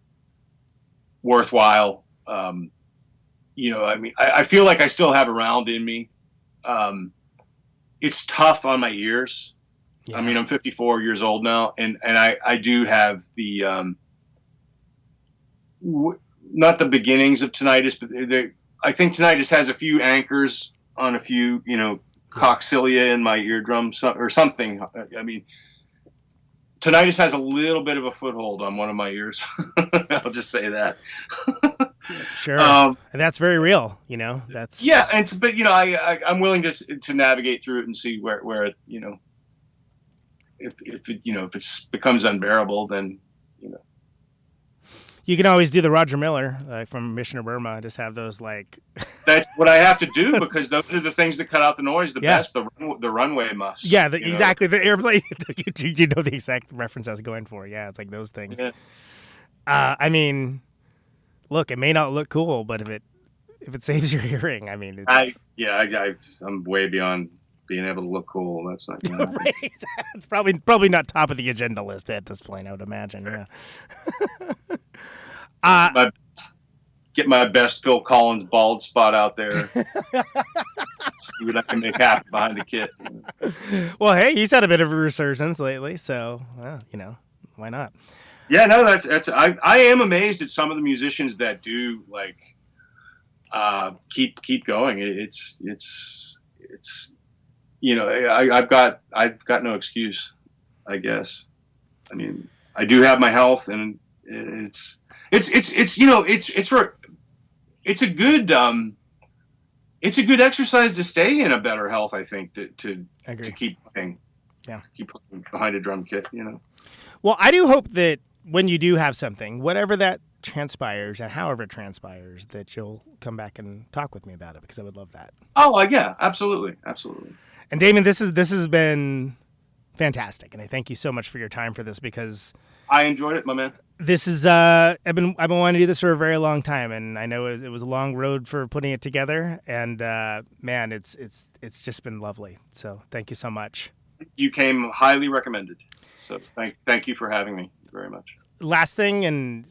worthwhile. I mean, I feel like I still have a round in me. It's tough on my ears. Yeah. I mean, I'm 54 years old now, and I do have the not the beginnings of tinnitus, but I think tinnitus has a few anchors on a few, coxilia in my eardrum or something. I mean, tinnitus has a little bit of a foothold on one of my ears. I'll just say that. Sure. And that's very real, that's. Yeah. But I'm willing to navigate through it and see where it, if it becomes unbearable, then, You can always do the Roger Miller from Mission to Burma. Just have those That's what I have to do because those are the things that cut out the noise the best. The runway muffs. Yeah, exactly. The airplane. You know the exact reference I was going for. Yeah, it's like those things. Yeah. I mean, look, it may not look cool, but if it saves your hearing, I mean, I'm way beyond being able to look cool. That's not gonna happen. Right. It's probably not top of the agenda list at this point, I would imagine. Yeah. Get my best Phil Collins bald spot out there. See what I can make happen behind the kit. Well, hey, he's had a bit of a resurgence lately, so why not? Yeah, no, that's. I am amazed at some of the musicians that do keep going. It's I've got no excuse, I guess. I mean, I do have my health, and it's a good exercise to stay in a better health. I think to keep playing, keep playing behind a drum kit. Well, I do hope that when you do have something, whatever that transpires and however it transpires, that you'll come back and talk with me about it because I would love that. Oh, yeah, absolutely. And Damon, this has been fantastic, and I thank you so much for your time for this because I enjoyed it, my man. This is I've been wanting to do this for a very long time, and I know it was a long road for putting it together. And man, it's just been lovely. So thank you so much. You came highly recommended. So thank you for having me very much. Last thing, and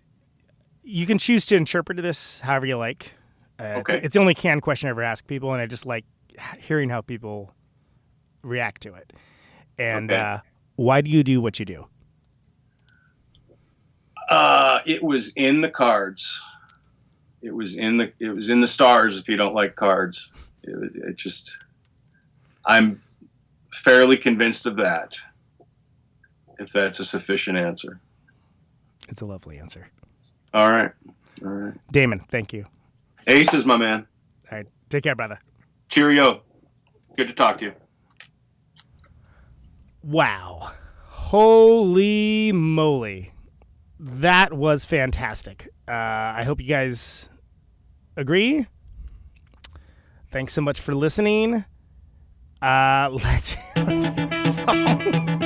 you can choose to interpret this however you like. Okay. It's the only canned question I ever ask people, and I just like hearing how people react to it. And why do you do what you do? It was in the cards. It was in the stars. If you don't like cards, it just. I'm fairly convinced of that. If that's a sufficient answer. It's a lovely answer. All right. Damon, thank you. Aces, my man. All right. Take care, brother. Cheerio. Good to talk to you. Wow. Holy moly. That was fantastic. I hope you guys agree. Thanks so much for listening. Let's hear a song.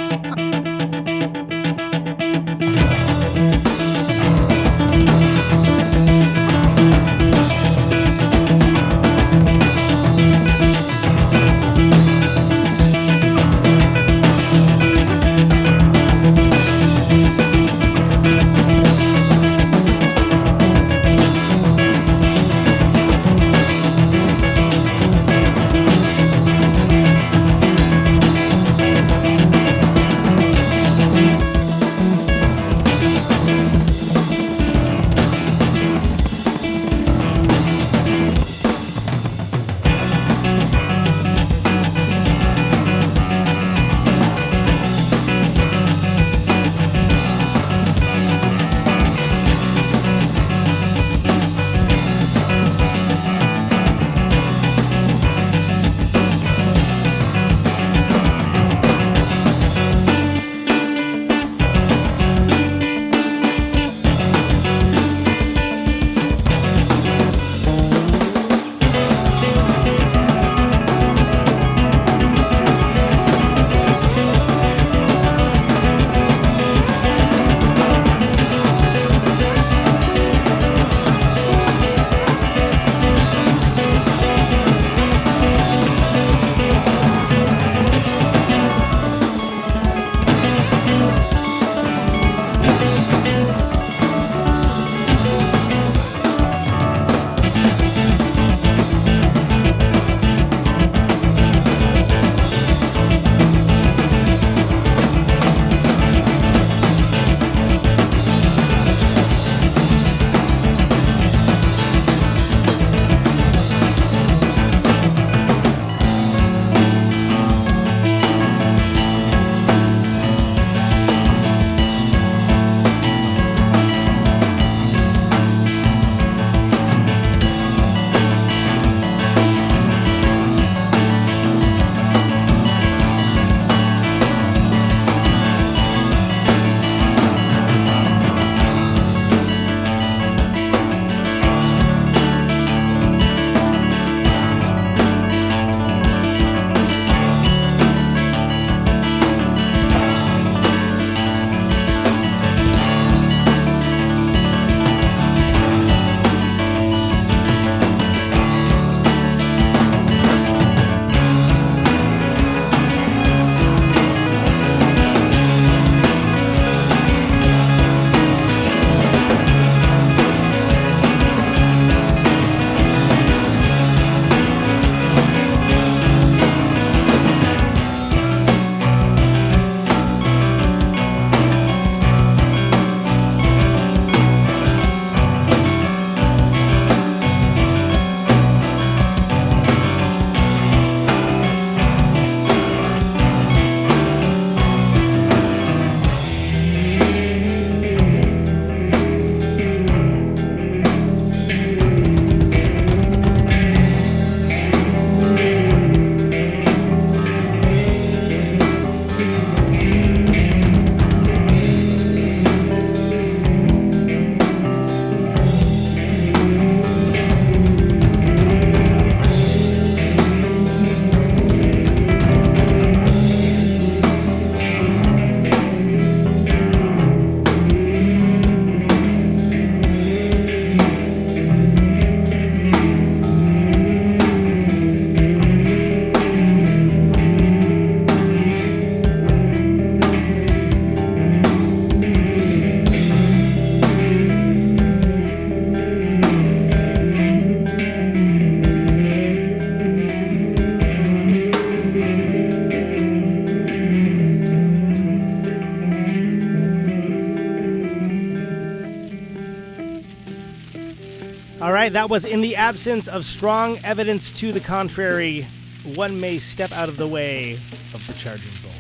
All right, that was In the Absence of Strong Evidence to the Contrary, One May Step Out of the Way of the Charging Bull.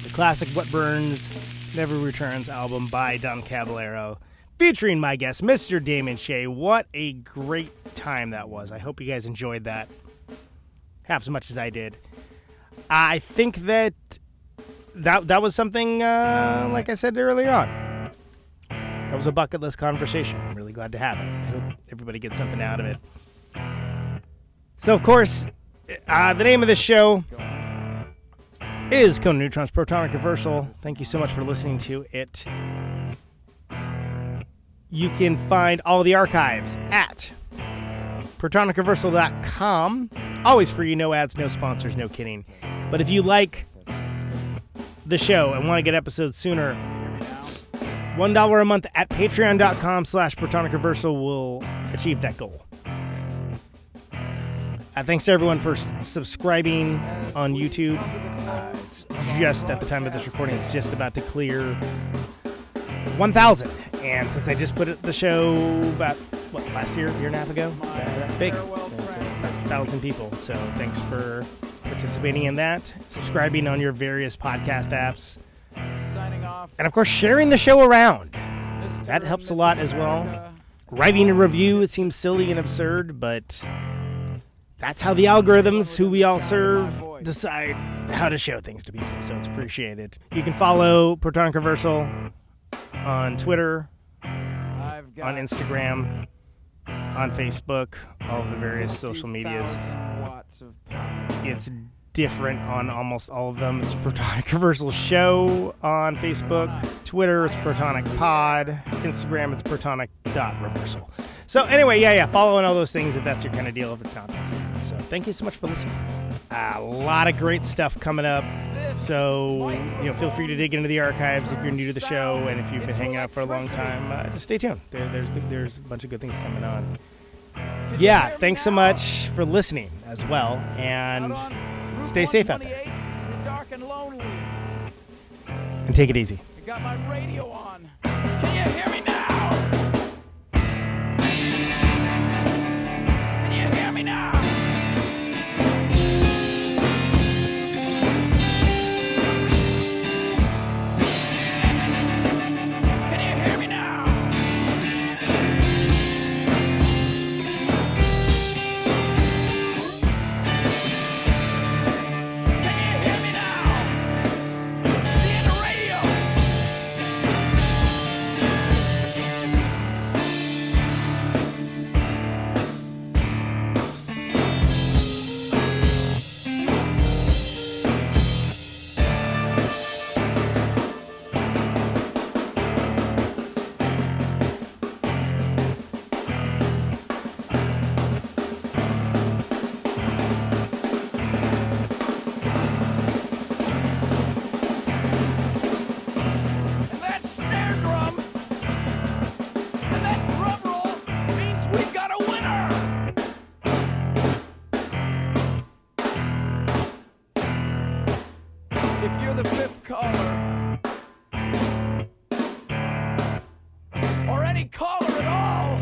The classic What Burns Never Returns album by Don Caballero, featuring my guest, Mr. Damon Shea. What a great time that was. I hope you guys enjoyed that half as much as I did. I think that was something, like I said earlier on. That was a bucket list conversation. I'm really glad to have it. I hope everybody gets something out of it. So, of course, the name of this show is Conan Neutron's Protonic Reversal. Thank you so much for listening to it. You can find all the archives at protonicreversal.com. Always free, no ads, no sponsors, no kidding. But if you like the show and want to get episodes sooner, $1 a month at patreon.com/Protonic Reversal will achieve that goal. Thanks to everyone for subscribing on YouTube. It's just at the time of this recording, it's just about to clear 1,000. And since I just put the show about, last year and a half ago? That's big. That's 1,000 people. So thanks for participating in that. Subscribing on your various podcast apps. And of course, sharing the show around. That helps a lot as well. Writing a review, it seems silly and absurd, but that's how the algorithms, who we all serve, decide how to show things to people. So it's appreciated. You can follow Protonic Reversal on Twitter, on Instagram, on Facebook, all of the various social medias. It's different on almost all of them. It's Protonic Reversal Show on Facebook. Twitter, it's Protonic Pod. Instagram, it's Protonic.Reversal. So anyway, yeah, following all those things if that's your kind of deal. If it's not, that's it. So thank you so much for listening. A lot of great stuff coming up. So, feel free to dig into the archives if you're new to the show, and if you've been hanging out for a long time, just stay tuned. There's a bunch of good things coming on. Yeah, thanks so much for listening as well, and stay safe out there. And take it easy. I got my radio on. Can you hear me now? Can you hear me now? Can you hear me now? Can you hear me now? See in the radio. And that snare drum and that drum roll means we've got a winner. If you're the fifth caller, or any caller at all,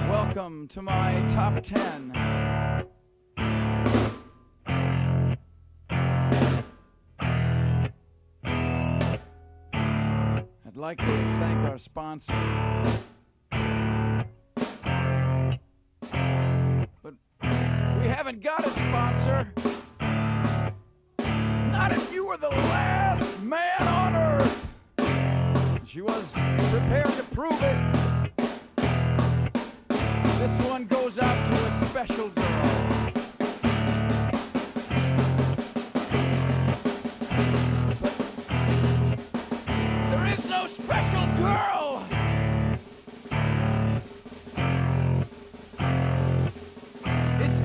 welcome to my top 10. I'd like to thank our sponsor. But we haven't got a sponsor. Not if you were the last man on earth. She was prepared to prove it. This one goes out to a special girl. But there is no special girl. It's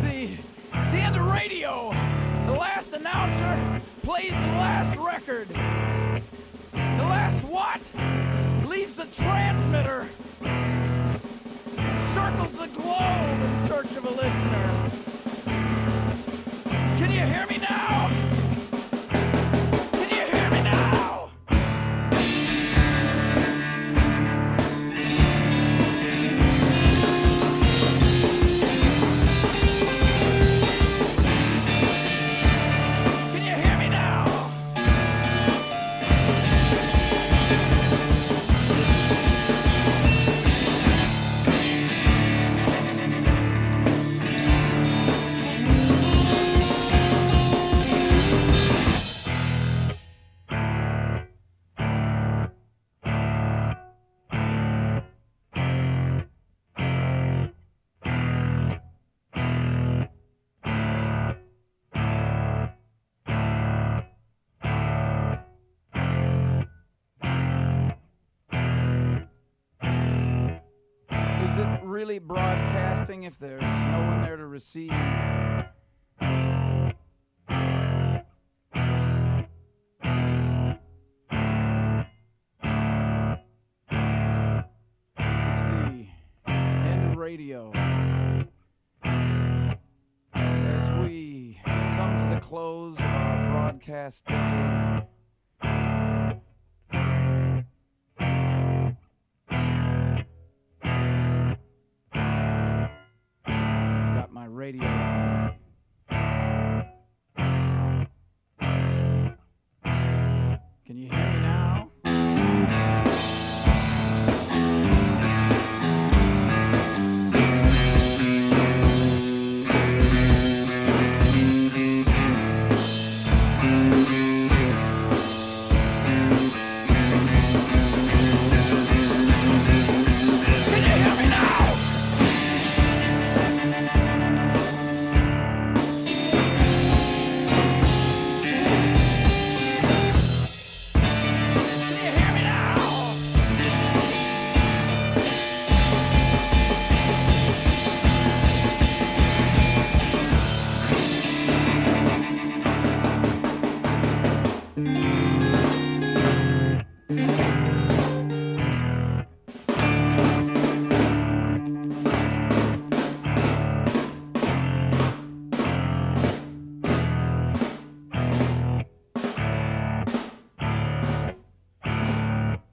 the end of radio. The last announcer plays the last record. The last what? Leaves the transmitter. Circles the globe in search of a listener. Is it really broadcasting if there's no one there to receive? It's the end of radio. As we come to the close of our broadcast day, got my radio on. Can you hear me now?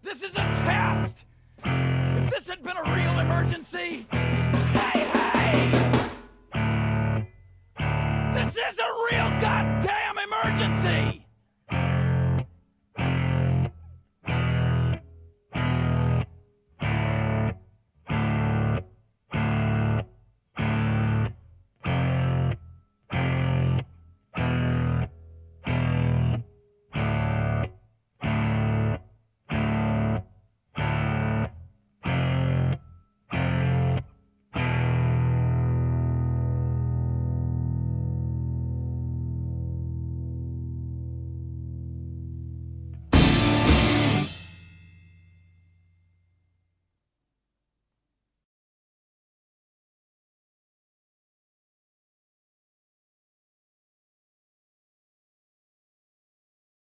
This is a test! If this had been a real emergency,